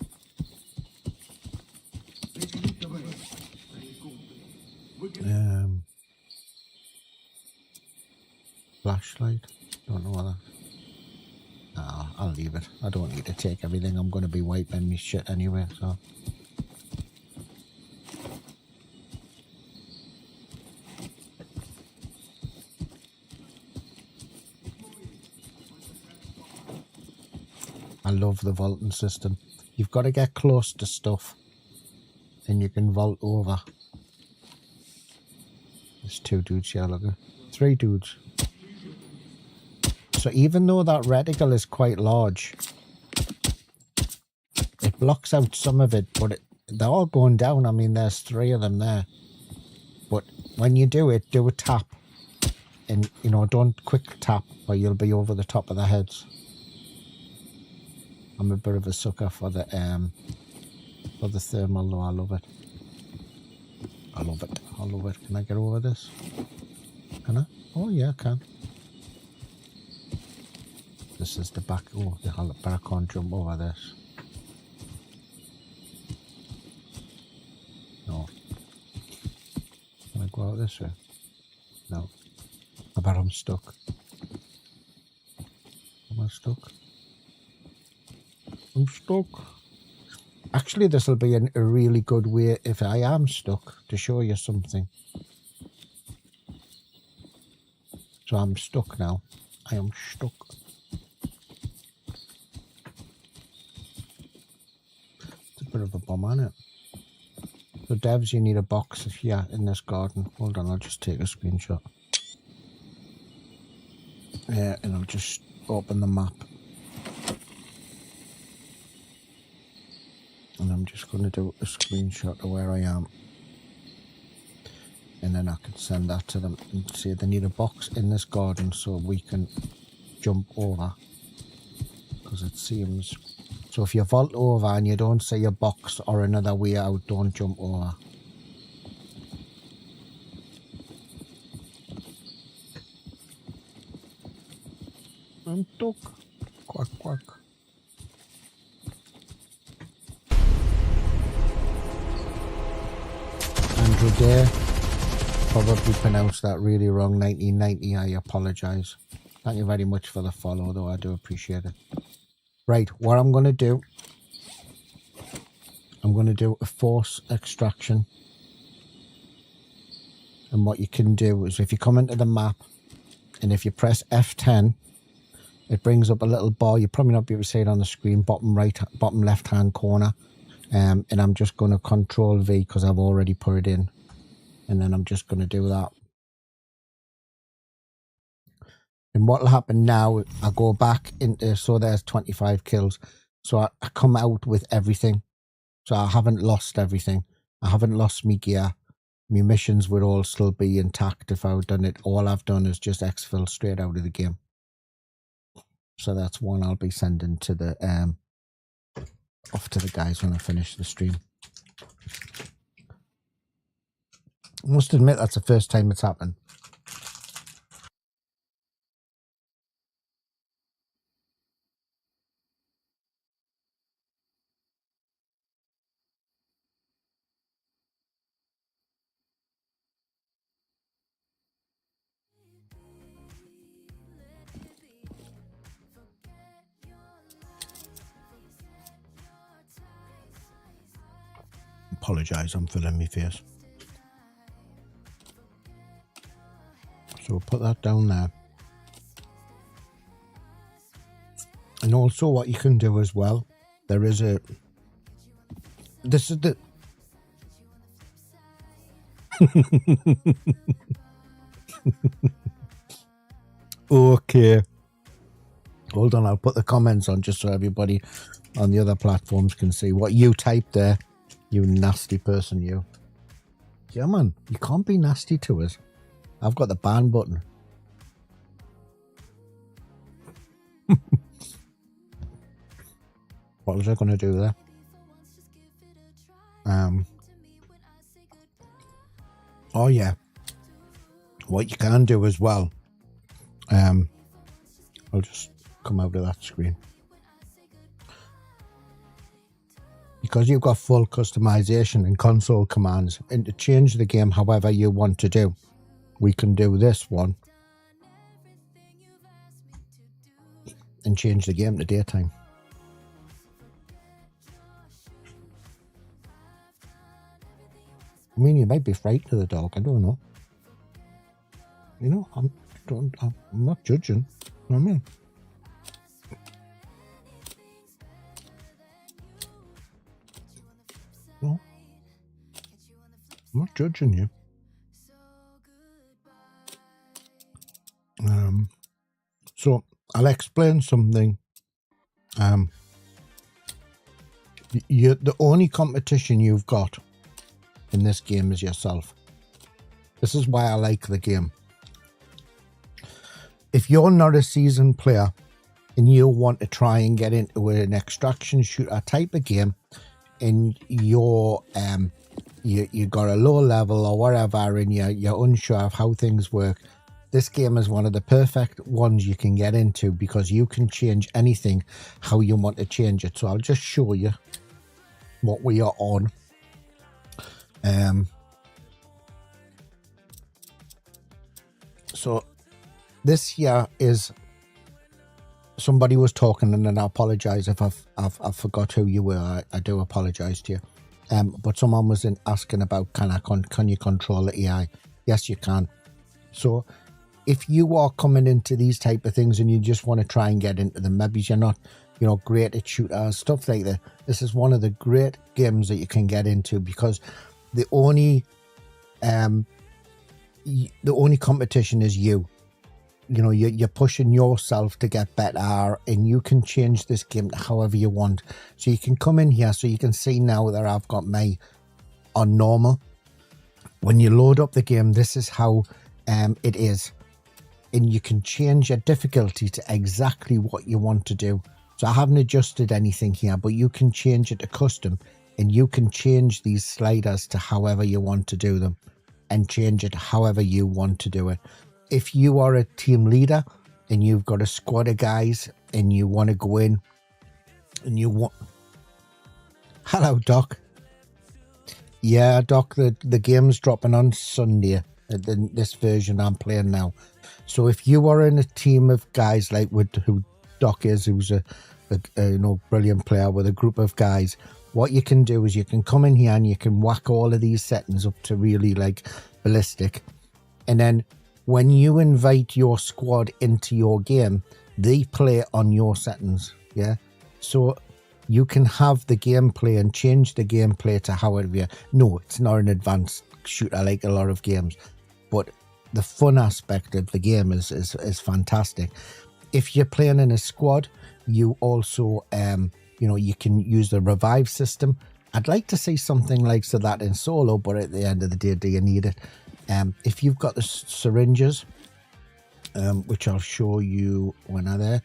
Flashlight. Don't know whether. Nah, I'll leave it. I don't need to take everything. I'm going to be wiping me shit anyway, so. I love the vaulting system. You've got to get close to stuff and you can vault over. There's 2 dudes here, look. 3 dudes. So even though that reticle is quite large, it blocks out some of it, but they're all going down. I mean, there's 3 of them there. But when you do it, do a tap. And, you know, don't quick tap or you'll be over the top of their heads. I'm a bit of a sucker for the thermal, though. I love it. I love it. I love it. Can I get over this? Can I? Oh, yeah, I can. This is the back. Oh, but I can't jump over this. No. Can I go out this way? No. I bet I'm stuck. Am I stuck? I'm stuck. Actually, this will be a really good way if I am stuck to show you something. So I'm stuck now. I am stuck. It's a bit of a bomb, isn't it? So devs, you need a box if you're in this garden. Hold on, I'll just take a screenshot. Yeah, and I'll just open the map. And I'm just going to do a screenshot of where I am. And then I can send that to them and say they need a box in this garden so we can jump over. Because it seems... So if you vault over and you don't see a box or another way out, don't jump over. I'm stuck. Quack, quack. Andrew Day, probably pronounced that really wrong. 1990, I apologise. Thank you very much for the follow, though. I do appreciate it. Right, what I'm going to do, I'm going to do a force extraction. And what you can do is if you come into the map and if you press F10, it brings up a little bar. You probably not be able to see it on the screen, bottom left hand corner. And I'm just going to Control V because I've already put it in. And then I'm just going to do that. And what will happen now, I go back into, so there's 25 kills. So I come out with everything. So I haven't lost everything. I haven't lost my gear. My missions would all still be intact if I had done it. All I've done is just exfil straight out of the game. So that's one I'll be sending to the off to the guys when I finish the stream. I must admit that's the first time it's happened. Apologise, I'm filling my face. So we'll put that down there. And also what you can do as well, there is a... This is the... Okay. Hold on, I'll put the comments on just so everybody on the other platforms can see what you typed there. You nasty person, you. Yeah, man, you can't be nasty to us. I've got the ban button. What was I going to do there? Oh, yeah. What you can do as well. I'll just come out of that screen. Because you've got full customization and console commands, and to change the game however you want to do, we can do this one and change the game to daytime. I mean, you might be frightened of the dog. I don't know. You know, I'm not judging. You know what I mean? No, I'm not judging you. So I'll explain something. The only competition you've got in this game is yourself. This is why I like the game. If you're not a seasoned player and you want to try and get into an extraction shooter type of game, and you got a low level or whatever, and you're unsure of how things work, this game is one of the perfect ones you can get into because you can change anything how you want to change it. So I'll just show you what we are on. So this here is, somebody was talking, and then I apologize if I've forgot who you were. I do apologize to you. But someone was asking about can you control the AI? Yes, you can. So if you are coming into these type of things and you just want to try and get into them, maybe you're not, great at shooters, stuff like that, this is one of the great games that you can get into, because the only competition is you. You're pushing yourself to get better, and you can change this game however you want. So you can come in here, so you can see now that I've got my on normal. When you load up the game, this is how it is. And you can change your difficulty to exactly what you want to do. So I haven't adjusted anything here, but you can change it to custom, and you can change these sliders to however you want to do them, and change it however you want to do it. If you are a team leader and you've got a squad of guys and you want to go in and you want... Hello, Doc. Yeah, Doc, the game's dropping on Sunday, this version I'm playing now. So if you are in a team of guys like who Doc is, who's a brilliant player with a group of guys, what you can do is you can come in here and you can whack all of these settings up to really ballistic, and then when you invite your squad into your game, they play on your settings. Yeah, so you can have the gameplay and change the gameplay to however. No, it's not an advanced shooter like a lot of games, but the fun aspect of the game is fantastic. If you're playing in a squad, you also you can use the revive system. I'd like to see something like that in solo, but at the end of the day, do you need it? If you've got the syringes, which I'll show you when I'm there,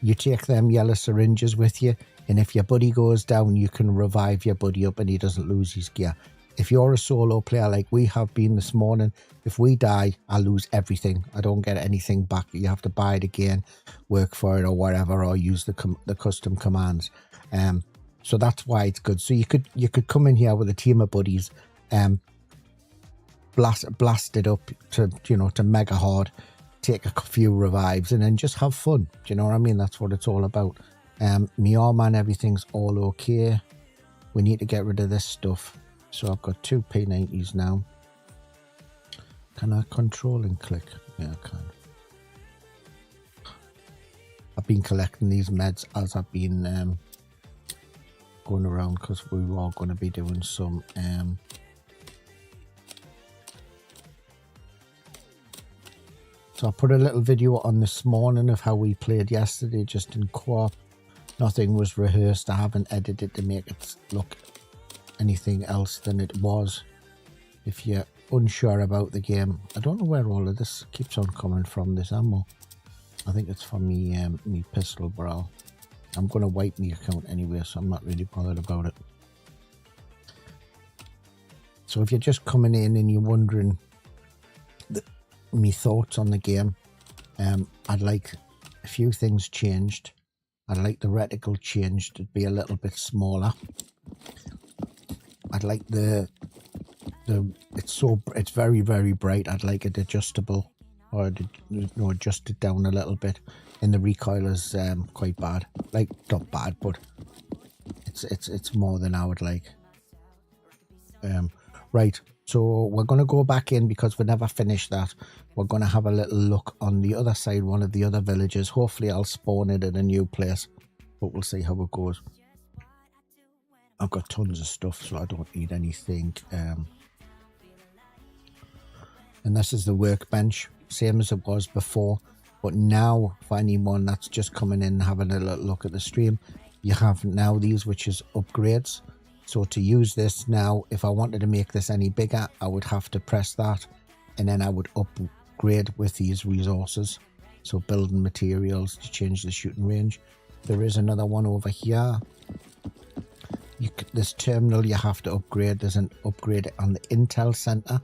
You take them yellow syringes with you, and if your buddy goes down, you can revive your buddy up and he doesn't lose his gear. If you're a solo player like we have been this morning, if we die, I lose everything. I don't get anything back. You have to buy it again, work for it or whatever, or use the custom commands. So that's why it's good. So you could come in here with a team of buddies, blast it up to, you know, to mega hard, take a few revives, and then just have fun. Do you know what I mean? That's what it's all about. My armor and everything's all okay. We need to get rid of this stuff. So I've got 2 P90s now. Can I control and click? Yeah, I can. I've been collecting these meds as I've been going around, because we are going to be doing some so I put a little video on this morning of how we played yesterday, just in co-op. Nothing was rehearsed. I haven't edited to make it look anything else than it was. If you're unsure about the game, I don't know where all of this keeps on coming from, this ammo. I think it's from me pistol barrel. I'm going to wipe my account anyway, so I'm not really bothered about it. So if you're just coming in and you're wondering me thoughts on the game, I'd like a few things changed. I'd like the reticle changed to be a little bit smaller. I'd like it's very, very bright. I'd like it adjustable, or adjust it down a little bit. And the recoil is quite bad. Like, not bad, but it's more than I would like. Right, so we're going to go back in because we never finished that. We're going to have a little look on the other side, one of the other villages. Hopefully I'll spawn it in a new place, but we'll see how it goes. I've got tons of stuff, so I don't need anything. And this is the workbench, same as it was before. But now, for anyone that's just coming in and having a little look at the stream, you have now these, which is upgrades. So to use this now, if I wanted to make this any bigger, I would have to press that, and then I would upgrade with these resources. So building materials to change the shooting range. There is another one over here. This terminal you have to upgrade. There's an upgrade on the Intel Center.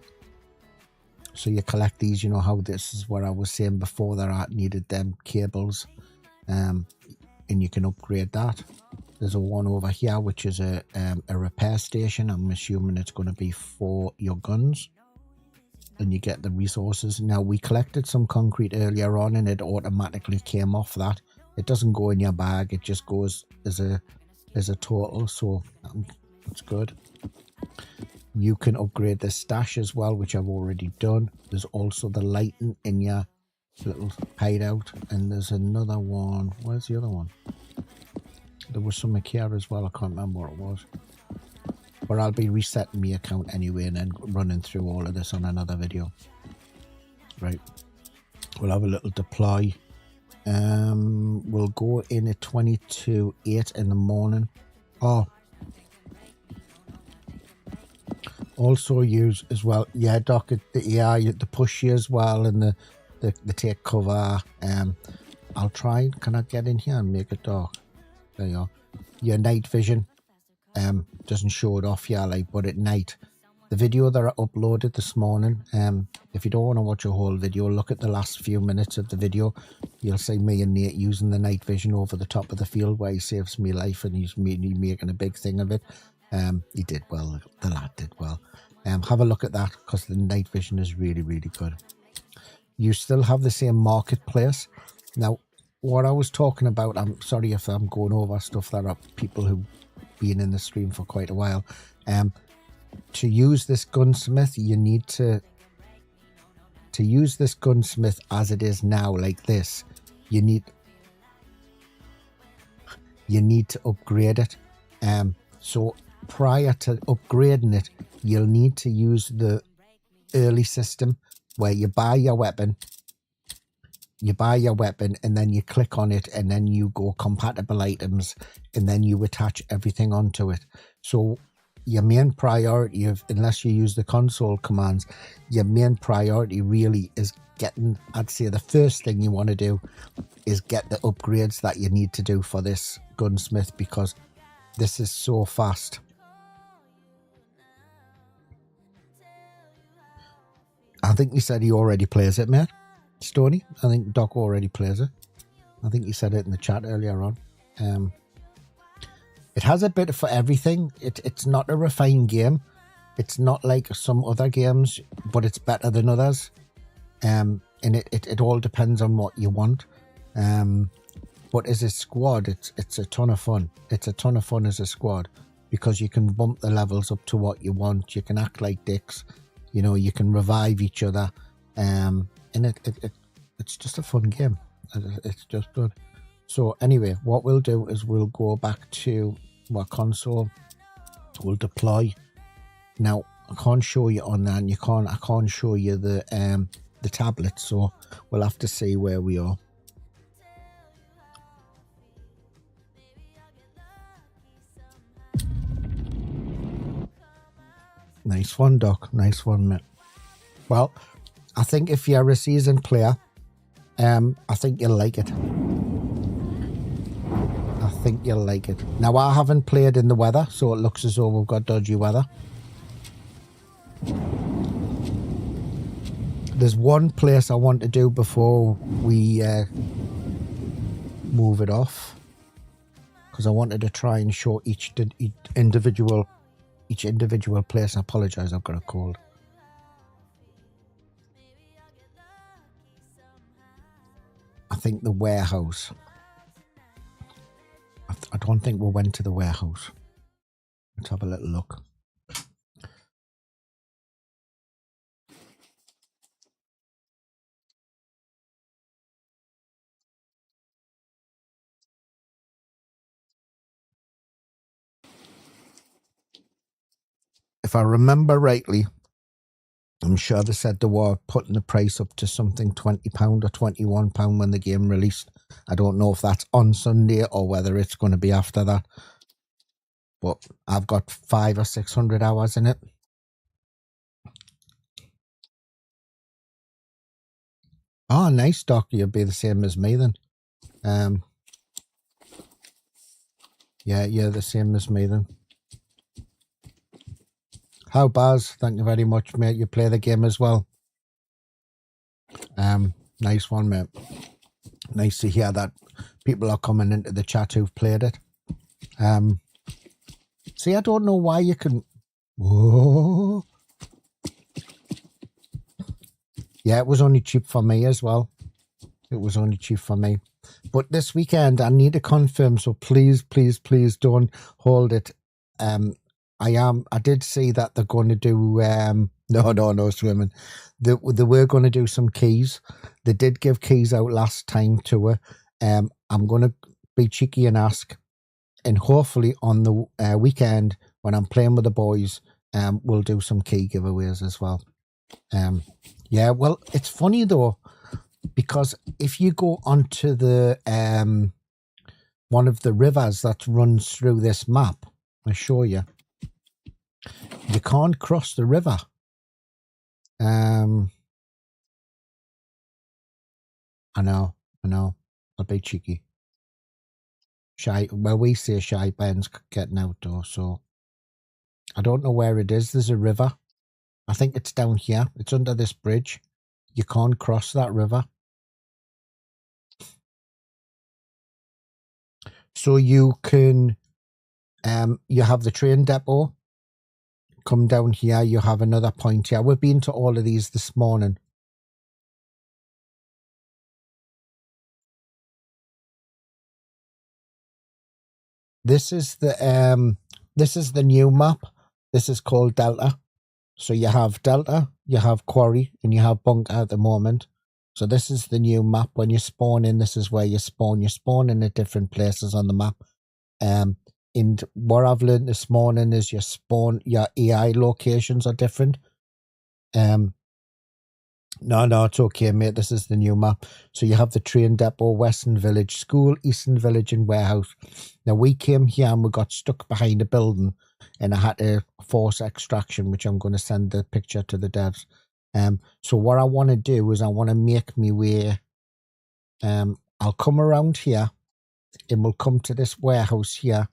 So you collect these, you know how this is what I was saying before, that I needed them cables, and you can upgrade that. There's a one over here which is a repair station. I'm assuming it's going to be for your guns, and you get the resources. Now we collected some concrete earlier on and it automatically came off that. It doesn't go in your bag, it just goes as a total, so that's good. You can upgrade the stash as well, which I've already done. There's also the lighting in your little hideout, and there's another one. Where's the other one? There was some here as well. I can't remember what it was. But I'll be resetting my account anyway and then running through all of this on another video. Right. We'll have a little deploy. We'll go in at 22:08 in the morning. Oh. Also use as well, yeah, Doc, the push you as well, and the take cover. I'll try. Can I get in here and make it dark? There you are. Your night vision doesn't show it off here, like, but at night, the video that I uploaded this morning, if you don't want to watch a whole video, look at the last few minutes of the video. You'll see me and Nate using the night vision over the top of the field where he saves me life, and he's making a big thing of it. He did well. The lad did well. Have a look at that, because the night vision is really, really good. You still have the same marketplace. Now, what I was talking about, I'm sorry if I'm going over stuff that are people who've been in the stream for quite a while. To use this gunsmith, you need to use this gunsmith as it is now, like this. You need to upgrade it. So prior to upgrading it, you'll need to use the early system where you buy your weapon, and then you click on it, and then you go compatible items, and then you attach everything onto it. So your main priority of, unless you use the console commands, your main priority really is getting, I'd say the first thing you want to do is get the upgrades that you need to do for this gunsmith, because this is so fast. I think you said he already plays it, mate. Stoney, I think Doc already plays it. I think you said it in the chat earlier on. It has a bit for everything. It's not a refined game. It's not like some other games, but it's better than others. And it all depends on what you want. But as a squad, it's a ton of fun. It's a ton of fun as a squad, because you can bump the levels up to what you want. You can act like dicks. You know, you can revive each other. And it's just a fun game. It's just good. So anyway, what we'll do is we'll go back to our console. We'll deploy. Now I can't show you on that, and I can't show you the tablet, so we'll have to see where we are. Nice one, Doc. Nice one, mate. Well, I think if you're a seasoned player, I think you'll like it. I think you'll like it. Now, I haven't played in the weather, so it looks as though we've got dodgy weather. There's one place I want to do before we move it off, because I wanted to try and show each individual place. I apologise, I've got a cold. I think the warehouse. I don't think we went to the warehouse. Let's have a little look. If I remember rightly, I'm sure they said they were putting the price up to something £20 or £21 when the game released. I don't know if that's on Sunday or whether it's going to be after that. But I've got 500 or 600 hours in it. Oh, nice, Doc. You'll be the same as me then. Yeah, you're the same as me then. How, Baz? Thank you very much, mate. You play the game as well. Nice one, mate. Nice to hear that people are coming into the chat who've played it. See, I don't know why you can... Whoa. Yeah, it was only cheap for me as well. It was only cheap for me. But this weekend, I need to confirm, so please, please, please don't hold it. I did see that they're going to do, no swimming. They were going to do some keys. They did give keys out last time to her. I'm going to be cheeky and ask, and hopefully on the weekend when I'm playing with the boys, we'll do some key giveaways as well. Yeah, well, it's funny though, because if you go onto the one of the rivers that runs through this map, I'll show you. You can't cross the river. I know. I'll be cheeky. Well, we say Shy Ben's getting out though, so I don't know where it is. There's a river. I think it's down here. It's under this bridge. You can't cross that river. So you can, you have the train depot. Come down here, you have another point here. We've been to all of these this morning. This is the new map. This is called Delta. So you have Delta, you have Quarry, and you have Bunker at the moment. So this is the new map. When you spawn in, this is where you spawn. You spawn in at different places on the map. And what I've learned this morning is your AI locations are different. No, it's okay, mate. This is the new map. So you have the train depot, Western Village, school, Eastern Village, and warehouse. Now, we came here and we got stuck behind a building, and I had to force extraction, which I'm going to send the picture to the devs. So what I want to do is I want to make me way. I'll come around here, and we'll come to this warehouse here,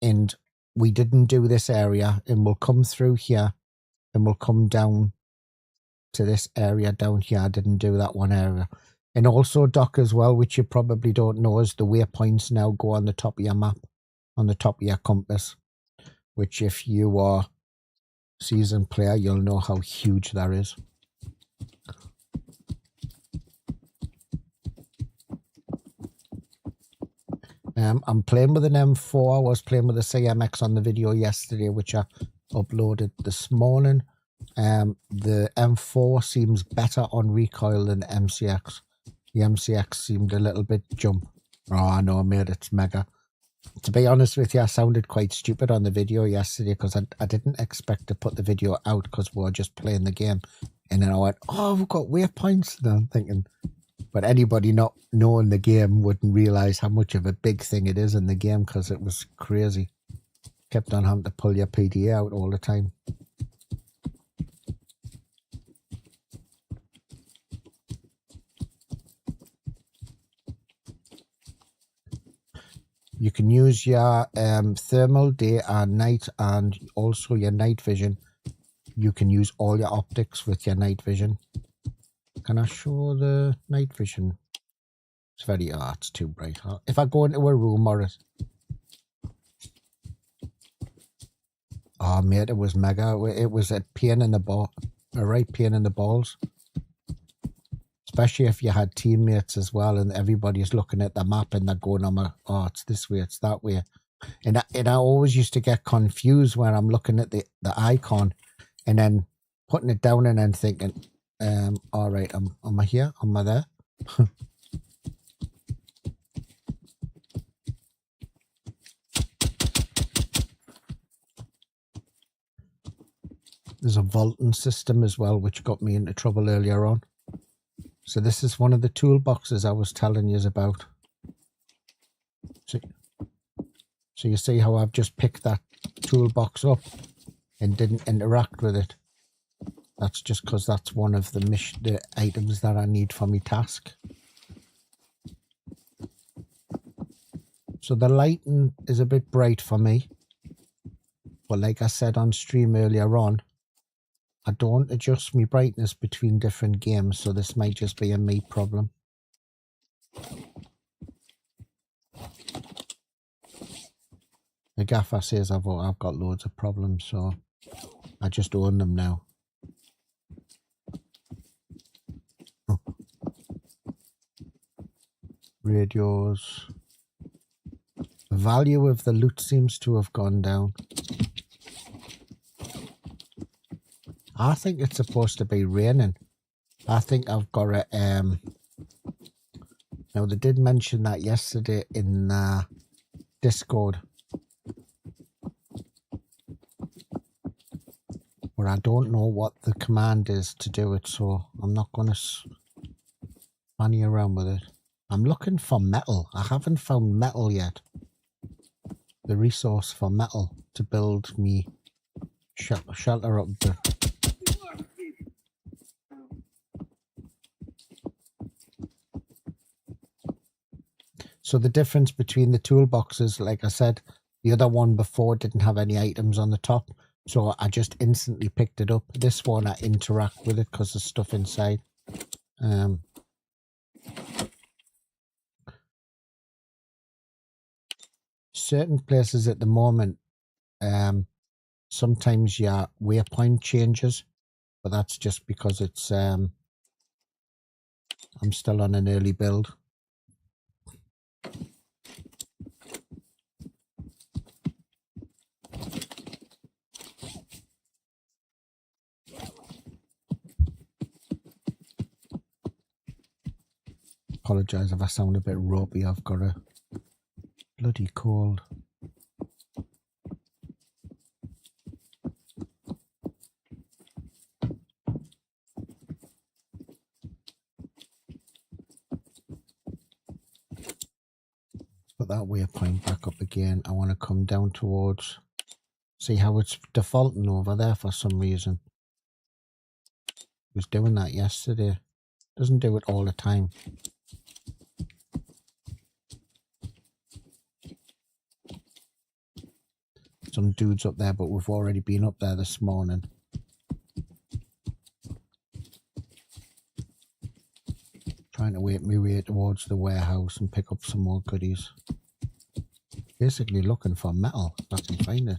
and we didn't do this area, and we'll come through here, and we'll come down to this area down here. I didn't do that one area. And also, Doc, as well, which you probably don't know, is the waypoints now go on the top of your map, on the top of your compass, which if you are a seasoned player, you'll know how huge that is. I'm playing with an M4. I was playing with a CMX on the video yesterday, which I uploaded this morning. The M4 seems better on recoil than the MCX. The MCX seemed a little bit jump. Oh, I know, mate, it's mega. To be honest with you, I sounded quite stupid on the video yesterday because I didn't expect to put the video out because we were just playing the game. And then I went, oh, we've got waypoints. And I'm thinking, but anybody not knowing the game wouldn't realise how much of a big thing it is in the game because it was crazy. Kept on having to pull your PDA out all the time. You can use your thermal day and night, and also your night vision. You can use all your optics with your night vision. Can I show the night vision? It's very, it's too bright. If I go into a room or oh, mate, it was mega. It was a pain in the ball, a right pain in the balls. Especially if you had teammates as well and everybody's looking at the map and they're going, oh, it's this way, it's that way. And I always used to get confused when I'm looking at the icon and then putting it down and then thinking, all right, am I here? Am I there? There's a vaulting system as well, which got me into trouble earlier on. So this is one of the toolboxes I was telling you about. So you see how I've just picked that toolbox up and didn't interact with it. That's just because that's one of the items that I need for my task. So the lighting is a bit bright for me. But like I said on stream earlier on, I don't adjust my brightness between different games, so this might just be a me problem. The gaffer says I've got loads of problems, so I just own them now. Oh. Radios. The value of the loot seems to have gone down. I think it's supposed to be raining. I think I've got a now they did mention that yesterday in Discord, but I don't know what the command is to do it, so I'm not going to fanny around with it. I'm looking for metal. I haven't found metal yet. The resource for metal to build me shelter up there. So the difference between the toolboxes, like I said, the other one before didn't have any items on the top. So I just instantly picked it up. This one I interact with it because there's stuff inside. Certain places at the moment, sometimes your waypoint changes, but that's just because it's I'm still on an early build. Apologise if I sound a bit ropey. I've got a bloody cold. Put that waypoint back up again. I want to come down towards... See how it's defaulting over there for some reason. It was doing that yesterday. Doesn't do it all the time. Some dudes up there, but we've already been up there this morning. Trying to work my way towards the warehouse and pick up some more goodies. Basically looking for metal, if I can find it.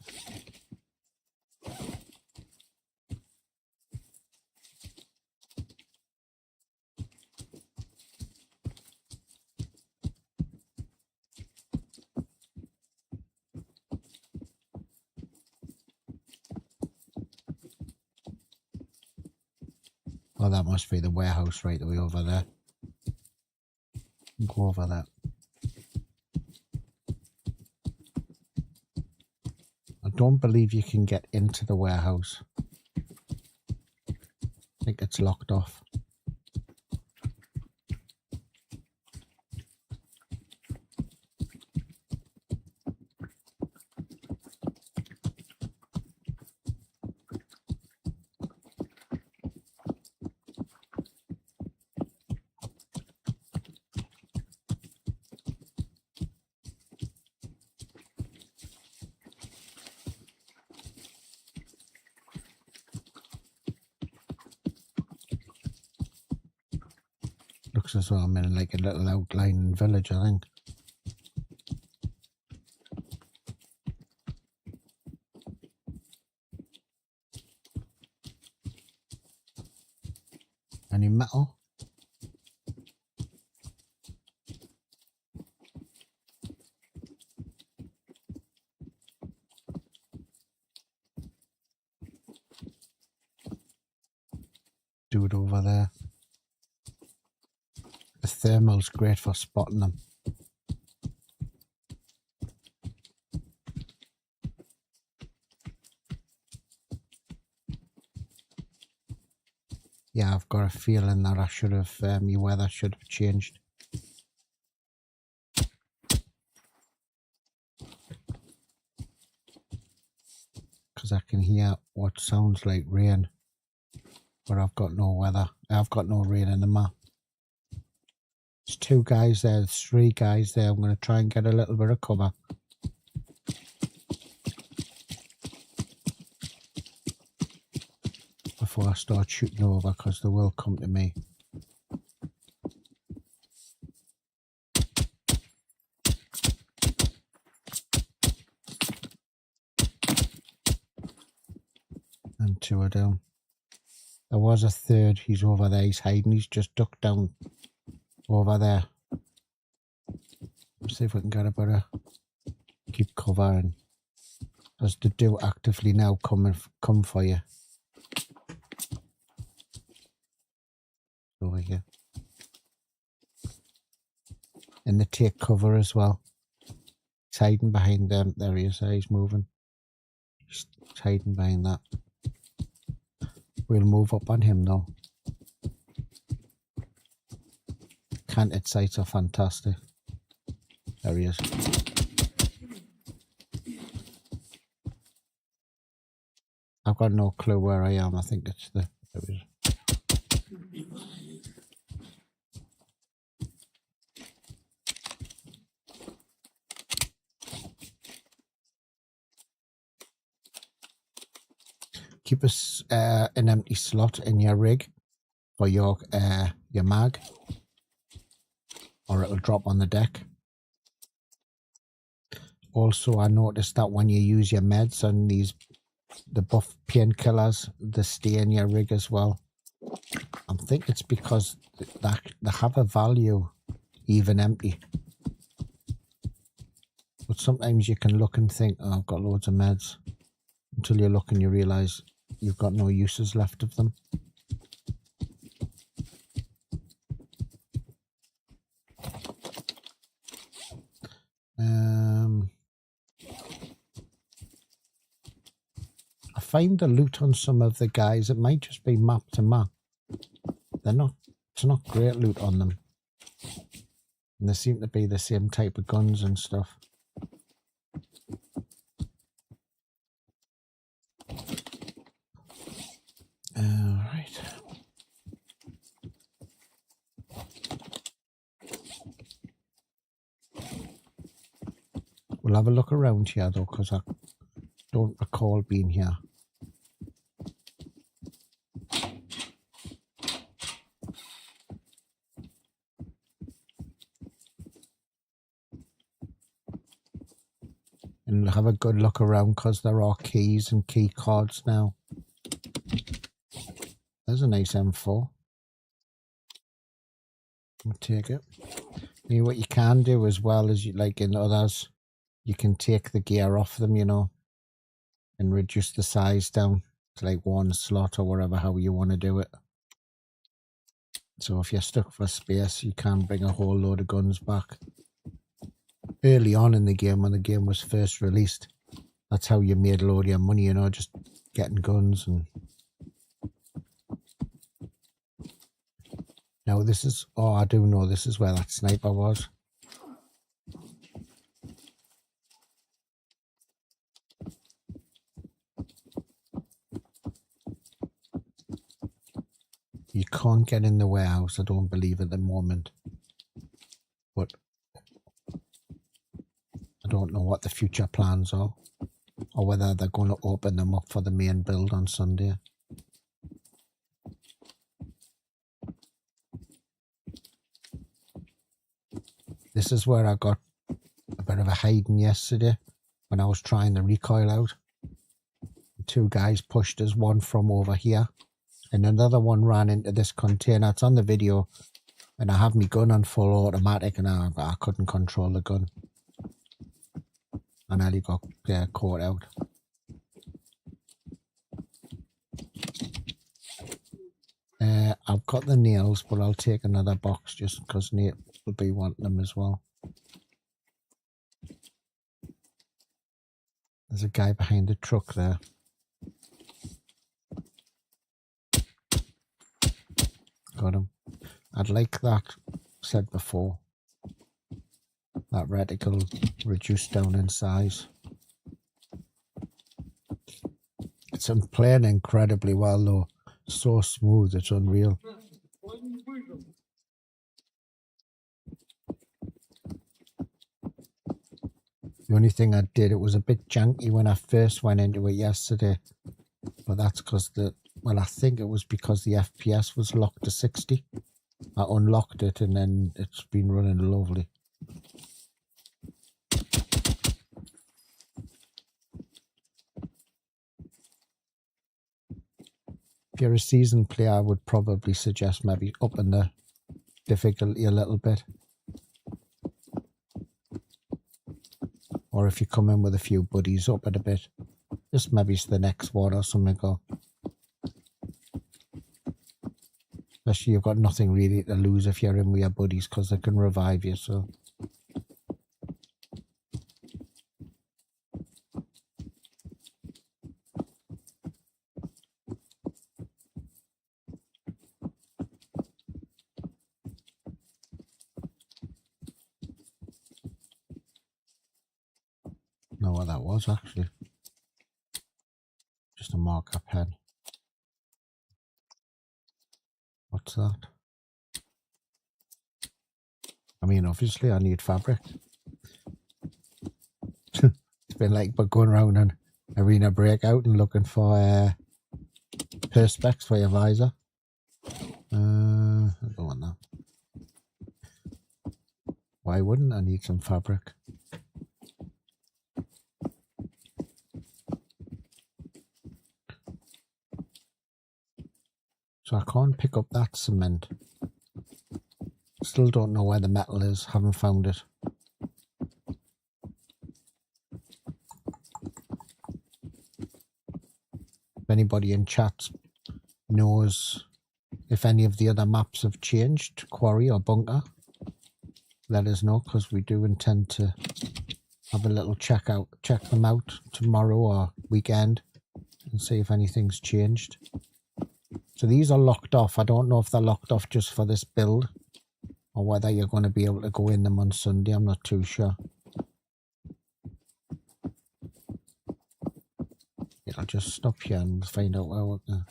Oh, that must be the warehouse right away over there. Go over that. I don't believe you can get into the warehouse. I think it's locked off. Looks as though I'm in like a little outlying village, I think. Any metal? Dude over there. The thermal's great for spotting them. Yeah, I've got a feeling that I should have, my weather should have changed. Because I can hear what sounds like rain. But I've got no weather. I've got no rain in the map. There's 2 guys there, there's 3 guys there. I'm going to try and get a little bit of cover. Before I start shooting over, because they will come to me. And 2 are down. There was a 3rd, he's over there, he's hiding, he's just ducked down over there. Let's see if we can get a bit of keep covering. As they do actively now come for you. Over here. And they take cover as well. He's hiding behind them. There he is, he's moving. He's hiding behind that. We'll move up on him though. Canted sights are fantastic. There he is. I've got no clue where I am. I think it's there he is. Keep an empty slot in your rig for your mag, or it'll drop on the deck. Also, I noticed that when you use your meds and the buff painkillers, they stay in your rig as well. I think it's because they have a value even empty. But sometimes you can look and think, oh, I've got loads of meds, until you look and you realise you've got no uses left of them. I find the loot on some of the guys, it might just be map to map. It's not great loot on them. And they seem to be the same type of guns and stuff. Right. We'll have a look around here though, because I don't recall being here. And have a good look around because there are keys and key cards now. There's a nice M4. I'll take it. You know what you can do as well as you like in others, you can take the gear off them, you know, and reduce the size down to like one slot or whatever, how you want to do it. So if you're stuck for space, you can bring a whole load of guns back. Early on in the game, when the game was first released, that's how you made a load of your money, you know, just getting guns. And now this is, oh, I do know this is where that sniper was. You can't get in the warehouse, I don't believe at the moment. But I don't know what the future plans are, or whether they're going to open them up for the main build on Sunday. This is where I got a bit of a hiding yesterday when I was trying the recoil out. Two guys pushed us, one from over here, and another one ran into this container. It's on the video, and I have my gun on full automatic, and I couldn't control the gun. I nearly got caught out. I've got the nails, but I'll take another box just because Nate will be wanting them as well. There's a guy behind the truck there. Got him. I'd like that, said before, that reticle reduced down in size. It's playing incredibly well though. So smooth, it's unreal. The only thing I did, it was a bit janky when I first went into it yesterday. But that's because well, I think it was because the FPS was locked to 60. I unlocked it and then it's been running lovely. If you're a seasoned player, I would probably suggest maybe upping the difficulty a little bit. Or if you come in with a few buddies, up it a bit. Just maybe it's the next one or something. Especially you've got nothing really to lose if you're in with your buddies because they can revive you, so. Know what that was actually. Just a marker pen. What's that? I mean, obviously I need fabric. It's been like but going around an arena breakout and looking for perspex for your visor. I don't want that. Why wouldn't I need some fabric? So I can't pick up that cement. Still don't know where the metal is. Haven't found it. If anybody in chat knows if any of the other maps have changed, quarry or bunker, let us know, because we do intend to have a little check them out tomorrow or weekend and see if anything's changed. So these are locked off. I don't know if they're locked off just for this build Or whether you're going to be able to go in them on Sunday, I'm not too sure. Yeah, I'll just stop here and find out where we're going.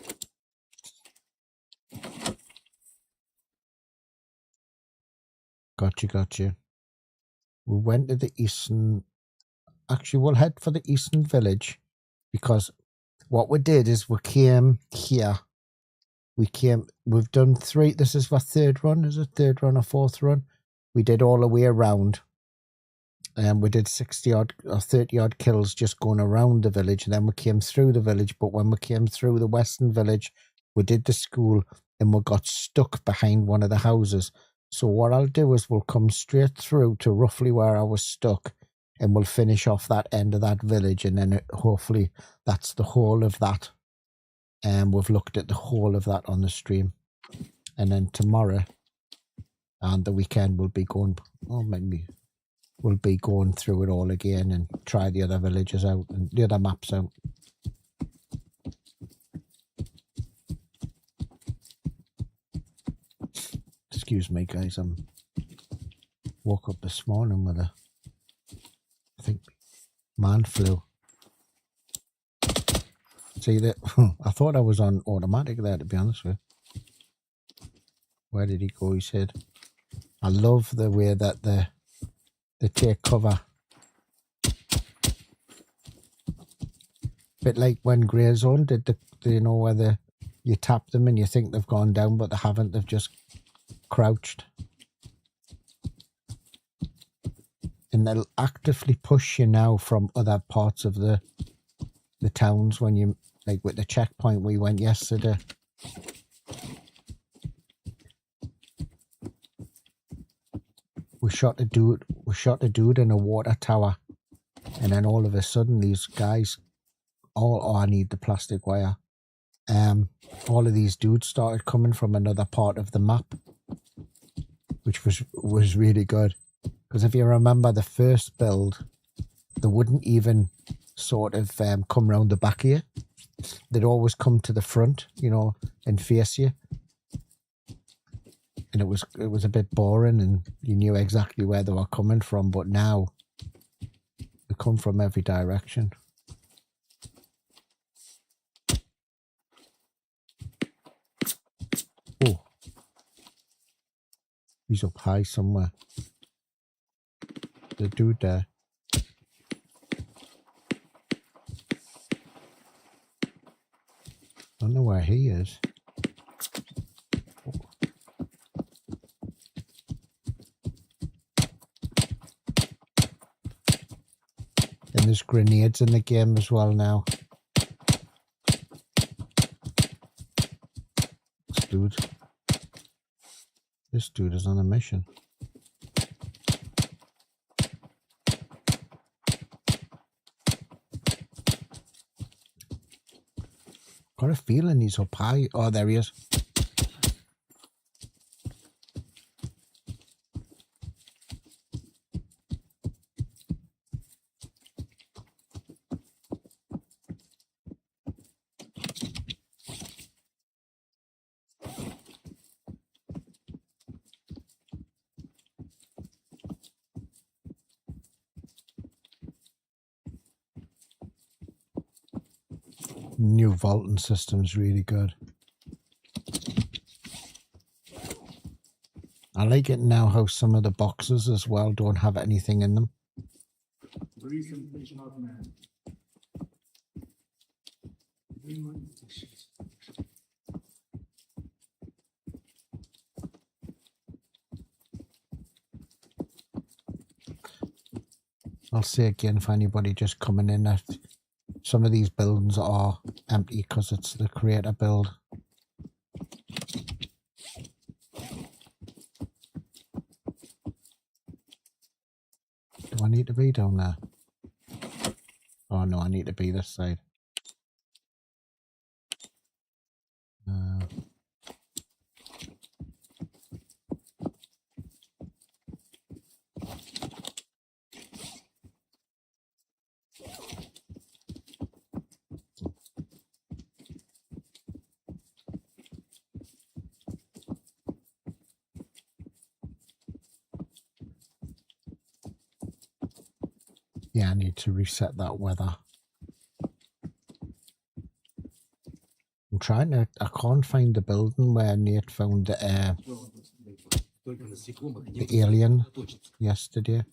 Gotcha. We went to the eastern... Actually, we'll head for the eastern village. Because what we did is we came here. We've done 3... This is our 3rd run. Is it 3rd run or 4th run? We did all the way around. And we did 60 odd or 30 odd kills just going around the village. And then we came through the village. But when we came through the western village, we did the school and we got stuck behind one of the houses. So what I'll do is we'll come straight through to roughly where I was stuck. And we'll finish off that end of that village. And then hopefully that's the whole of that. And we've looked at the whole of that on the stream. And then tomorrow and the weekend we'll be going... Oh, maybe... We'll be going through it all again and try the other villages out and the other maps out. Excuse me, guys. Woke up this morning with I think, man flu. See that? I thought I was on automatic there, to be honest with you. Where did he go? He said, I love the way that they take cover. Bit like when Grey Zone did you know, whether you tap them and you think they've gone down, but they haven't, they've just crouched. And they'll actively push you now from other parts of the towns when you, like with the checkpoint we went yesterday. We shot a dude in a water tower, and then all of a sudden these guys, oh, I need the plastic wire. All of these dudes started coming from another part of the map, which was really good. Because if you remember the first build, they wouldn't even sort of come round the back of you. They'd always come to the front, you know, and face you. And it was a bit boring, and you knew exactly where they were coming from. But now they come from every direction. Oh, he's up high somewhere. The dude there. I don't know where he is. And there's grenades in the game as well now. This dude is on a mission. Got a feeling he's up high. Oh, there he is. New vaulting system's really good. I like it now how some of the boxes as well don't have anything in them. I'll say again for anybody just coming in that some of these buildings are empty because it's the creator build. Do I need to be down there? Oh no, I need to be this side. Yeah, I need to reset that weather. I'm trying to... I can't find the building where Nate found the alien yesterday.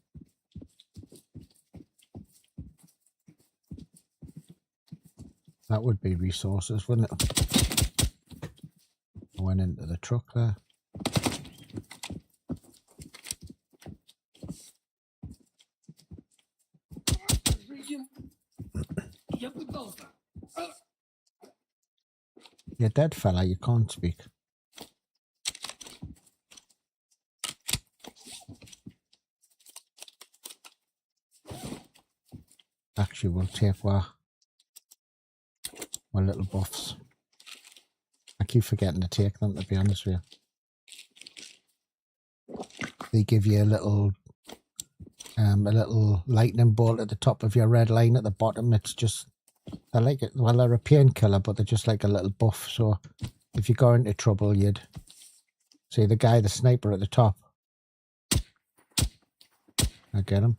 That would be resources, wouldn't it? I went into the truck there. You're dead, fella. You can't speak. Actually, we'll take our little buffs. I keep forgetting to take them, to be honest with you. They give you a little lightning bolt at the top of your red line at the bottom. It's just, they're like it. Well, they're a painkiller, but they're just like a little buff. So if you go into trouble, you'd see the guy, the sniper at the top. I get him.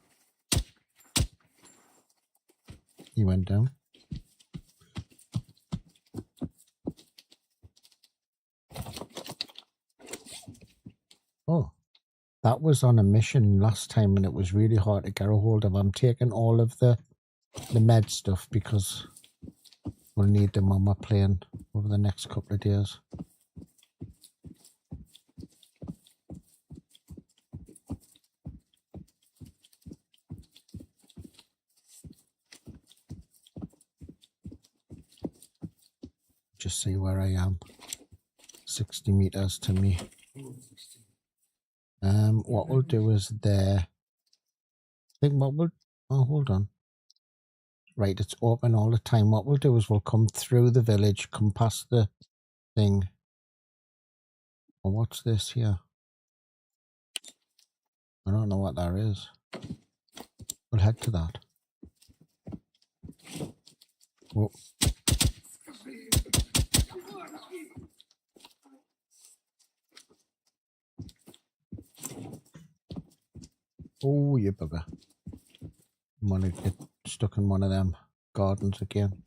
He went down. Oh, that was on a mission last time and it was really hard to get a hold of. I'm taking all of the med stuff because we'll need them on my plane over the next couple of days. Just see where I am. 60 meters to me. What we'll do is there. I think what we'll... Oh, hold on. Right, it's open all the time. What we'll do is we'll come through the village, come past the thing. Oh, what's this here? I don't know what that is. We'll head to that. Oh. Oh, you bugger. I'm gonna get stuck in one of them gardens again.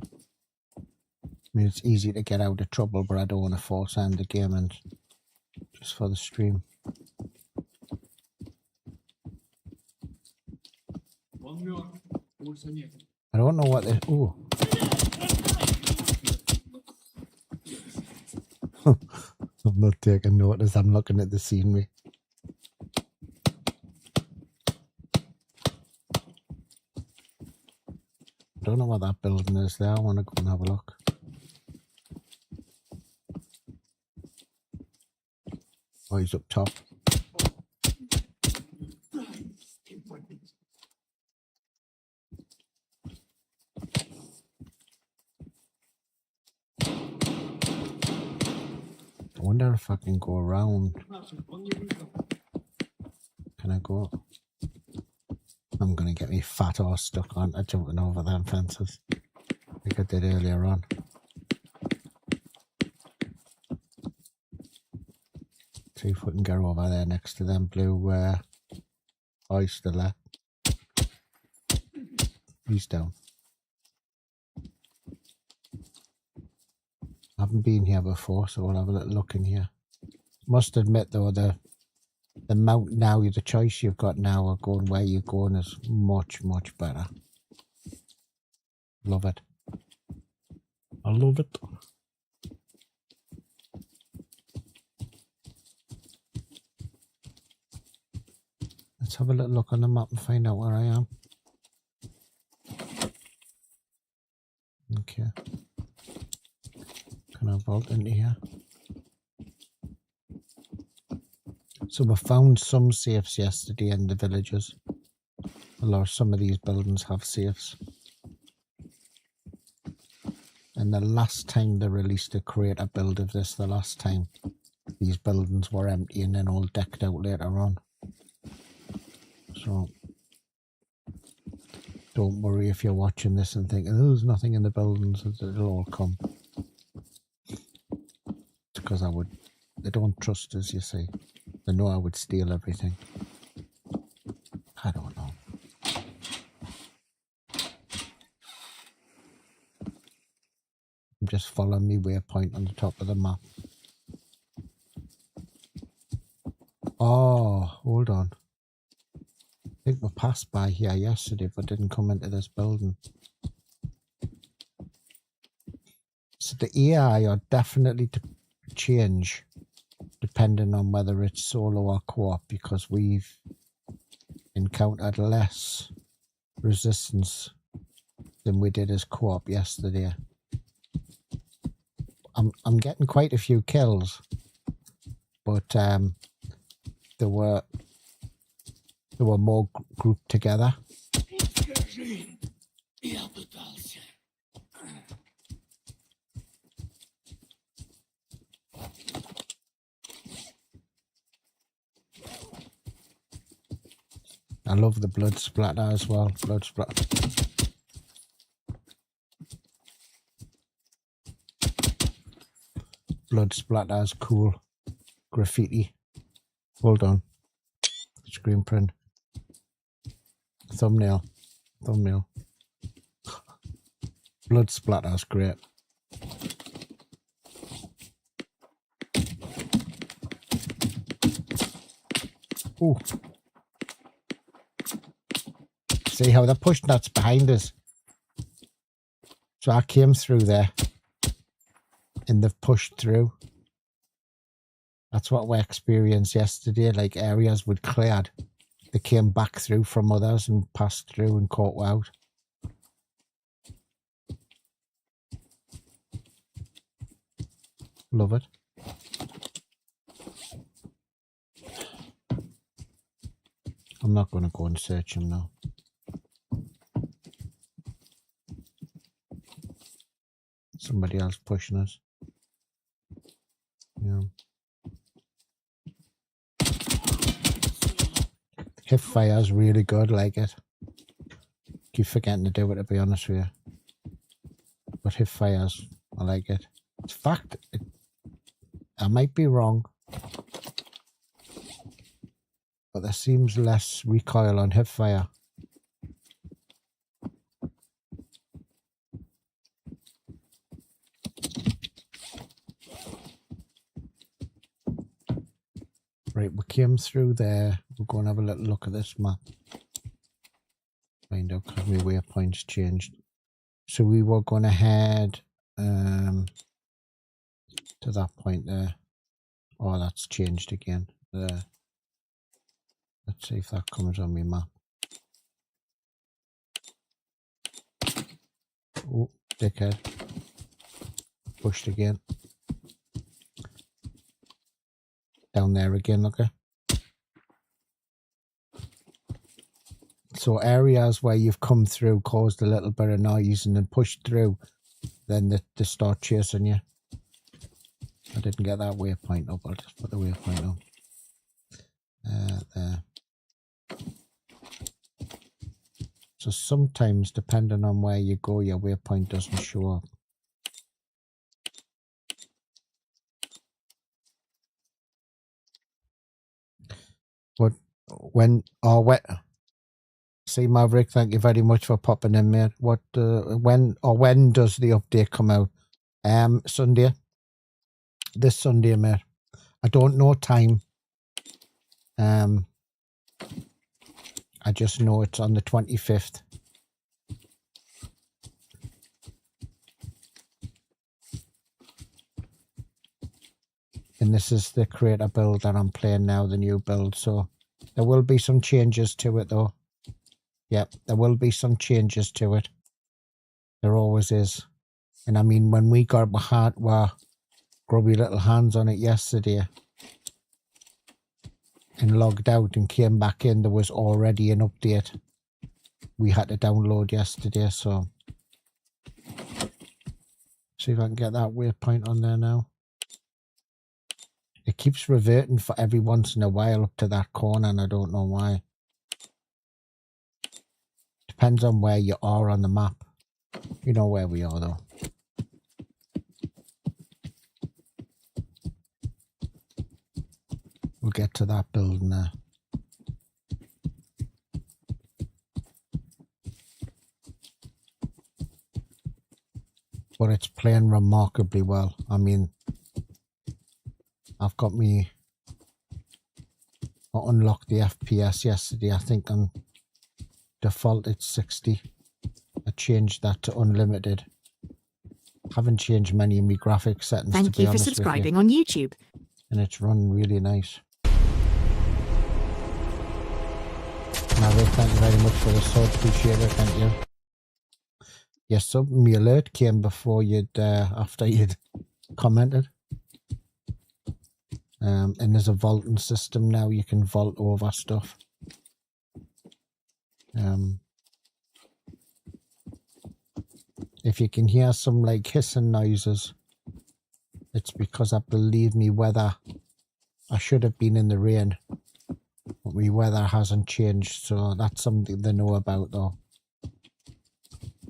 I mean, it's easy to get out of trouble, but I don't want to force end the game and just for the stream. I don't know what this... Oh. I'm not taking notice. I'm looking at the scenery. I don't know what that building is there. I want to go and have a look. Oh, he's up top. I wonder if I can go around. Can I go? I'm going to get me fat ass stuck on jumping over them fences. Like I did earlier on. See if we can get over there next to them blue oyster there. He's down. I haven't been here before, so we'll have a little look in here. Must admit though, the mount now, the choice you've got now of going where you're going is much, much better. Love it. I love it. Let's have a little look on the map and find out where I am. Okay. Can I vault into here? So we found some safes yesterday in the villages. Some of these buildings have safes. And the last time they released a creator build of this, the last time, these buildings were empty and then all decked out later on. So don't worry if you're watching this and thinking, oh, there's nothing in the buildings, it'll all come. Because they don't trust us, you see. They know I would steal everything. I'm just following me waypoint on the top of the map. Oh, hold on. I think we passed by here yesterday, but didn't come into this building. So the AI are definitely to change depending on whether it's solo or co-op, because we've encountered less resistance than we did as co-op yesterday. I'm getting quite a few kills, but there were more grouped together. Скажи, я пытался. I love the blood splatter as well. Blood splatter. Blood splatter is cool. Graffiti. Hold on. Screen print. Thumbnail. Thumbnail. Blood splatter is great. Ooh. See how they're pushing that's behind us. So I came through there and they've pushed through. That's what we experienced yesterday, like areas we'd cleared. They came back through from others and passed through and caught out. Love it. I'm not going to go and search him now. Somebody else pushing us. Yeah. Hip fire is really good, like it. Keep forgetting to do it, to be honest with you. But hip fires, I like it. In fact, I might be wrong, but there seems less recoil on hip fire. Right, we came through there. We'll go and have a little look at this map. Find out because my waypoints changed. So we were going to head to that point there. Oh, that's changed again. There. Let's see if that comes on my map. Oh, dickhead. Pushed again. Down there again, okay. So areas where you've come through caused a little bit of noise and then pushed through, then they start chasing you. I didn't get that waypoint up. I'll just put the waypoint up. There. So sometimes, depending on where you go, your waypoint doesn't show up. But when see Maverick, thank you very much for popping in, mate. What when does the update come out? Sunday. This Sunday, mate. I don't know time. I just know it's on the 25th. And this is the creator build that I'm playing now, the new build. So there will be some changes to it, though. Yep, there will be some changes to it. There always is. And I mean, when we got our grubby little hands on it yesterday and logged out and came back in, there was already an update we had to download yesterday. So see if I can get that waypoint on there now. It keeps reverting for every once in a while up to that corner, and I don't know why. Depends on where you are on the map. You know where we are, though. We'll get to that building there. but it's playing remarkably well. I mean, I've got me... I unlocked the FPS yesterday. I think on default it's 60. I changed that to unlimited. Haven't changed many of my graphics settings, to Thank be you for honest with subscribing you. on YouTube. And it's run really nice. Navi, thank you very much for the sub. Appreciate it. Thank you. Yes, sub. My alert came before you'd after you'd commented. And there's a vaulting system now. You can vault over stuff. If you can hear some like hissing noises, it's because I believe me weather. I should have been in the rain, but my weather hasn't changed, so that's something they know about though.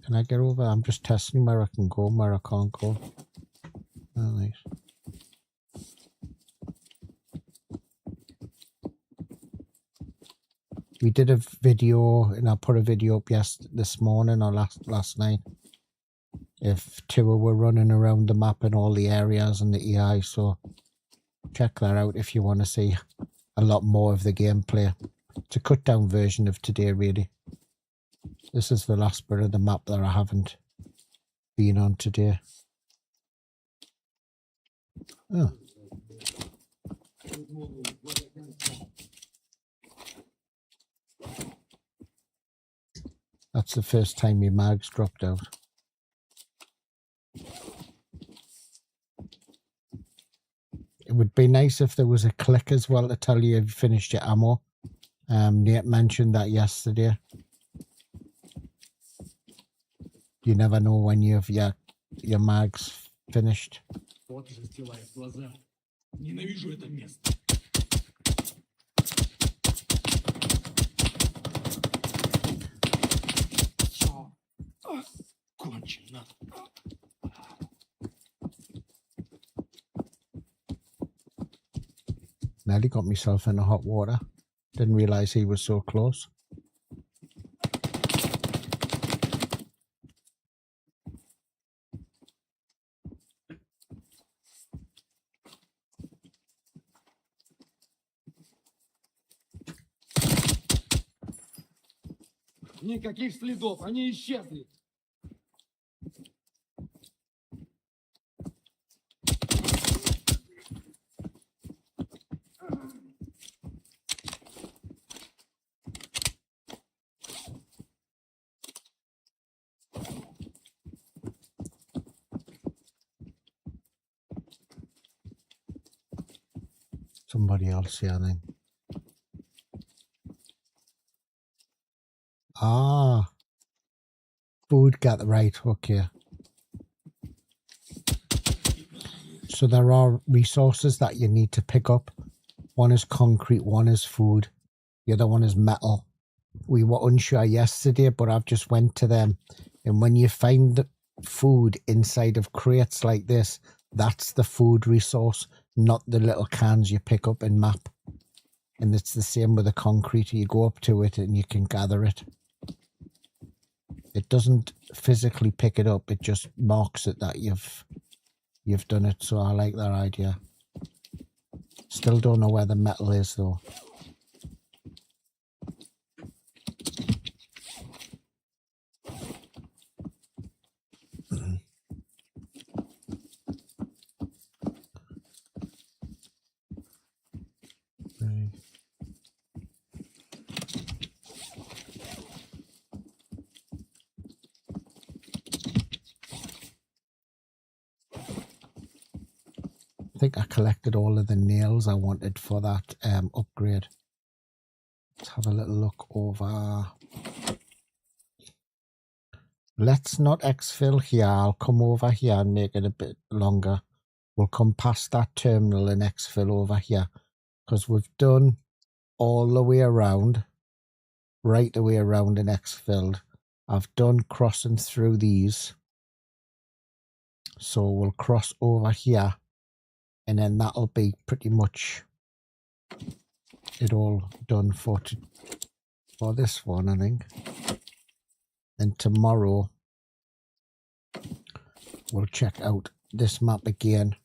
Can I get over? I'm just testing where I can go, where I can't go. Oh, nice. We did a video, and I put a video up this morning or last night. If Tour were running around the map in all the areas and the AI, so check that out if you want to see a lot more of the gameplay. It's a cut down version of today, really. This is the last bit of the map that I haven't been on today. Oh. That's the first time my mag's dropped out. It would be nice if there was a click as well to tell you you've finished your ammo. Nate mentioned that yesterday. You never know when you've your mag's finished. Вот застилает глаза. Ненавижу это место. Всё. Кончено. Nearly got myself in the hot water. Didn't realise he was so close. Никаких следов, они исчезли. Somebody else here then. Ah. Food got right, okay. So there are resources that you need to pick up. One is concrete, one is food. The other one is metal. We were unsure yesterday, but I've just went to them. And when you find the food inside of crates like this, that's the food resource, not the little cans you pick up in map. And it's the same with the concrete. You go up to it and you can gather it. It doesn't physically pick it up. It just marks it that you've done it. So I like that idea. Still don't know where the metal is though. Right. I think I collected all of the nails I wanted for that upgrade. Let's have a little look over. Let's not exfil here. I'll come over here and make it a bit longer. We'll come past that terminal and exfil over here. Because we've done all the way around. Right the way around and exfilled. I've done crossing through these. So we'll cross over here. And then that'll be pretty much it all done for this one, I think. And tomorrow we'll check out this map again.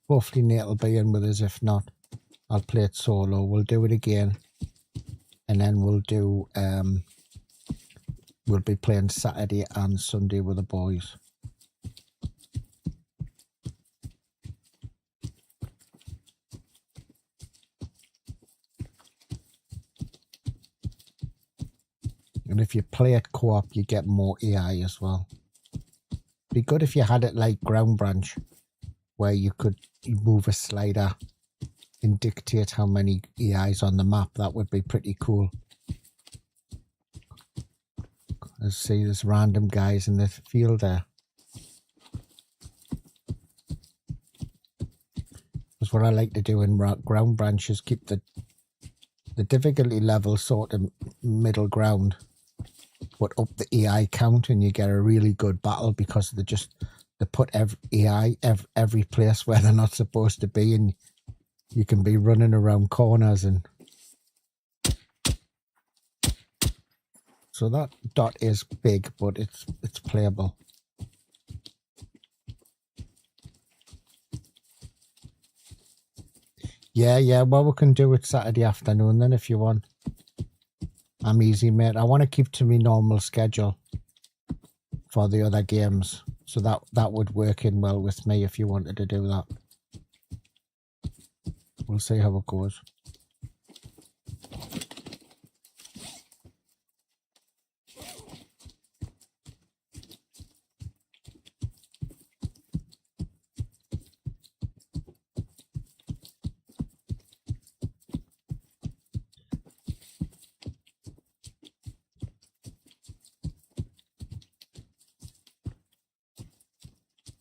Hopefully Nate will be in with us. If not, I'll play it solo. We'll do it again. And then we'll do, we'll be playing Saturday and Sunday with the boys. And if you play it co-op, you get more AI as well. Be good if you had it like Ground Branch, where you could move a slider and dictate how many AIs on the map. That would be pretty cool. Let's see, there's random guys in the field there. That's what I like to do in Ground Branch, is keep the difficulty level sort of middle ground, but up the AI count, and you get a really good battle, because they put every place where they're not supposed to be, and you can be running around corners. And so that dot is big, but it's playable. Yeah, well, we can do it Saturday afternoon then if you want. I'm easy, mate. I want to keep to my normal schedule for the other games, so that would work in well with me if you wanted to do that. We'll see how it goes.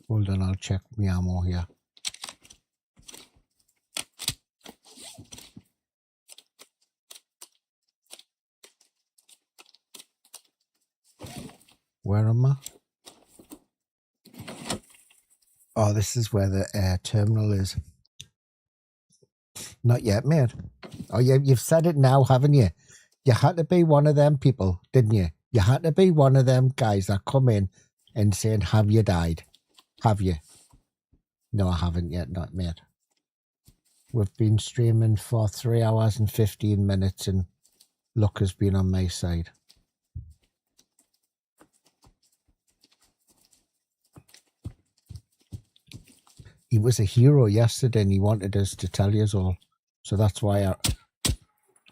Hold on, I'll check my ammo here. Where am I? Oh, this is where the terminal is. Not yet, mate. Oh, yeah, you've said it now, haven't you? You had to be one of them people, didn't you? You had to be one of them guys that come in and saying, have you died? Have you? No, I haven't yet, not mate. We've been streaming for 3 hours and 15 minutes and luck has been on my side. He was a hero yesterday and he wanted us to tell you all. So that's why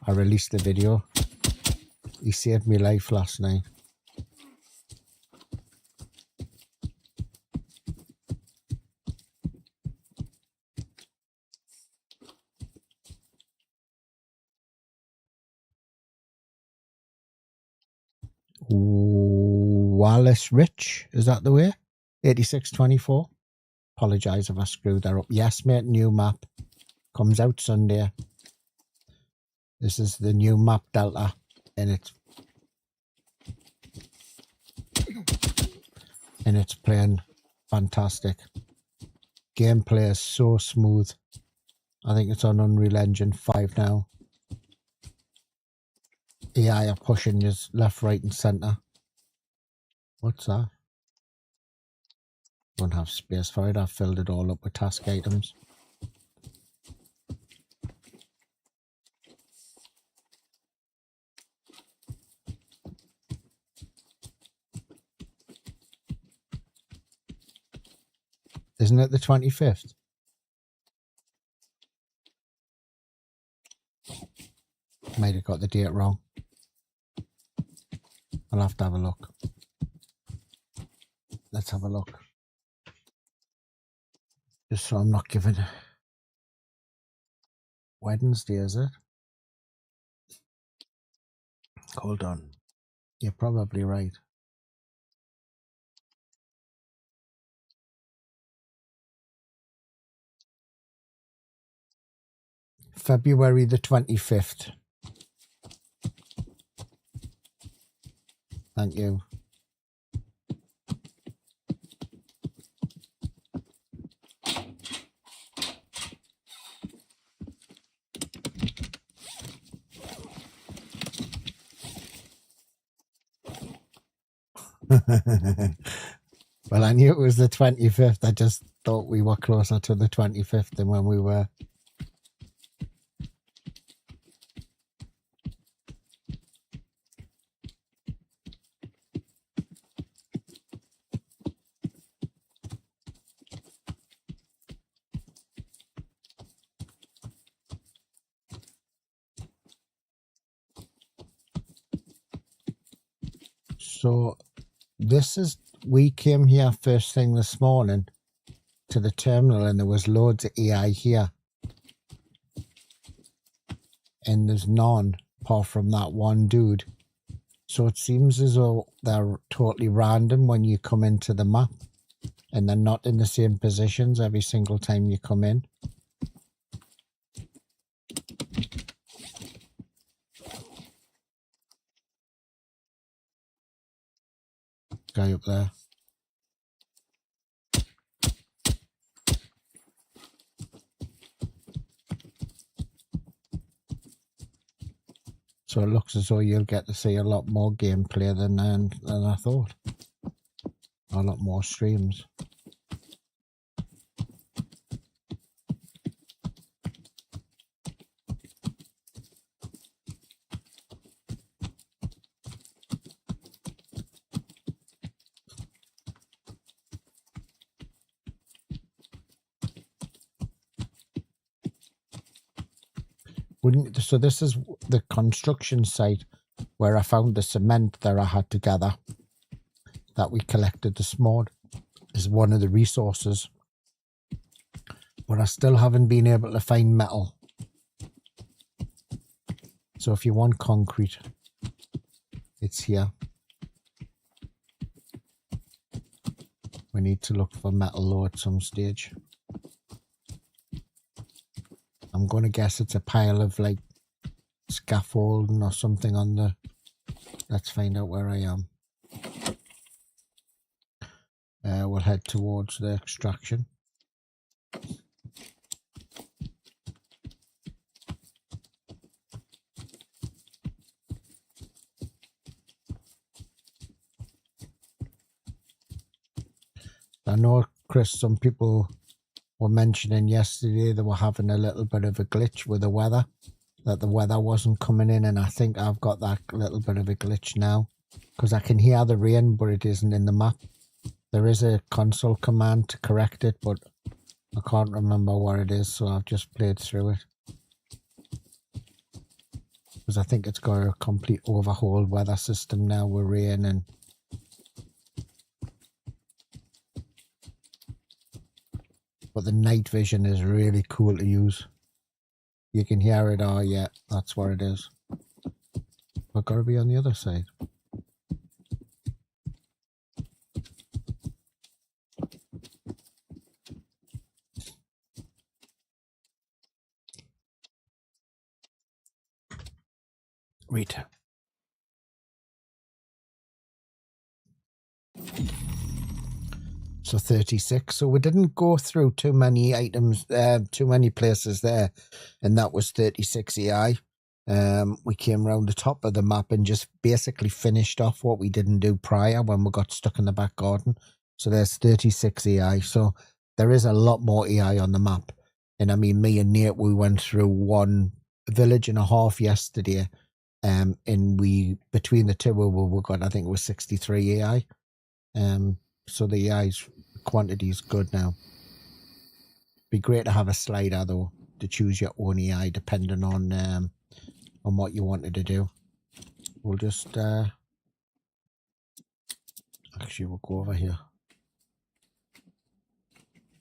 I released the video. He saved me life last night. Wallace Rich, is that the way? 8624. Apologise if I screwed that up. Yes, mate, new map. Comes out Sunday. This is the new map Delta, and it's playing fantastic. Gameplay is so smooth. I think it's on Unreal Engine 5 now. AI are pushing you left, right and centre. What's that? Don't have space for it. I've filled it all up with task items. Isn't it the 25th? Might have got the date wrong. I'll have to have a look. Let's have a look. Just so I'm not giving Wednesday, is it? Hold on. You're probably right. February the 25th. Thank you. Well, I knew it was the 25th. I just thought we were closer to the 25th than when we were. So we came here first thing this morning to the terminal and there was loads of AI here. And there's none apart from that one dude. So it seems as though they're totally random when you come into the map. And they're not in the same positions every single time you come in. Guy up there. So it looks as though you'll get to see a lot more gameplay than I thought. A lot more streams. So this is the construction site where I found the cement that I had to gather that we collected this morning is one of the resources. But I still haven't been able to find metal. So if you want concrete, it's here. We need to look for metal though at some stage. I'm going to guess it's a pile of like scaffolding or something on the... Let's find out where I am. We'll head towards the extraction. I know, Chris, some people were mentioning yesterday they were having a little bit of a glitch with the weather, that the weather wasn't coming in, and I think I've got that little bit of a glitch now because I can hear the rain but it isn't in the map. There is a console command to correct it, but I can't remember where it is, so I've just played through it because I think it's got a complete overhauled weather system now with rain. And but the night vision is really cool to use. You can hear it. Oh yeah, that's where it is. But gotta be on the other side. Read. So 36. So we didn't go through too many items, too many places there, and that was 36 AI. We came around the top of the map and just basically finished off what we didn't do prior when we got stuck in the back garden. So there's 36 AI. So there is a lot more AI on the map. And I mean, me and Nate, we went through one village and a half yesterday. And we, between the two, we got, I think it was 63 AI. So the AI's quantity is good now. Be great to have a slider though, to choose your own AI depending on what you wanted to do. We'll just actually we'll go over here.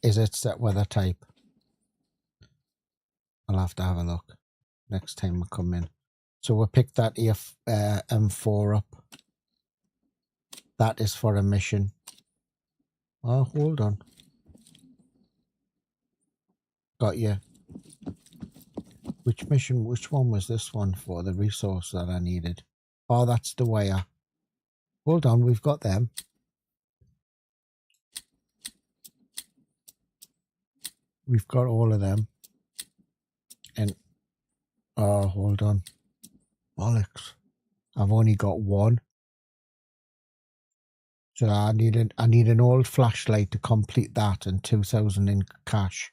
Is it set weather type? I'll have to have a look next time I come in. So we'll pick that M4 up. That is for a mission. Oh, hold on. Got you. Which mission, which one was this one for? The resource that I needed. Oh, that's the wire. Hold on, we've got them. We've got all of them. And, oh, hold on. Bollocks. I've only got one. So I need an old flashlight to complete that, and 2,000 in cash,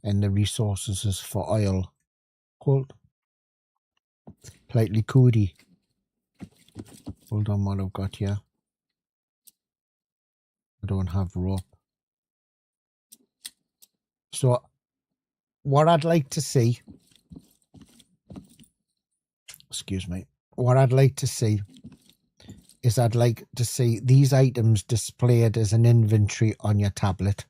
and the resources is for oil. Hold. Slightly coody. Hold on, what I've got here. I don't have rope. So what I'd like to see, excuse me, what I'd like to see is I'd like to see these items displayed as an inventory on your tablet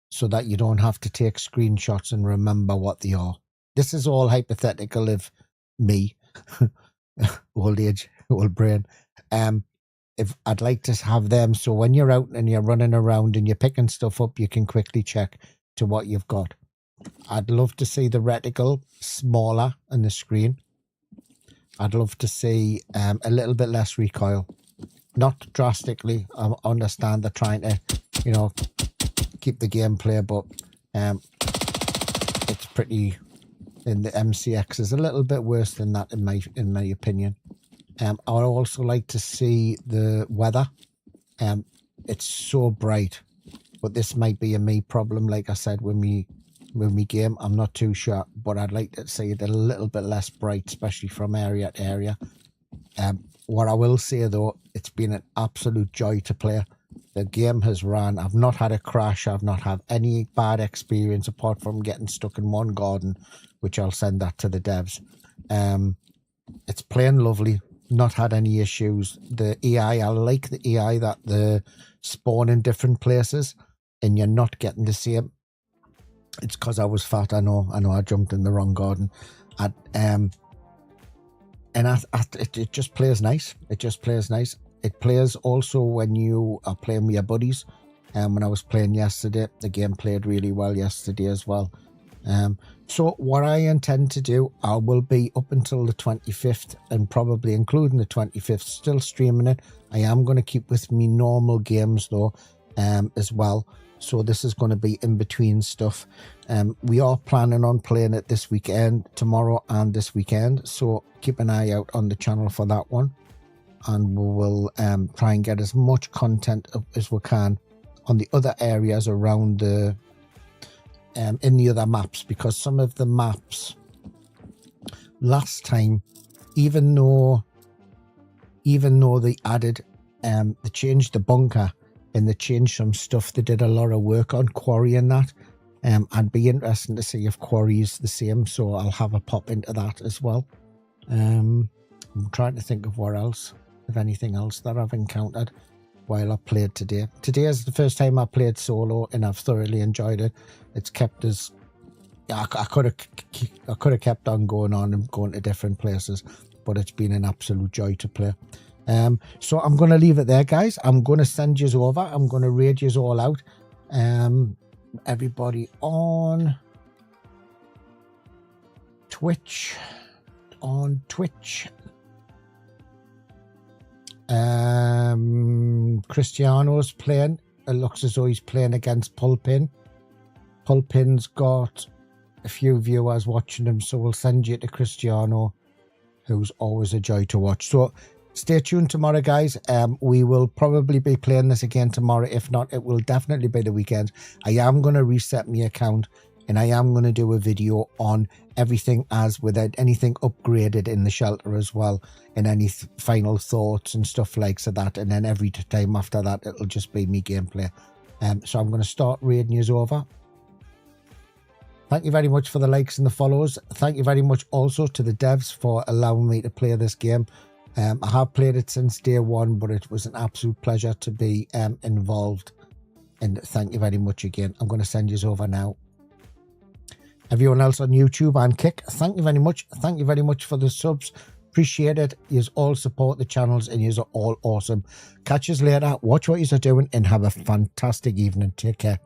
so that you don't have to take screenshots and remember what they are. This is all hypothetical of me, old age, old brain. If I'd like to have them so when you're out and you're running around and you're picking stuff up, you can quickly check to what you've got. I'd love to see the reticle smaller on the screen. I'd love to see a little bit less recoil. Not drastically. I understand they're trying to, you know, keep the gameplay, but it's pretty, in the MCX is a little bit worse than that in my opinion. I would also like to see the weather. It's so bright, but this might be a me problem. Like I said, with me game, I'm not too sure, but I'd like to see it a little bit less bright, especially from area to area. What I will say though, it's been an absolute joy to play. The game has run. I've not had a crash. I've not had any bad experience apart from getting stuck in one garden, which I'll send that to the devs. It's playing lovely. Not had any issues. The AI, I like the AI that the spawn in different places and you're not getting the same. It's because I was fat. I know I jumped in the wrong garden. And it just plays nice. It just plays nice. It plays also when you are playing with your buddies. When I was playing yesterday, the game played really well yesterday as well. So what I intend to do, I will be up until the 25th and probably including the 25th, still streaming it. I am going to keep with me normal games though, as well. So this is going to be in between stuff. We are planning on playing it this weekend, tomorrow and this weekend. So keep an eye out on the channel for that one. And we will try and get as much content as we can on the other areas around the in the other maps, because some of the maps last time, even though they added they changed the bunker and they changed some stuff, they did a lot of work on quarry and that. I'd be interested to see if quarry is the same, so I'll have a pop into that as well. I'm trying to think of what else, if anything else that I've encountered while I played today. Today is the first time I played solo and I've thoroughly enjoyed it. It's kept us, I could have kept on going and going to different places, but it's been an absolute joy to play. So I'm going to leave it there, guys. I'm going to send you over. I'm going to raid you all out. Everybody on Twitch. Cristiano's playing. It looks as though he's playing against Pulpin. Pulpin's got a few viewers watching him, so we'll send you to Cristiano, who's always a joy to watch. So stay tuned tomorrow, guys. We will probably be playing this again tomorrow. If not, it will definitely be the weekend. I am going to reset my account and I am going to do a video on everything as without anything upgraded in the shelter as well, and any final thoughts and stuff like that. And then every time after that, it'll just be me gameplay. So I'm going to start raiding you over. Thank you very much for the likes and the follows. Thank you very much also to the devs for allowing me to play this game. I have played it since day one, but it was an absolute pleasure to be involved. And thank you very much again. I'm going to send you over now. Everyone else on YouTube and Kick, thank you very much. Thank you very much for the subs. Appreciate it. You all support the channels and you are all awesome. Catch us later. Watch what you are doing and have a fantastic evening. Take care.